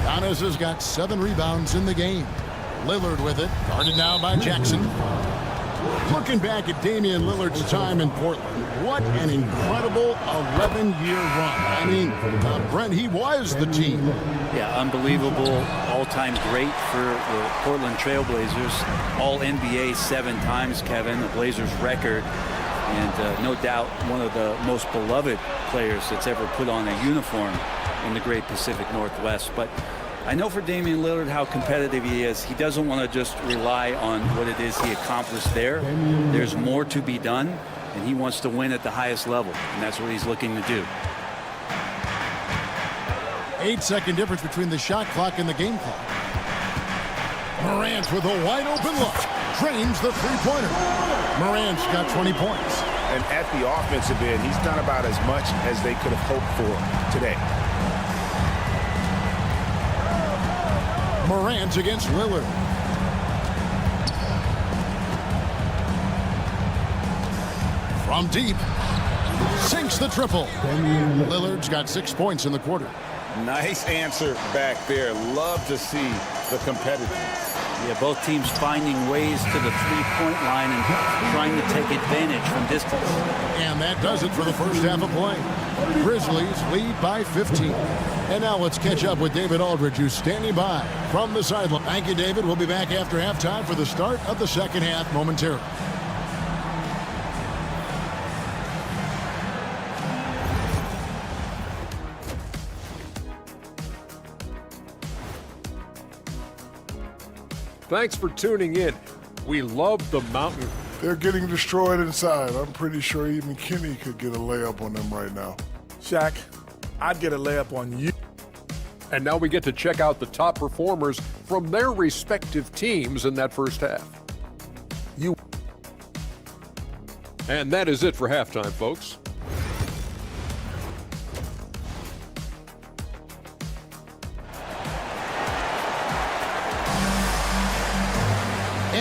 Giannis has got 7 rebounds in the game. Lillard with it, guarded now by Jackson. Looking back at Damian Lillard's time in Portland, what an incredible 11-year run. I mean, Brent, he was the team. Yeah, unbelievable, all-time great for the Portland Trailblazers. All-NBA 7 times, Kevin, the Blazers record. And no doubt one of the most beloved players that's ever put on a uniform in the great Pacific Northwest. But I know for Damian Lillard how competitive he is. He doesn't want to just rely on what it is he accomplished there. There's more to be done, and he wants to win at the highest level, and that's what he's looking to do. 8-second difference between the shot clock and the game clock. Morant with a wide-open look. Drains the three-pointer. Morant's got 20 points. And at the offensive end, he's done about as much as they could have hoped for today. Morant against Lillard. From deep. Sinks the triple. Lillard's got 6 points in the quarter. Nice answer back there. Love to see the competitiveness. Yeah, both teams finding ways to the three-point line and trying to take advantage from distance. And that does it for the first half of play. Grizzlies lead by 15. And now let's catch up with David Aldridge, who's standing by from the sideline. Thank you, David. We'll be back after halftime for the start of the second half momentarily. Thanks for tuning in. We love the Mountain. They're getting destroyed inside. I'm pretty sure even Kenny could get a layup on them right now. Shaq, I'd get a layup on you. And now we get to check out the top performers from their respective teams in that first half. And that is it for halftime, folks.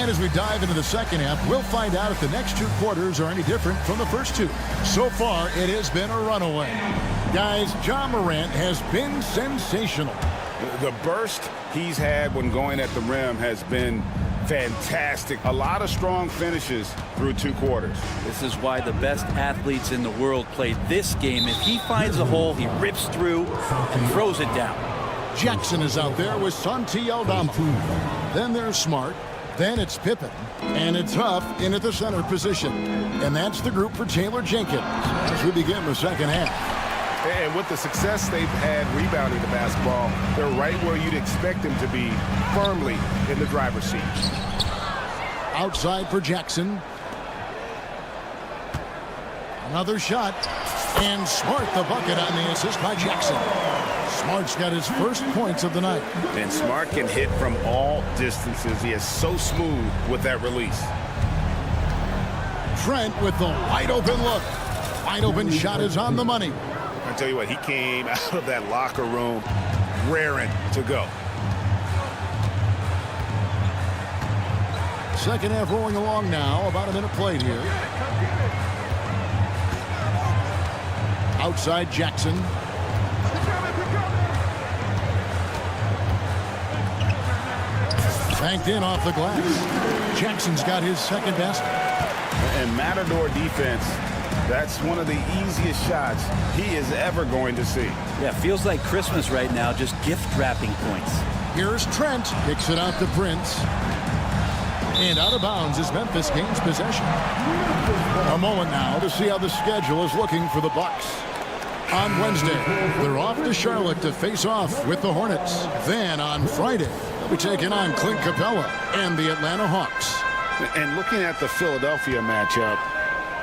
And as we dive into the second half, we'll find out if the next 2 quarters are any different from the first 2. So far, it has been a runaway. Guys, Ja Morant has been sensational. The burst he's had when going at the rim has been fantastic. A lot of strong finishes through 2 quarters. This is why the best athletes in the world play this game. If he finds a hole, he rips through and throws it down. Jackson is out there with Santi Aldama. Then there's Smart. Then it's Pippen. And it's Huff in at the center position. And that's the group for Taylor Jenkins as we begin the second half. And with the success they've had rebounding the basketball, they're right where you'd expect them to be, firmly in the driver's seat. Outside for Jackson. Another shot. And Smart the bucket on the assist by Jackson. Smart's got his first points of the night. And Smart can hit from all distances. He is so smooth with that release. Trent with the wide open look. Wide open shot is on the money. I tell you what, he came out of that locker room raring to go. Second half rolling along now. About a minute played here. Outside Jackson. Banked in off the glass. Jackson's got his second best. And Matador defense, that's one of the easiest shots he is ever going to see. Yeah, feels like Christmas right now, just gift wrapping points. Here's Trent. Kicks it out to Prince. And out of bounds as Memphis gains possession. A moment now to see how the schedule is looking for the Bucks. On Wednesday, they're off to Charlotte to face off with the Hornets. Then on Friday, they'll be taking on Clint Capella and the Atlanta Hawks. And looking at the Philadelphia matchup,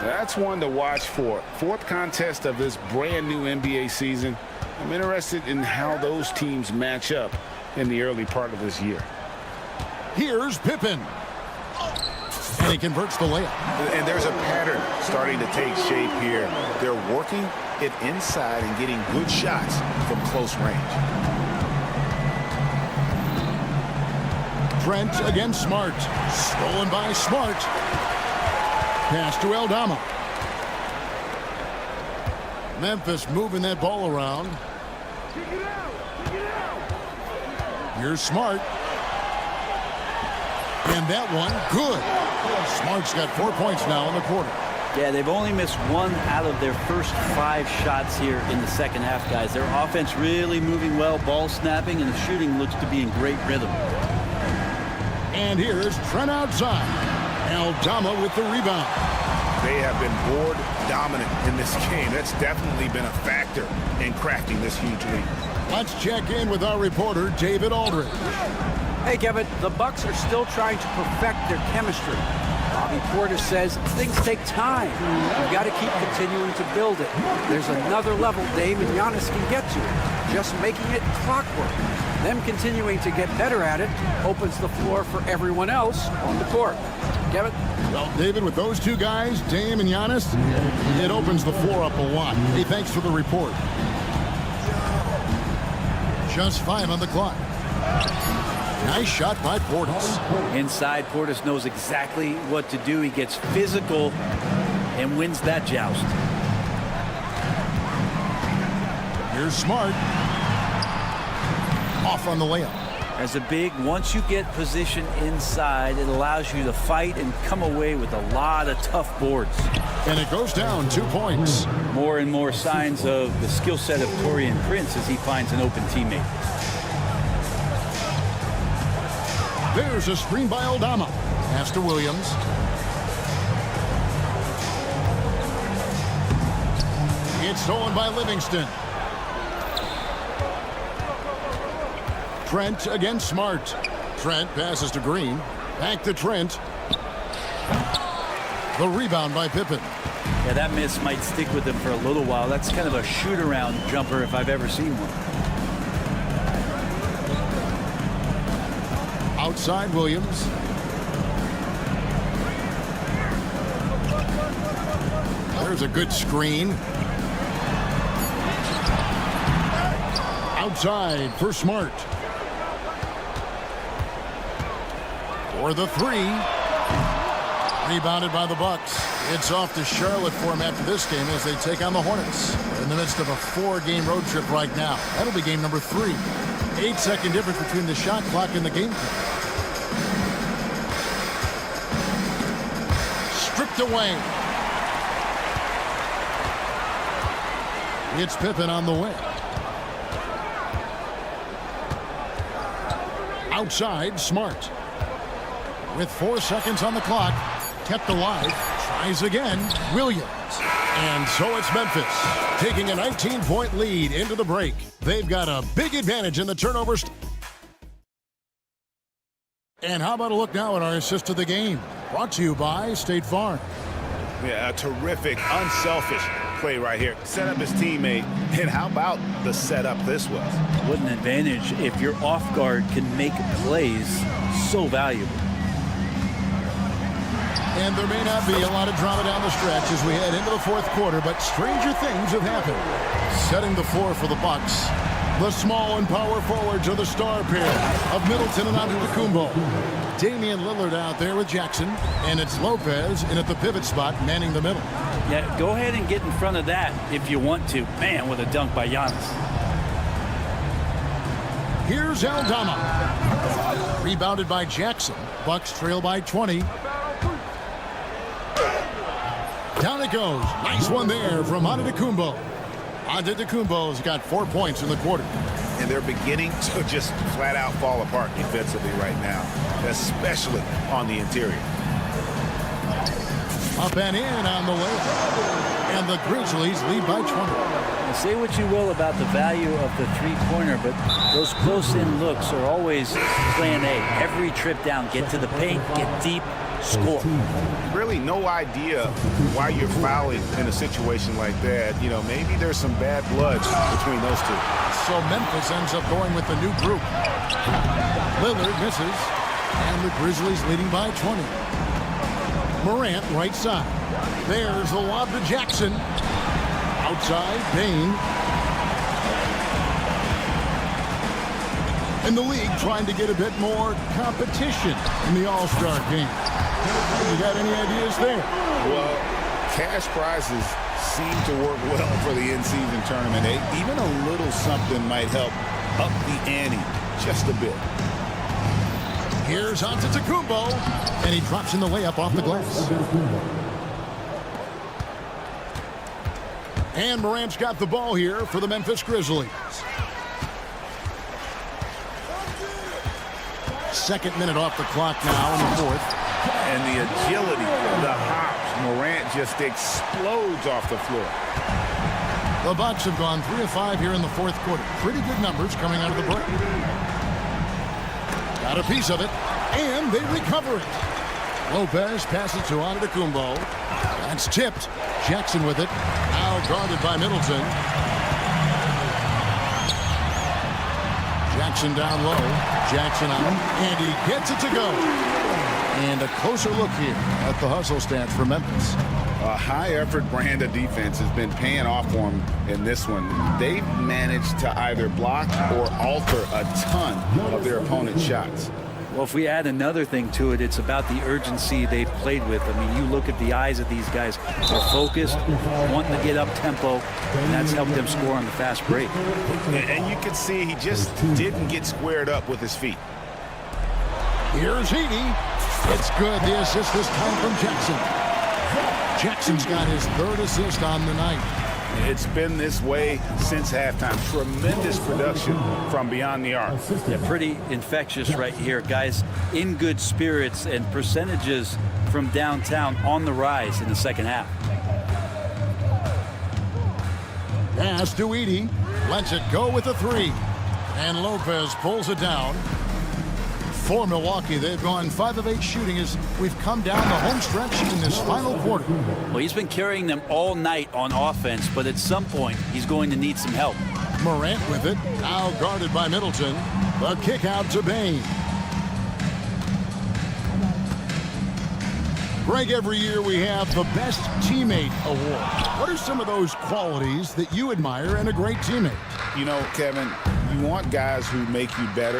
that's one to watch for. 4th contest of this brand new NBA season. I'm interested in how those teams match up in the early part of this year. Here's Pippen. And he converts the layup. And there's a pattern starting to take shape here. They're working it inside and getting good shots from close range. Trent against Smart. Stolen by Smart. Pass to Aldama. Memphis moving that ball around. Here's Smart. And that one, good. Smart's got 4 points now in the quarter. Yeah, they've only missed 1 out of their first 5 shots here in the second half, guys. Their offense really moving well, ball snapping, and the shooting looks to be in great rhythm. And here's Trent outside. Aldama with the rebound. They have been board dominant in this game. That's definitely been a factor in crafting this huge lead. Let's check in with our reporter, David Aldridge. Hey, Kevin, the Bucks are still trying to perfect their chemistry. Bobby Portis says things take time. You've got to keep continuing to build it. There's another level Dame and Giannis can get to. Just making it clockwork. Them continuing to get better at it opens the floor for everyone else on the court. Kevin? Well, David, with those 2 guys, Dame and Giannis, it opens the floor up a lot. Hey, thanks for the report. Just 5 on the clock. Nice shot by Portis. Inside, Portis knows exactly what to do. He gets physical and wins that joust. Here's Smart. Off on the layup. As a big, once you get position inside, it allows you to fight and come away with a lot of tough boards. And it goes down 2 points. More and more signs of the skill set of Taurean Prince as he finds an open teammate. There's a screen by Aldama. Pass to Williams. It's stolen by Livingston. Trent against Smart. Trent passes to Green. Back to Trent. The rebound by Pippen. Yeah, that miss might stick with him for a little while. That's kind of a shoot-around jumper if I've ever seen one. Outside Williams. There's a good screen. Outside for Smart. for the three. Rebounded by the Bucks. It's off to Charlotte for them after this game as they take on the Hornets. They're in the midst of a 4-game road trip right now. That'll be game number 3. 8-second difference between the shot clock and the game clock. Stripped away. It's Pippen on the wing. Outside, Smart. With 4 seconds on the clock. Kept alive. Tries again. Williams. And so it's Memphis taking a 19-point lead into the break. They've got a big advantage in the turnovers. And how about a look now at our assist of the game? Brought to you by State Farm. Yeah, a terrific, unselfish play right here. Set up his teammate. And how about the setup this was? What an advantage if your off guard can make plays so valuable. And there may not be a lot of drama down the stretch as we head into the fourth quarter, but stranger things have happened. Setting the floor for the Bucks. The small and power forwards are the star pair of Middleton and Antetokounmpo. Damian Lillard out there with Jackson, and it's Lopez in at the pivot spot, manning the middle. Yeah, go ahead and get in front of that if you want to. Man, with a dunk by Giannis. Here's Aldama. Rebounded by Jackson. Bucks trail by 20. Down it goes. Nice one there from Antetokounmpo. Antetokounmpo's got 4 points in the quarter. And they're beginning to just flat out fall apart defensively right now, especially on the interior. Up and in on the layup. And the Grizzlies lead by 20. Now, say what you will about the value of the three-pointer, but those close-in looks are always plan A. Every trip down, get to the paint, get deep, score. Really no idea why you're fouling in a situation like that. You know, maybe there's some bad blood between those two. So Memphis ends up going with the new group. Lillard misses, and the Grizzlies leading by 20. Morant right side. There's the lob to Jackson. Outside, Payne. In the league trying to get a bit more competition in the All-Star game. You got any ideas there? Well, cash prizes seem to work well for the in-season tournament. Even a little something might help up the ante just a bit. Here's Antetokounmpo, and he drops in the layup off the glass. And Morant's got the ball here for the Memphis Grizzlies. Second minute off the clock now in the fourth. And the agility, the hops, Morant just explodes off the floor. The Bucks have gone 3 of 5 here in the fourth quarter. Pretty good numbers coming out of the break. Got a piece of it, and they recover it. Lopez passes to Antetokounmpo. That's tipped. Jackson with it. Now guarded by Middleton. Jackson down low. Jackson out, and he gets it to go. And a closer look here at the hustle stats for Memphis. A high-effort brand of defense has been paying off for them in this one. They've managed to either block or alter a ton of their opponent's shots. Well, if we add another thing to it, it's about the urgency they've played with. I mean, you look at the eyes of these guys. They're focused, wanting to get up tempo, and that's helped them score on the fast break. And you can see he just didn't get squared up with his feet. Here's Heaney. It's good. The assist this time from Jackson. Jackson's got his 3rd assist on the night. It's been this way since halftime. Tremendous production from beyond the arc. Yeah, pretty infectious right here. Guys in good spirits and percentages from downtown on the rise in the second half. Pass to Edey. Lets it go with a 3. And Lopez pulls it down. For Milwaukee, they've gone 5 of 8 shooting as we've come down the home stretch in this final quarter. Well, he's been carrying them all night on offense, but at some point, he's going to need some help. Morant with it, now guarded by Middleton. The kick out to Bain. Greg, every year we have the Best Teammate Award. What are some of those qualities that you admire in a great teammate? You know, Kevin, You want guys who make you better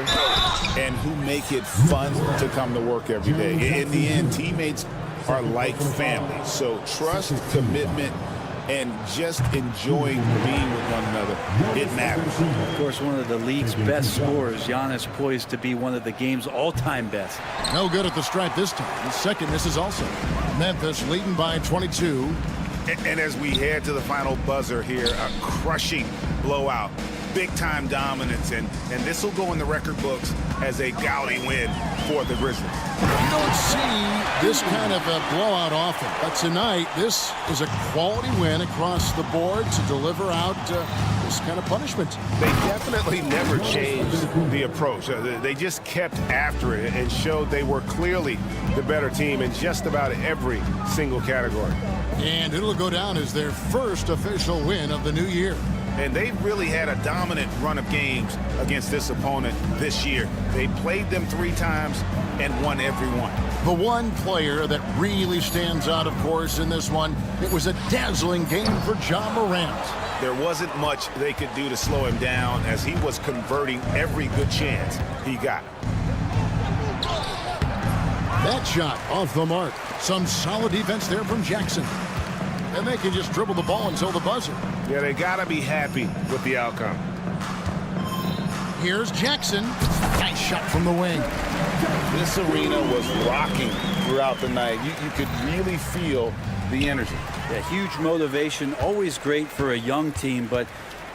and who make it fun to come to work every day. In the end, teammates are like family. So trust, commitment, and just enjoying being with one another, it matters. Of course, one of the league's best scorers, Giannis, poised to be one of the game's all-time best. No good at the stripe this time. His second misses also. Memphis leading by 22. And as we head to the final buzzer here, a crushing blowout. Big-time dominance, and this will go in the record books as a gaudy win for the Grizzlies. You don't see this kind of a blowout often, but tonight this is a quality win across the board to deliver out this kind of punishment. They definitely never changed the approach. They just kept after it and showed they were clearly the better team in just about every single category. And it'll go down as their first official win of the new year. And they've really had a dominant run of games against this opponent this year. They played them 3 times and won every one. The one player that really stands out, of course, in this one, it was a dazzling game for Ja Morant. There wasn't much they could do to slow him down as he was converting every good chance he got. That shot off the mark. Some solid defense there from Jackson. And they can just dribble the ball until the buzzer. Yeah, they got to be happy with the outcome. Here's Jackson. Nice shot from the wing. This arena was rocking throughout the night. You could really feel the energy. Yeah, huge motivation, always great for a young team, but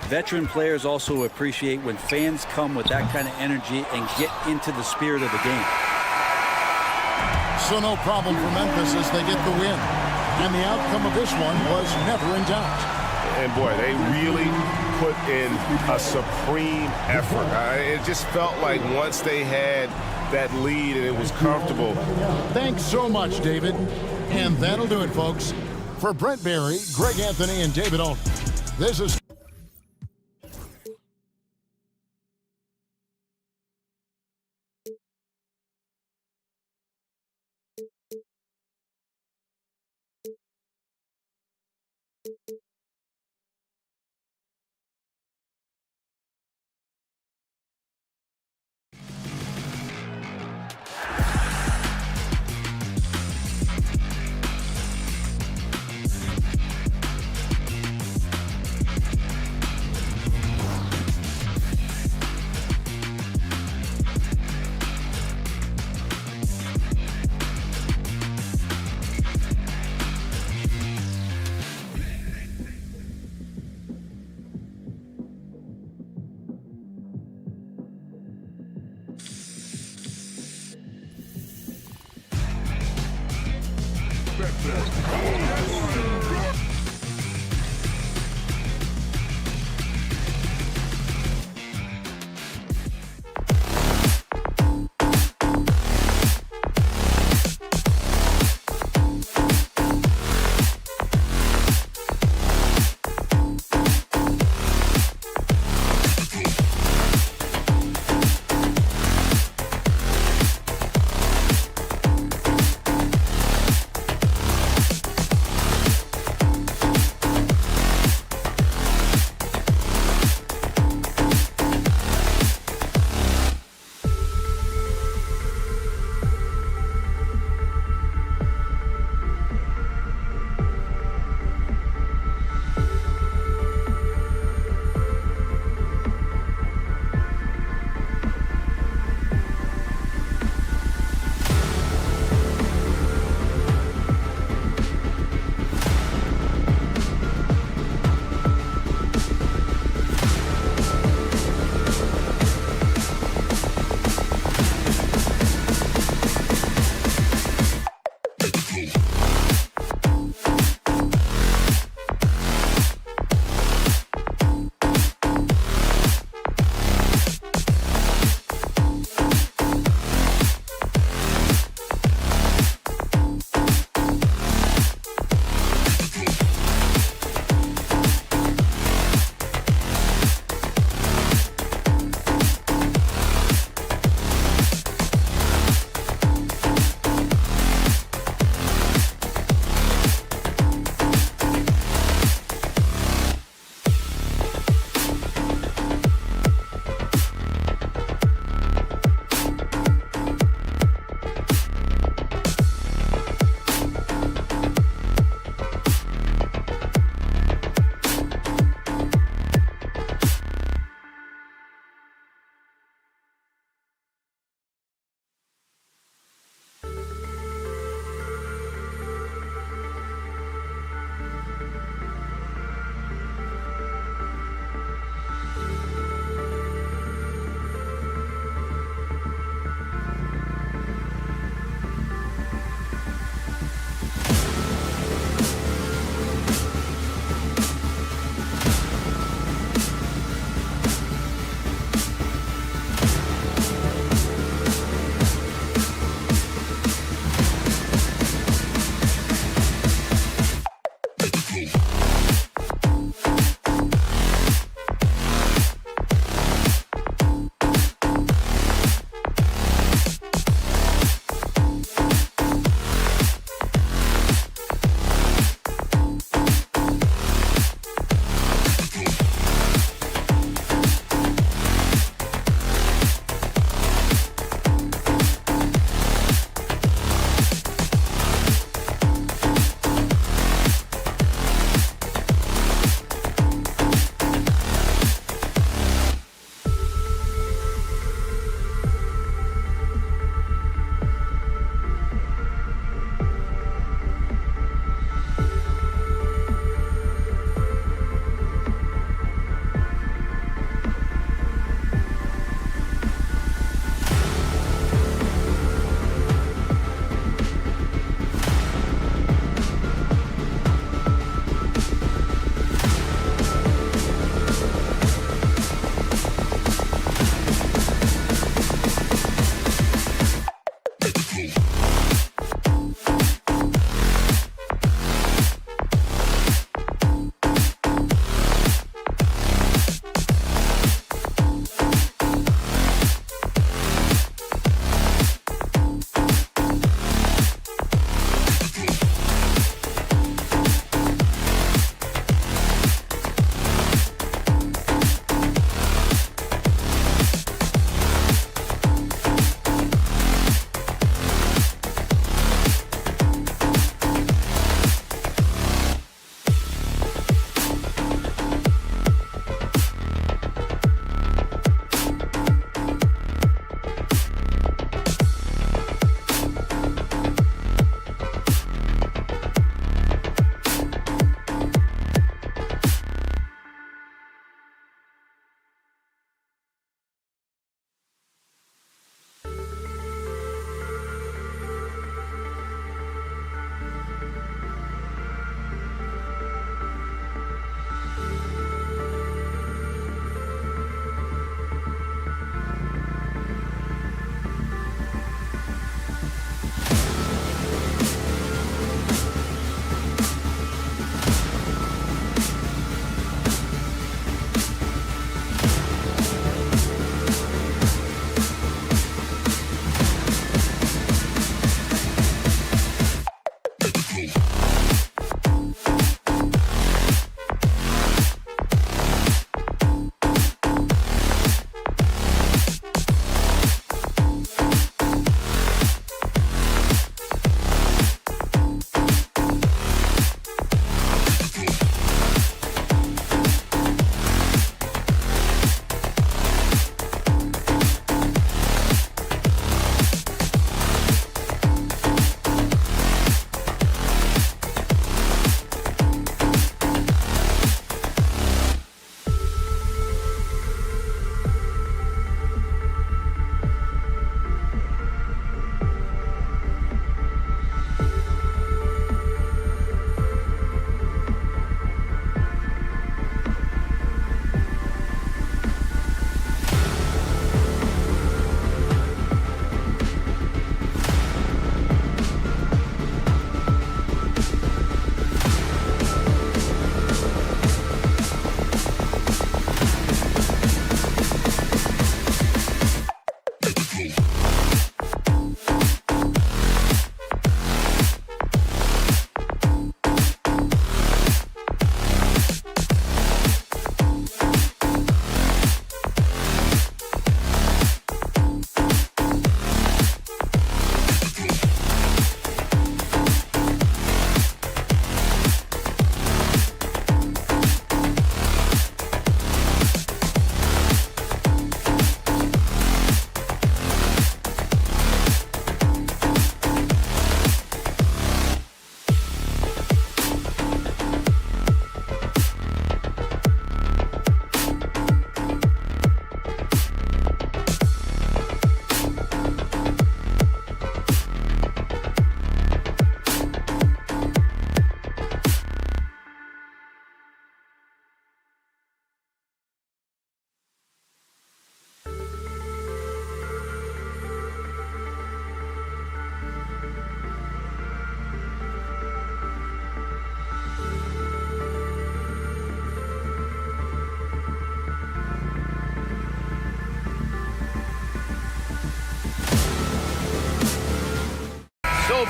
veteran players also appreciate when fans come with that kind of energy and get into the spirit of the game. So no problem for Memphis as they get the win. And the outcome of this one was never in doubt. And boy, they really put in a supreme effort. It just felt like once they had that lead and it was comfortable. Thanks so much, David. And that'll do it, folks. For Brent Barry, Greg Anthony, and David Alton, this is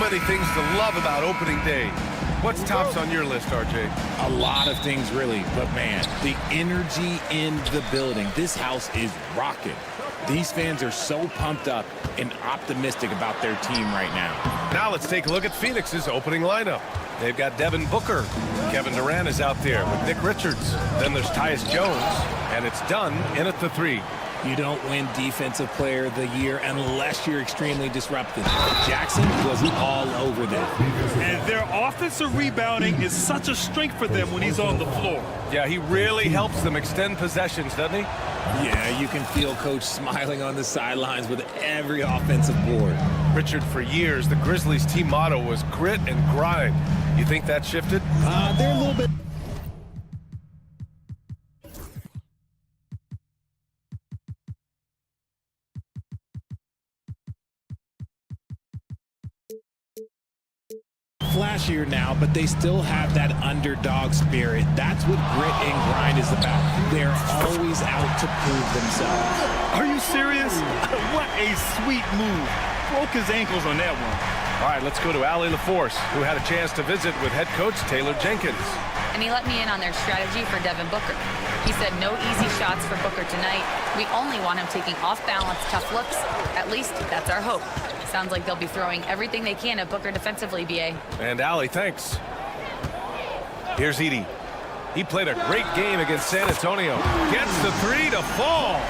many things to love about opening day. What's tops on your list, RJ? A lot of things, really. But, man, the energy in the building. This house is rocking. These fans are so pumped up and optimistic about their team right now. Now let's take a look at Phoenix's opening lineup. They've got Devin Booker. Kevin Durant is out there with Nick Richards. Then there's Tyus Jones. And it's done in at the 3. You don't win Defensive Player of the Year unless you're extremely disruptive. Jackson was all over them. And their offensive rebounding is such a strength for them when he's on the floor. Yeah, he really helps them extend possessions, doesn't he? Yeah, you can feel Coach smiling on the sidelines with every offensive board. Richard, for years, the Grizzlies team motto was grit and grind. You think that shifted? They're a little bit... flashier now, but they still have that underdog spirit. That's what grit and grind is about. They're always out to prove themselves. Are you serious? What a sweet move. Broke his ankles on that one. All right, let's go to Allie LaForce, who had a chance to visit with head coach Taylor Jenkins. And he let me in on their strategy for Devin Booker. He said no easy shots for Booker tonight. We only want him taking off-balance tough looks. At least that's our hope. Sounds like they'll be throwing everything they can at Booker defensively, B.A. And Allie, thanks. Here's Edie. He played a great game against San Antonio. Gets the 3 to fall.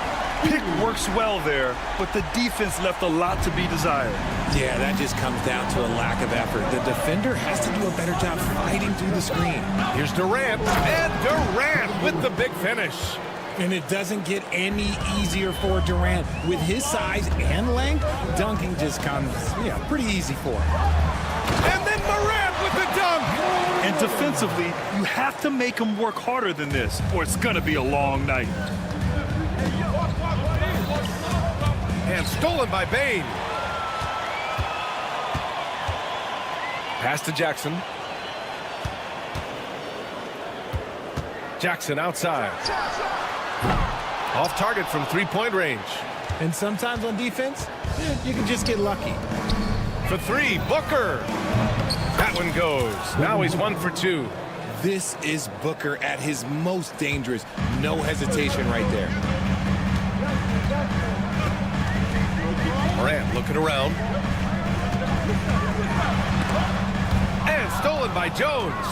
Pick works well there, but the defense left a lot to be desired. Yeah, that just comes down to a lack of effort. The defender has to do a better job fighting through the screen. Here's Durant, and Durant with the big finish. And it doesn't get any easier for Durant. With his size and length, dunking just comes, pretty easy for him. And then Morant with the dunk. And defensively, you have to make him work harder than this, or it's going to be a long night. And stolen by Bane. Pass to Jackson. Jackson outside. Off target from three-point range. And sometimes on defense, you can just get lucky. For 3, Booker. That one goes. Now he's 1 for 2. This is Booker at his most dangerous. No hesitation right there. Morant looking around. And stolen by Jones.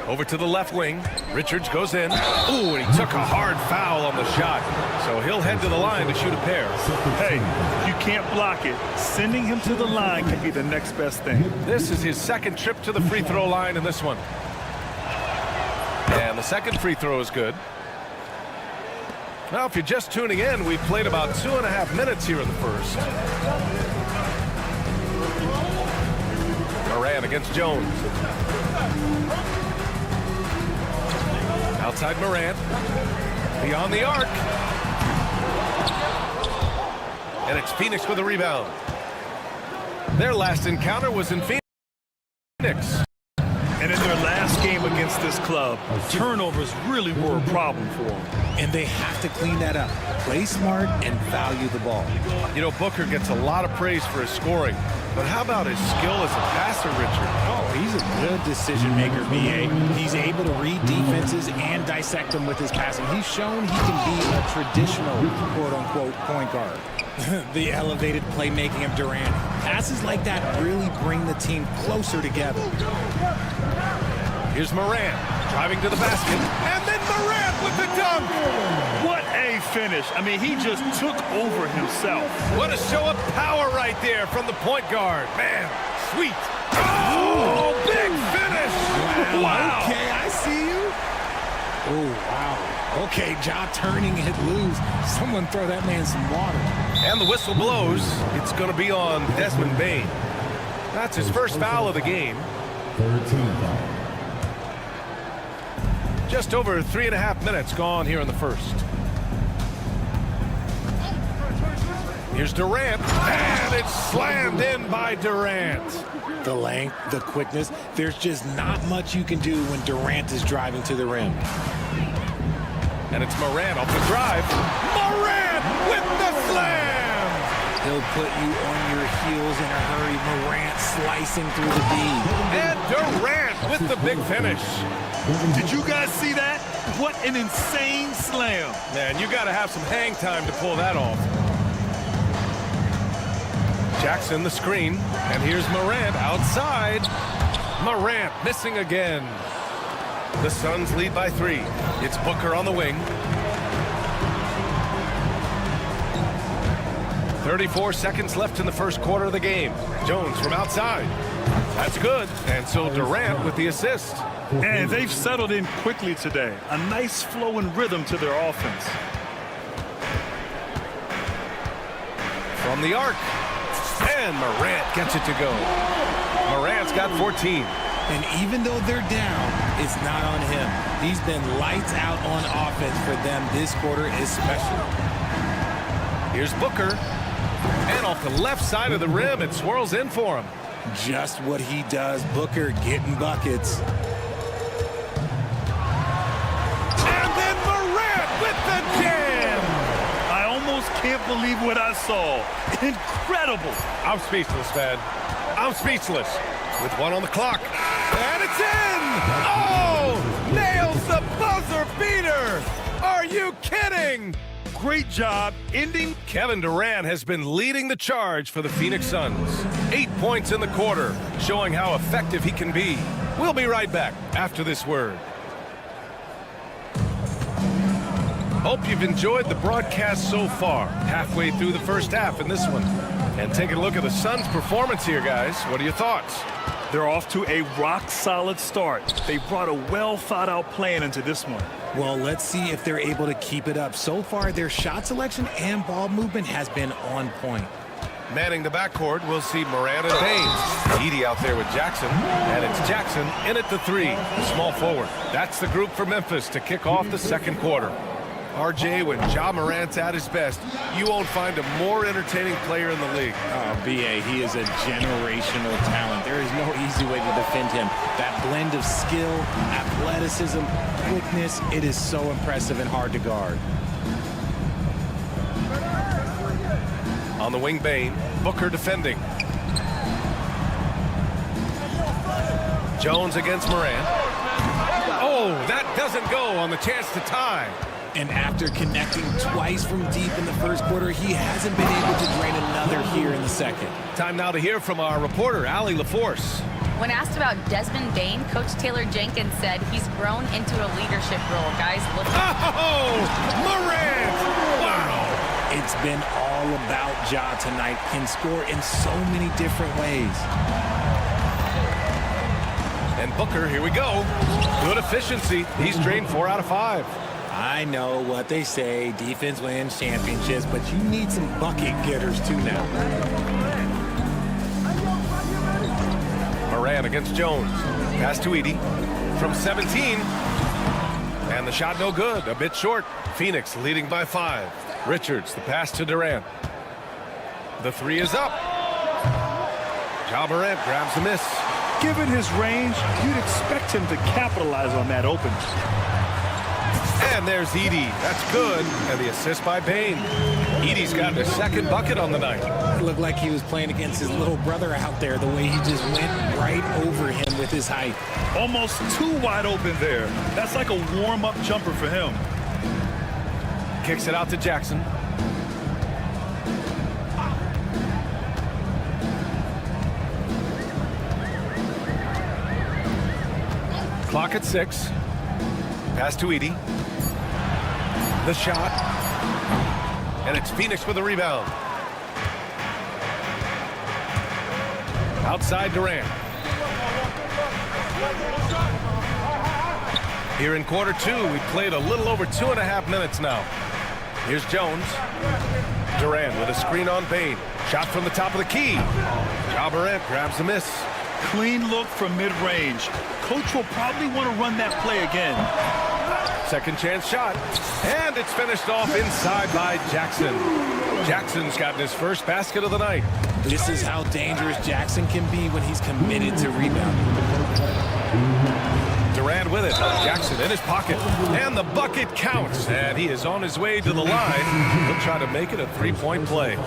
Over to the left wing. Richards goes in. Ooh, and he took a hard foul on the shot. So he'll head to the line to shoot a pair. Hey, you can't block it. Sending him to the line can be the next best thing. This is his second trip to the free throw line in this one. And the second free throw is good. Now, if you're just tuning in, we've played about 2.5 minutes here in the first. Morant against Jones. Outside Morant. Beyond the arc. And it's Phoenix with a rebound. Their last encounter was in Phoenix. And in their last game against this club, turnovers really were a problem for them. And they have to clean that up. Play smart and value the ball. You know, Booker gets a lot of praise for his scoring. But how about his skill as a passer, Richard? Oh, he's a good decision maker, B.A. He's able to read defenses and dissect them with his passing. He's shown he can be a traditional, quote-unquote, point guard. The elevated playmaking of Durant. Passes like that really bring the team closer together. Here's Morant driving to the basket. And then Morant with the dunk. What a finish. I mean, he just took over himself. What a show of power right there from the point guard. Man, sweet. Oh, big finish. Wow. Okay, I see you. Oh, wow. Okay, Ja turning it loose. Someone throw that man some water. And the whistle blows. It's going to be on Desmond Bane. That's his first foul of the game. 13 foul. Just over 3.5 minutes gone here in the first. Here's Durant, and it's slammed in by Durant. The length, the quickness, there's just not much you can do when Durant is driving to the rim. And it's Morant off the drive. Morant with the slam! He'll put you on your heels in a hurry. Morant slicing through the D. And Durant with the big finish. Did you guys see that? What an insane slam. Man, you got to have some hang time to pull that off. Jackson the screen, and here's Morant outside. Morant missing again. The Suns lead by 3. It's Booker on the wing. 34 seconds left in the first quarter of the game. Jones from outside. That's good. And so Durant with the assist. And they've settled in quickly today. A nice flow and rhythm to their offense. From the arc. And Morant gets it to go. Morant's got 14. And even though they're down, it's not on him. He's been lights out on offense for them this quarter especially. Here's Booker. And off the left side of the rim, it swirls in for him. Just what he does. Booker getting buckets. And then Morant with the jam. I almost can't believe what I saw. Incredible. I'm speechless, man. I'm speechless. With 1 on the clock. And it's in! Oh! Nails the buzzer beater! Are you kidding? Great job ending. Kevin Durant has been leading the charge for the Phoenix Suns. 8 points in the quarter, showing how effective he can be. We'll be right back after this word. Hope you've enjoyed the broadcast so far. Halfway through the first half in this one. And taking a look at the Suns' performance here, guys. What are your thoughts? They're off to a rock-solid start. They brought a well-thought-out plan into this one. Well, let's see if they're able to keep it up. So far, their shot selection and ball movement has been on point. Manning the backcourt, we'll see Morant and Baines. Edie out there with Jackson. And it's Jackson in at the 3, the small forward. That's the group for Memphis to kick off the second quarter. RJ, when Ja Morant's at his best, you won't find a more entertaining player in the league. Oh, B.A., he is a generational talent. There is no easy way to defend him. That blend of skill, athleticism, quickness, it is so impressive and hard to guard. On the wing, Bane. Booker defending. Jones against Morant. Oh, that doesn't go on the chance to tie. And after connecting twice from deep in the first quarter, he hasn't been able to drain another here in the second. Time now to hear from our reporter, Allie LaForce. When asked about Desmond Bane, Coach Taylor Jenkins said he's grown into a leadership role. Guys, look. Oh, Morant! Wow! It's been all about Ja tonight. Can score in so many different ways. And Booker, here we go. Good efficiency. He's drained 4 out of 5. I know what they say, defense wins championships, but you need some bucket getters too now. Morant against Jones. Pass to Edie from 17. And the shot no good, a bit short. Phoenix leading by 5. Richards, the pass to Durant. The 3 is up. Ja Morant grabs the miss. Given his range, you'd expect him to capitalize on that open. And there's Edie. That's good. And the assist by Bane. Edie's got his second bucket on the night. It looked like he was playing against his little brother out there, the way he just went right over him with his height. Almost too wide open there. That's like a warm-up jumper for him. Kicks it out to Jackson. Clock at 6. Pass to Edie. The shot. And it's Phoenix with the rebound. Outside Durant. Here in quarter 2, we played a little over 2.5 minutes now. Here's Jones. Durant with a screen on Bane. Shot from the top of the key. Ja Morant grabs the miss. Clean look from mid-range. Coach will probably want to run that play again. Second chance shot. And it's finished off inside by Jackson. Jackson's gotten his first basket of the night. This is how dangerous Jackson can be when he's committed to rebounding. Durant with it. Jackson in his pocket. And the bucket counts. And he is on his way to the line. He'll try to make it a 3-point play.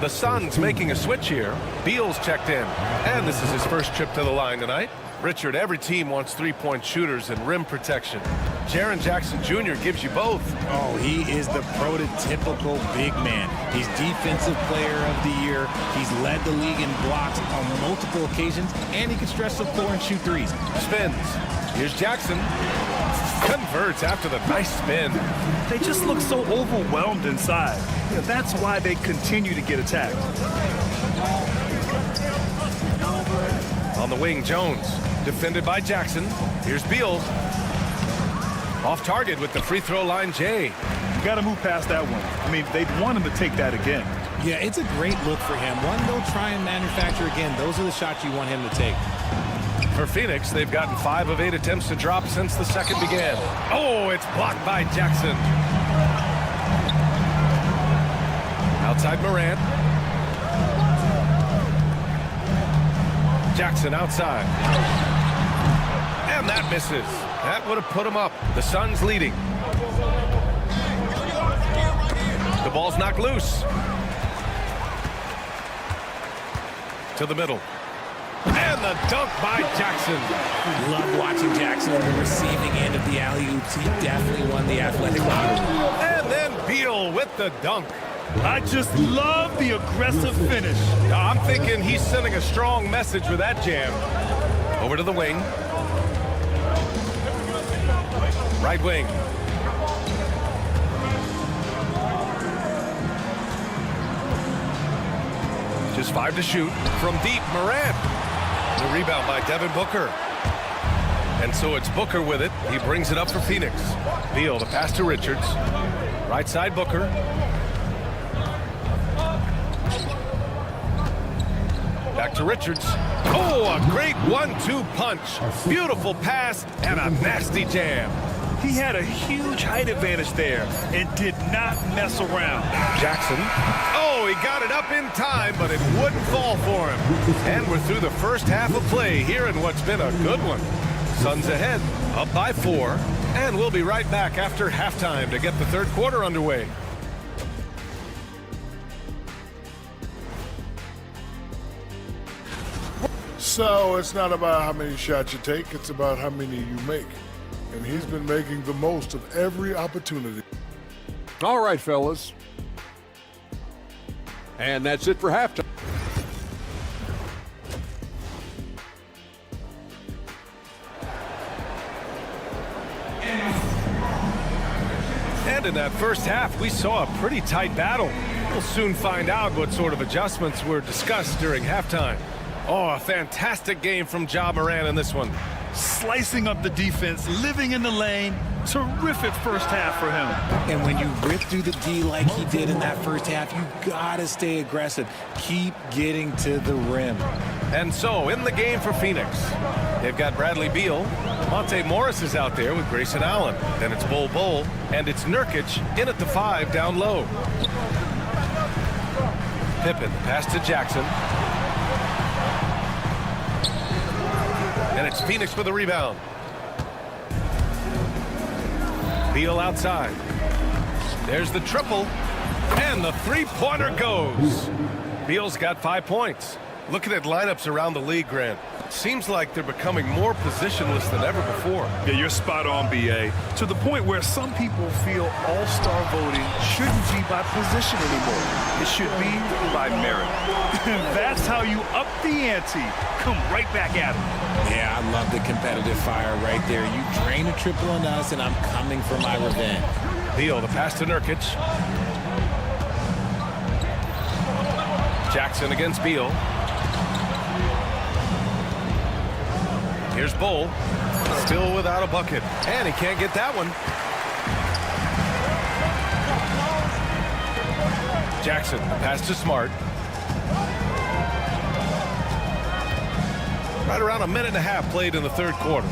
The Suns making a switch here. Beal's checked in. And this is his first trip to the line tonight. Richard, every team wants three-point shooters and rim protection. Jaren Jackson Jr. gives you both. Oh, he is the prototypical big man. He's Defensive Player of the Year. He's led the league in blocks on multiple occasions, and he can stretch the floor and shoot threes. Spins. Here's Jackson. Converts after the nice spin. They just look so overwhelmed inside. Yeah, that's why they continue to get attacked. On the wing, Jones. Defended by Jackson. Here's Beal. Off target with the free throw line, Jay. You got to move past that one. I mean, they'd want him to take that again. Yeah, it's a great look for him. One they'll try and manufacture again. Those are the shots you want him to take. For Phoenix, they've gotten 5 of 8 attempts to drop since the second began. Oh, it's blocked by Jackson. Outside Morant. Jackson outside. And that misses. That would have put him up. The Suns leading. The ball's knocked loose. To the middle. And the dunk by Jackson. Love watching Jackson on the receiving end of the alley-oops. He definitely won the athletic lottery. And then Beal with the dunk. I just love the aggressive finish. I'm thinking he's sending a strong message with that jam. Over to the wing. Right wing. Just 5 to shoot. From deep, Morant. The rebound by Devin Booker. And so it's Booker with it. He brings it up for Phoenix. Beal, the pass to Richards. Right side, Booker. Back to Richards. Oh, a great 1-2 punch. Beautiful pass and a nasty jam. He had a huge height advantage there and did not mess around. Jackson. Oh, he got it up in time, but it wouldn't fall for him. And we're through the first half of play here in what's been a good one. Suns ahead, up by 4. And we'll be right back after halftime to get the third quarter underway. So it's not about how many shots you take, it's about how many you make. And he's been making the most of every opportunity. All right, fellas. And that's it for halftime. And in that first half, we saw a pretty tight battle. We'll soon find out what sort of adjustments were discussed during halftime. Oh, a fantastic game from Ja Morant in this one. Slicing up the defense, living in the lane. Terrific first half for him. And when you rip through the D like he did in that first half, you gotta stay aggressive. Keep getting to the rim. And so, in the game for Phoenix, they've got Bradley Beal. Monte Morris is out there with Grayson Allen. Then it's Bol, and it's Nurkic in at the 5 down low. Pippen, pass to Jackson. And it's Phoenix with a rebound. Beal outside. There's the triple. And the three-pointer goes. Beal's got 5 points. Looking at lineups around the league, Grant, seems like they're becoming more positionless than ever before. Yeah, you're spot on, B.A. To the point where some people feel all-star voting shouldn't be by position anymore. It should be by merit. That's how you up the ante. Come right back at it. Yeah, I love the competitive fire right there. You drain a triple on us, and I'm coming for my revenge. Beal, the pass to Nurkic. Jackson against Beal. Here's Bol, still without a bucket, and he can't get that one. Jackson, pass to Smart. Right around a minute and a half played in the third quarter.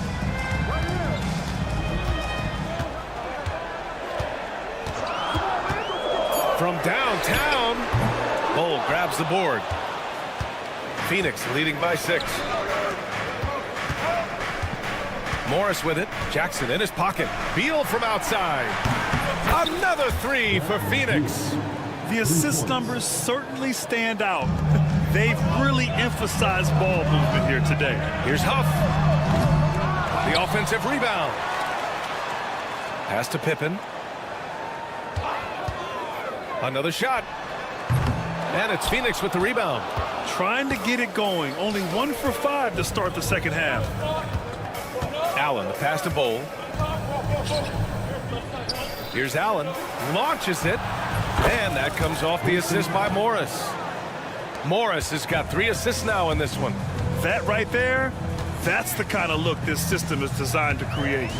From downtown, Bol grabs the board. Phoenix leading by 6. Morris with it. Jackson in his pocket. Beal from outside. Another 3 for Phoenix. The assist numbers certainly stand out. They've really emphasized ball movement here today. Here's Huff. The offensive rebound. Pass to Pippen. Another shot. And it's Phoenix with the rebound. Trying to get it going. Only 1 for 5 to start the second half. Allen, the pass to Bowl. Here's Allen. Launches it. And that comes off the assist by Morris. Morris has got 3 assists now in this one. That right there, that's the kind of look this system is designed to create.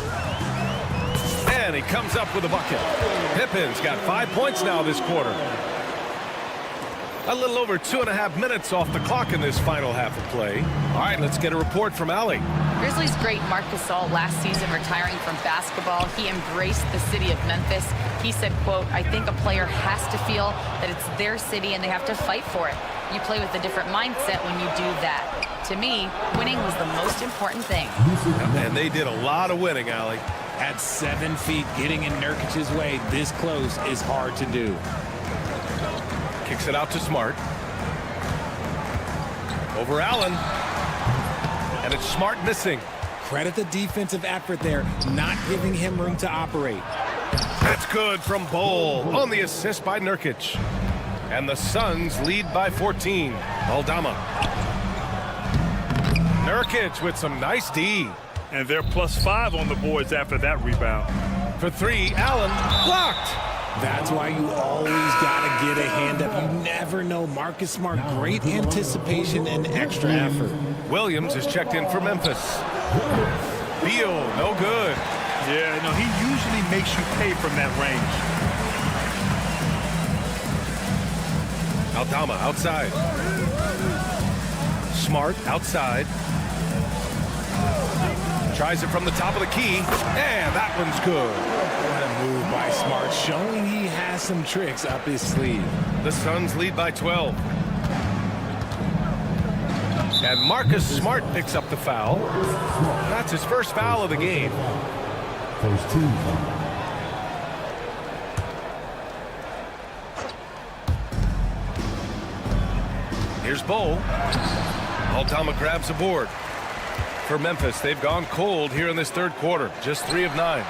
And he comes up with a bucket. Pippen's got 5 points now this quarter. A little over 2.5 minutes off the clock in this final half of play. All right, let's get a report from Allie. Grizzlies great Marc Gasol last season retiring from basketball. He embraced the city of Memphis. He said, quote, "I think a player has to feel that it's their city and they have to fight for it. You play with a different mindset when you do that. To me, winning was the most important thing." And they did a lot of winning, Allie. At 7 feet, getting in Nurkic's way this close is hard to do. Kicks it out to Smart. Over Allen. And it's Smart missing. Credit the defensive effort there, not giving him room to operate. That's good from Bowl on the assist by Nurkic. And the Suns lead by 14. Aldama. Nurkic with some nice D. And they're +5 on the boards after that rebound. For 3, Allen blocked. That's why you always got to get a hand up. You never know. Marcus Smart, great anticipation and extra effort. Williams is checked in for Memphis. Beal, no good. Yeah, no, he usually makes you pay from that range. Aldama outside. Smart outside. Tries it from the top of the key. And that one's good. What a move by Smart, showing he has some tricks up his sleeve. The Suns lead by 12. And Marcus Smart picks up the foul. That's his first foul of the game. First team foul. Here's Bowl. Aldama grabs a board. For Memphis, they've gone cold here in this third quarter. Just 3 of 9.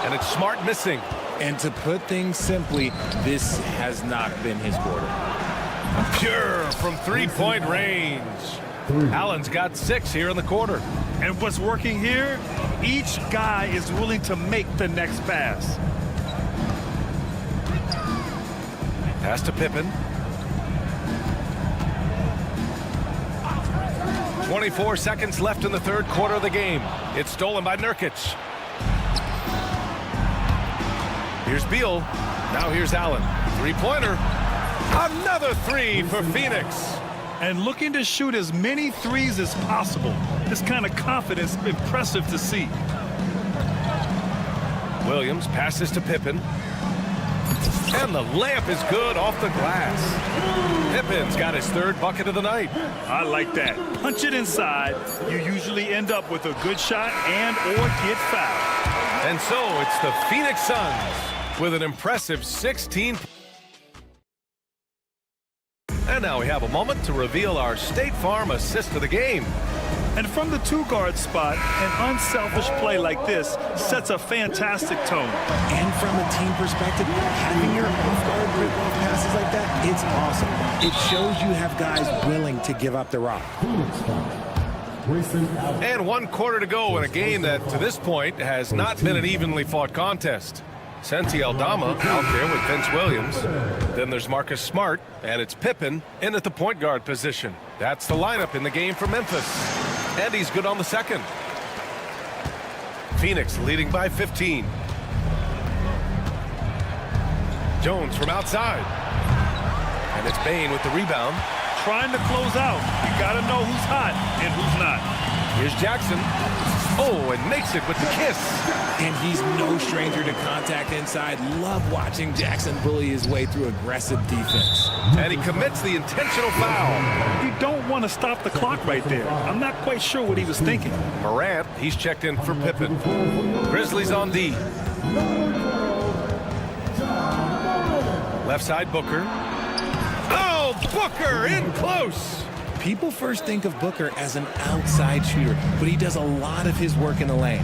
And it's Smart missing. And to put things simply, this has not been his quarter. Pure from 3-point range. Allen's got 6 here in the quarter. And what's working here, each guy is willing to make the next pass. Pass to Pippen. 24 seconds left in the third quarter of the game. It's stolen by Nurkic. Here's Beal. Now here's Allen. 3-pointer. Another 3 for Phoenix. And looking to shoot as many threes as possible. This kind of confidence, impressive to see. Williams passes to Pippen. And the layup is good off the glass. Pippen's got his 3rd bucket of the night. I like that. Punch it inside. You usually end up with a good shot and or get fouled. And so it's the Phoenix Suns with an impressive 16. And now we have a moment to reveal our State Farm assist of the game. And from the 2-guard spot, an unselfish play like this sets a fantastic tone. And from a team perspective, having your off-guard rip-off passes like that, it's awesome. It shows you have guys willing to give up the rock. And 1 quarter to go in a game that, to this point, has not been an evenly fought contest. Santi Aldama out there with Vince Williams. Then there's Marcus Smart, and it's Pippen in at the point guard position. That's the lineup in the game for Memphis. And he's good on the second. Phoenix leading by 15. Jones from outside. And it's Bane with the rebound. Trying to close out. You got to know who's hot and who's not. Here's Jackson. Oh, and makes it with the kiss. And he's no stranger to contact inside. Love watching Jackson bully his way through aggressive defense. And he commits the intentional foul. You don't want to stop the clock right there. I'm not quite sure what he was thinking. Morant, he's checked in for Pippen. Grizzlies on D. Left side, Booker. Oh, Booker in close. People first think of Booker as an outside shooter, but he does a lot of his work in the lane.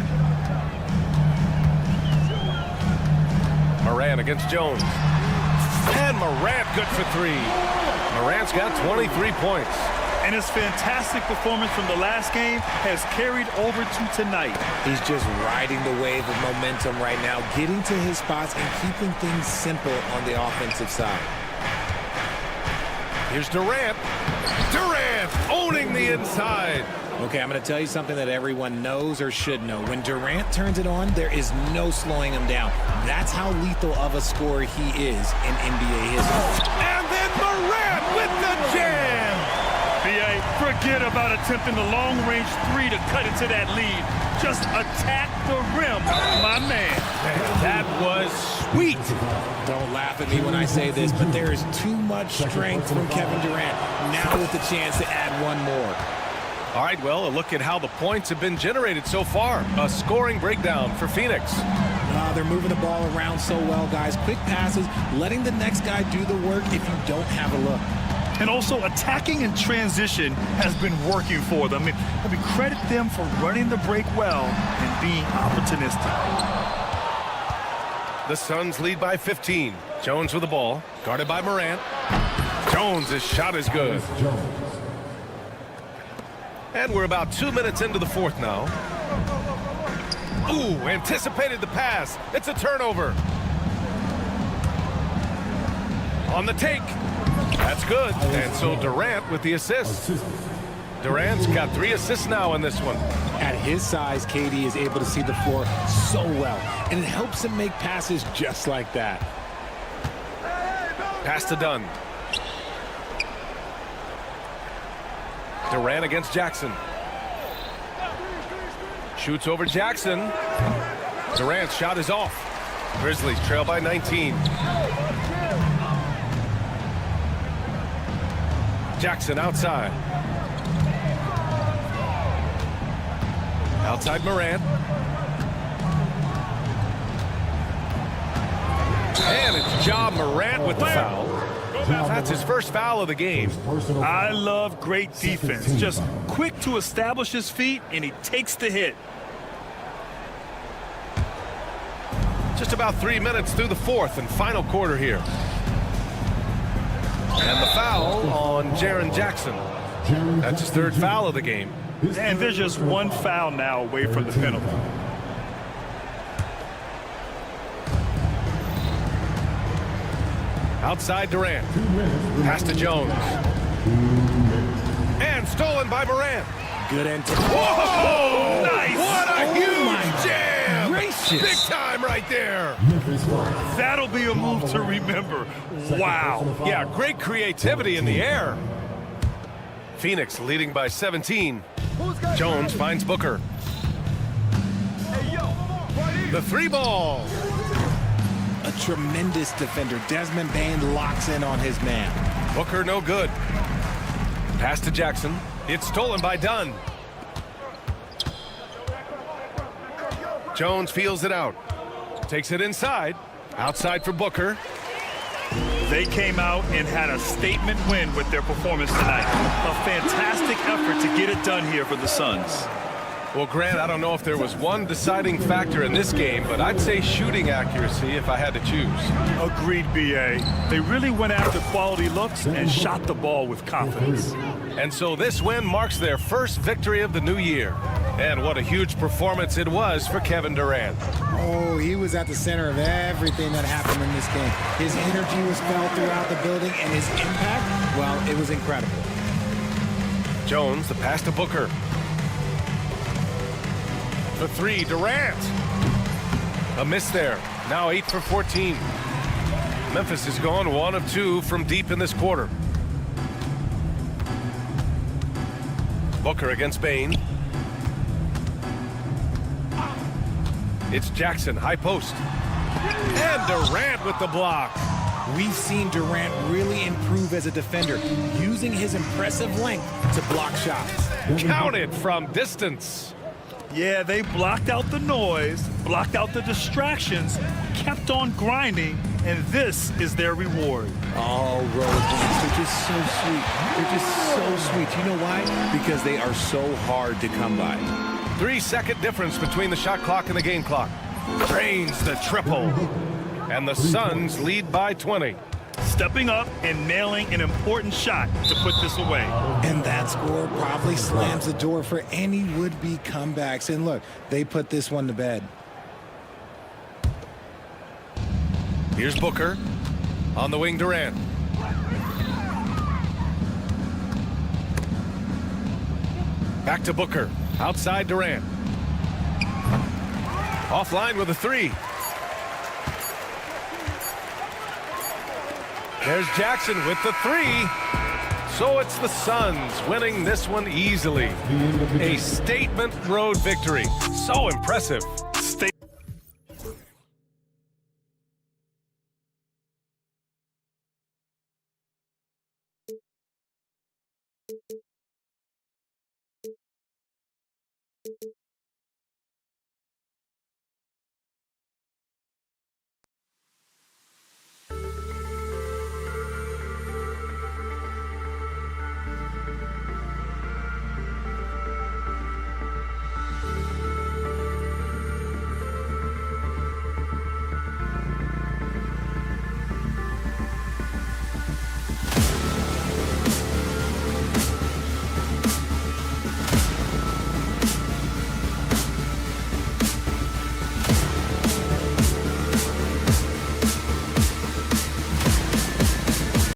Morant against Jones. And Morant good for 3. Morant's got 23 points. And his fantastic performance from the last game has carried over to tonight. He's just riding the wave of momentum right now, getting to his spots and keeping things simple on the offensive side. Here's Durant. Durant owning the inside. Okay, I'm going to tell you something that everyone knows or should know. When Durant turns it on, there is no slowing him down. That's how lethal of a scorer he is in NBA history. And then Morant with the jam. B.A., forget about attempting the long-range 3 to cut into that lead. Just attack the rim, my man. That was sweet. Don't laugh at me when I say this, but there is too much strength from Kevin Durant. Now with the chance to add one more. All right, well, a look at how the points have been generated so far. A scoring breakdown for Phoenix. They're moving the ball around so well, guys. Quick passes, letting the next guy do the work if you don't have a look. And also attacking in transition has been working for them. I mean, credit them for running the break well and being opportunistic. The Suns lead by 15. Jones with the ball, guarded by Morant. Jones' shot is good. And we're about 2 minutes into the fourth now. Ooh, anticipated the pass. It's a turnover. On the take. That's good. And so Durant with the assist. Durant's got 3 assists now in this one. At his size, KD is able to see the floor so well, and it helps him make passes just like that. Pass to Dunn. Durant against Jackson. Shoots over Jackson. Durant's shot is off. Grizzlies trail by 19. Jackson outside. Outside Morant. And it's Ja Morant with the foul. That's his first foul of the game. I love great defense. Just quick to establish his feet, and he takes the hit. Just about 3 minutes through the fourth and final quarter here. And the foul on Jaren Jackson. That's his 3rd foul of the game. And there's just 1 foul now away from the penalty. Outside Durant. Pass to Jones. And stolen by Morant. Good end. Whoa! Nice! What a huge jam! Gracious. Big time right there. That'll be a move to remember. Wow. Yeah, great creativity in the air. Phoenix leading by 17. Jones finds Booker. The 3 ball. A tremendous defender. Desmond Bane locks in on his man. Booker no good. Pass to Jackson. It's stolen by Dunn. Jones feels it out. Takes it inside. Outside for Booker. They came out and had a statement win with their performance tonight. A fantastic effort to get it done here for the Suns. Well, Grant, I don't know if there was one deciding factor in this game, but I'd say shooting accuracy if I had to choose. Agreed, B.A. They really went after quality looks and shot the ball with confidence. And so this win marks their first victory of the new year. And what a huge performance it was for Kevin Durant. Oh, he was at the center of everything that happened in this game. His energy was felt throughout the building, and his impact, well, it was incredible. Jones, the pass to Booker. The 3, Durant. A miss there. Now 8 for 14. Memphis has gone 1 of 2 from deep in this quarter. Booker against Bane. It's Jackson, high post. And Durant with the block. We've seen Durant really improve as a defender, using his impressive length to block shots. Counted from distance. Yeah, they blocked out the noise, blocked out the distractions, kept on grinding, and this is their reward. Oh, road games, they're just so sweet. They're just so sweet. You know why? Because they are so hard to come by. 3-second difference between the shot clock and the game clock. Drains the triple. And the Suns lead by 20. Stepping up and nailing an important shot to put this away. And that score probably slams the door for any would-be comebacks. And look, they put this one to bed. Here's Booker. On the wing, Durant. Back to Booker. Outside Durant. Offline with a three. There's Jackson with the three. So it's the Suns winning this one easily. A statement road victory. So impressive.